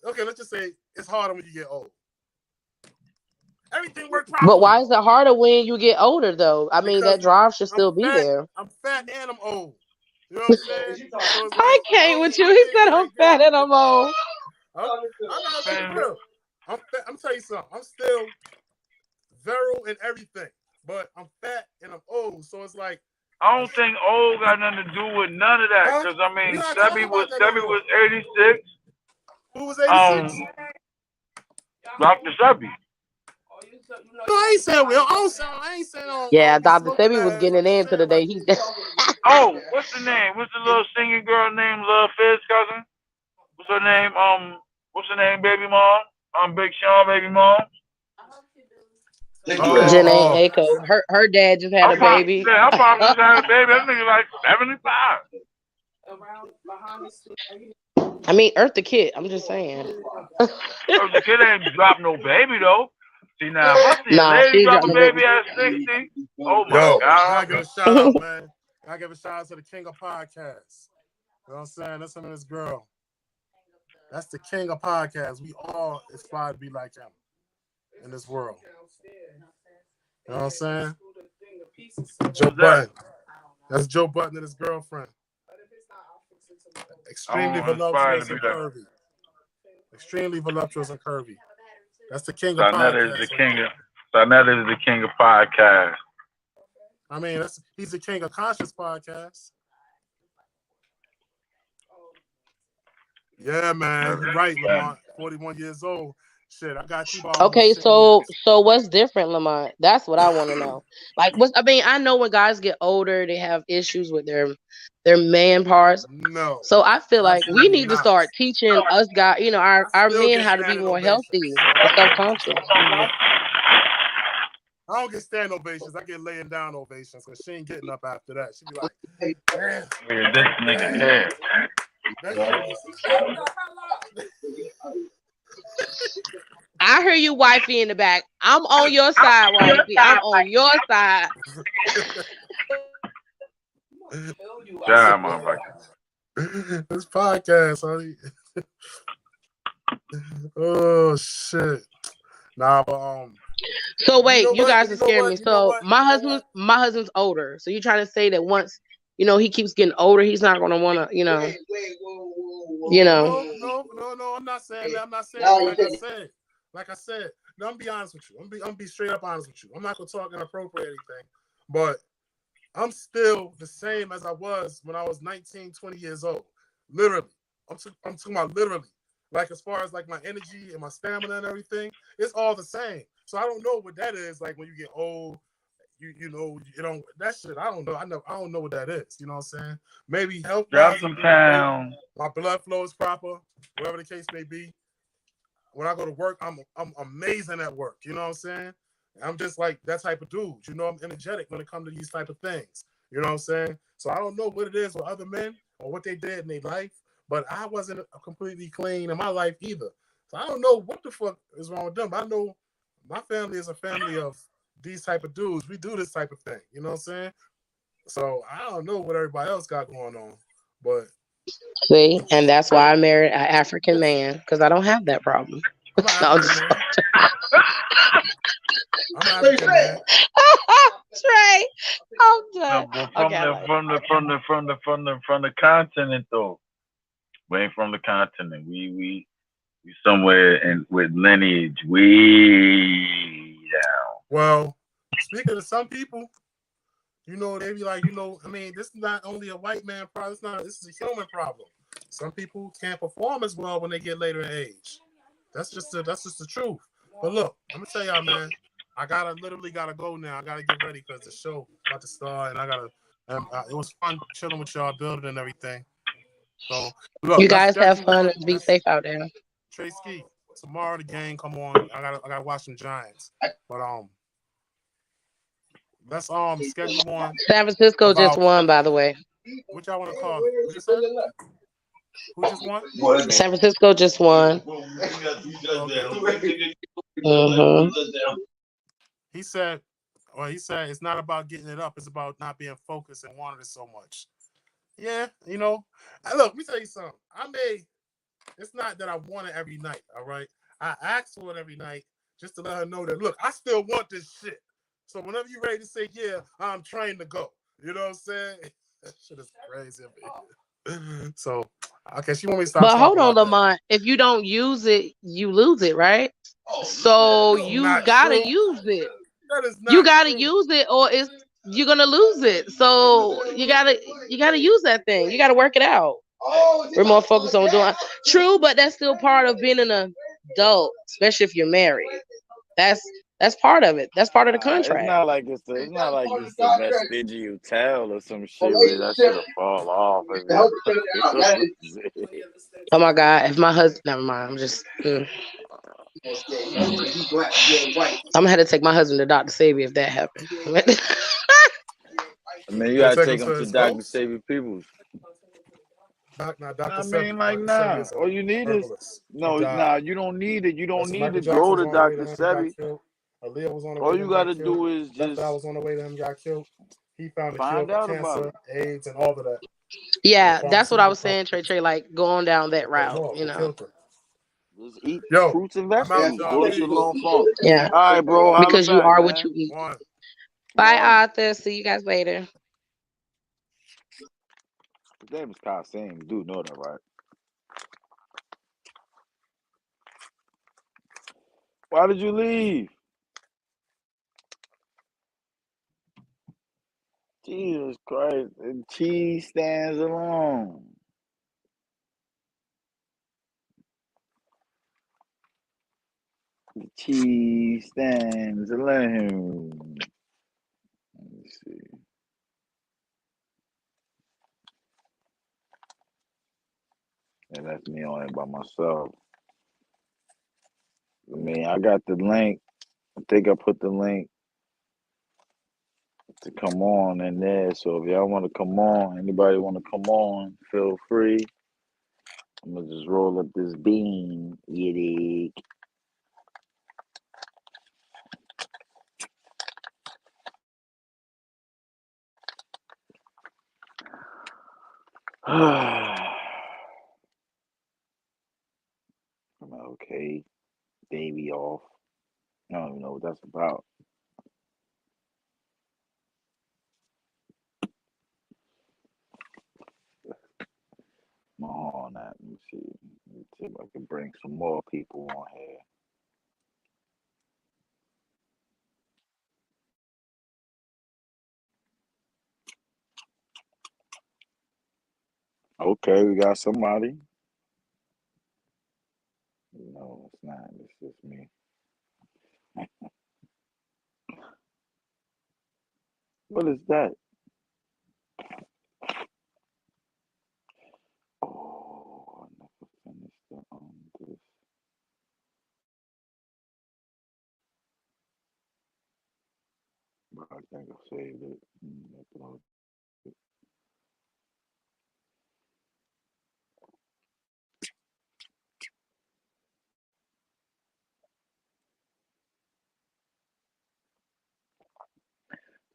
okay, let's just say it's harder when you get old. Everything works properly. But why is it harder when you get older, though? I mean, that drive should still be there. I'm fat and I'm old. You know what I'm saying? So it's I like, can't with you. He said I'm fat and I'm old. I'm not saying real. I'm telling you something. I'm still virile and everything, but I'm fat and I'm old. So it's like, I don't think old got nothing to do with none of that. Cause I we mean, not Sebi talking about that no more. was 86. Who was 86? Dr. Sebi. No, I ain't saying Will. I ain't saying Yeah, be Dr. smoking Sebi was ass. getting I'm it just in saying today. like, He Oh, what's the name? What's the little singing girl name? Lil Fizz cousin? What's her name? What's her name? Baby mom? Big Sean, baby mom. Janae Aiko. Her dad just had a baby. I probably just had a baby. That nigga like 75. I mean, Eartha Kitt. I'm just saying. The kid ain't drop no baby though. See now, if I see a Nah, lady she drop dropped a the baby. baby at 60, oh my yo, I god. gotta give a shout out, man. I give a shout out to the king of podcasts. You know what I'm saying? That's him and his girl. That's the king of podcasts. We all aspire to be like him in this world. You know what I'm saying? Joe Button. That's Joe Button and his girlfriend. Extremely voluptuous and curvy. Extremely voluptuous and curvy. That's the king of podcasts. Sarnetta is the king of podcasts. I mean, he's the king of conscious podcasts. Yeah, man, you're right, Lamont. 41 years old. Shit, I got you about Okay, almost 10 years. so what's different, Lamont? That's what I want to know. Like, I mean, I know when guys get older, they have issues with their man parts. No, So I feel like we absolutely need to not. start teaching us guys, I our still men get how to be standing more ovations. healthy and self-conscious. I don't get stand ovations. I get laying down ovations because she ain't getting up after that. She be like, damn. Yeah, this nigga here. I hear you, wifey, in the back. I'm on your side, wifey. I'm on your side. Yeah, motherfucker. This podcast, honey. Oh shit. Nah, but So wait, you guys are You know scaring what? me. So my husband's older. So you're trying to say that once he keeps getting older, he's not gonna wanna, No, I'm not saying that. I'm not saying that. Like I said, no, I'm be honest with you. I'm be straight up honest with you. I'm not gonna talk inappropriate or anything, but I'm still the same as I was when I was 19, 20 years old. Literally. I'm talking about literally. Like as far as like my energy and my stamina and everything, it's all the same. So I don't know what that is like when you get old. You don't that shit. I don't know. I don't know what that is. You know what I'm saying? Maybe health Drop wise, some pounds. my blood flow is proper, whatever the case may be. When I go to work, I'm amazing at work. You know what I'm saying? I'm just like that type of dude. I'm energetic when it comes to these type of things. You know what I'm saying? So I don't know what it is with other men or what they did in their life, but I wasn't completely clean in my life either. So I don't know what the fuck is wrong with them. I know my family is a family of these type of dudes. We do this type of thing. You know what I'm saying? So I don't know what everybody else got going on, but see, and that's why I married an African man because I don't have that problem. I'm an African man. I'm an African man. Trey, I'm done. No, but from the continent though. We ain't from the continent. We somewhere with lineage way down. Well, speaking of some people, they be like, I mean, this is not only a white man problem. This is a human problem. Some people can't perform as well when they get later in age. That's just the truth. But look, I'm gonna tell y'all, man. I literally gotta go now. I gotta get ready because the show about to start, and I gotta. It was fun chilling with y'all, building and everything. So look, you guys have fun and be safe out there. Tre-Ski, tomorrow the game come on. I gotta watch some Giants, but let's schedule one. San Francisco just won, by the way. What y'all want to call it? What you said? Who just won? San Francisco just won. Okay. He said it's not about getting it up. It's about not being focused and wanting it so much. Yeah, look, let me tell you something. It's not that I want it every night, all right? I ask for it every night just to let her know that, look, I still want this shit. So whenever you're ready to say, yeah, I'm trained to go. You know what I'm saying? That shit is crazy. So, okay, she want me to stop But hold talking on, about that. Lamont. If you don't use it, you lose it, right? So you Not gotta true. use it. That is You not gotta true. use it, or it's you're gonna lose it. So you gotta use that thing. You gotta work it out. We're more focused on doing true, but that's still part of being an adult, especially if you're married. That's that's part of it. That's part of the It's contract. not like it's the vestigial tail or some shit where that shit'll fall off if you lose it. Oh my God! If my husband, never mind. I'm just. I'm gonna have to take my husband to Dr. Sabi if that happened. I mean, you Gonna gotta take take him them to to his Dr. folks. Saving Peoples. Now, I Dr. mean, Sebi, like, Dr. Sebi nah. is All a you need is herbalist. He no, died. nah. You don't need it. You don't Listen, need Michael to go Jackson was to on the way Dr. to him. He got Sebi. killed. Aaliyah was on the way All to you him. Got gotta killed. do is Left Eye just was on the way to him. Got killed. He found the cure find for out about cancer, it. AIDS, and all of that. And the Yeah, that's what I pharmaceutical was saying, Trey. companies Trey, like going down that fucked her route, up you and know. killed her. Just eat Yo, fruits and I'm out, vegetables. y'all. Go to Peace. Shalom Funk. Yeah, All right, bro. Holla because you back, are what man. you eat. One. Bye, One. Arthur. See you guys later. His name is Kasim. You do know that, right? Why did you leave? Jesus Christ. The cheese stands alone. The cheese stands alone. Let me see. And that's me on it by myself. I mean, I got the link. I think I put the link to come on in there. So if y'all want to come on, anybody want to come on, feel free. I'm gonna just roll up this bean. You dig? I'm okay. Baby off. I don't even know what that's about. On that. Let me see. Let me see if I can bring some more people on here. Okay, we got somebody. No, it's not. It's just me. What is that? Oh, I never finished this. But I think I saved it. Upload.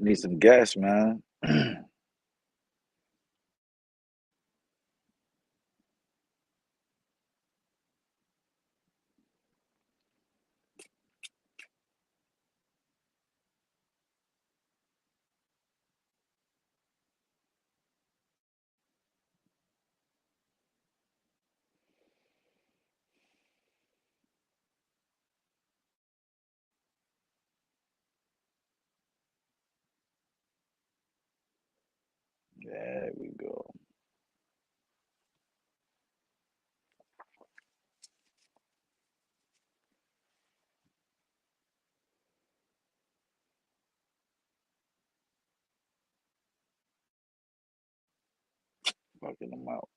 Need some gas, man. There we go. Fucking them out.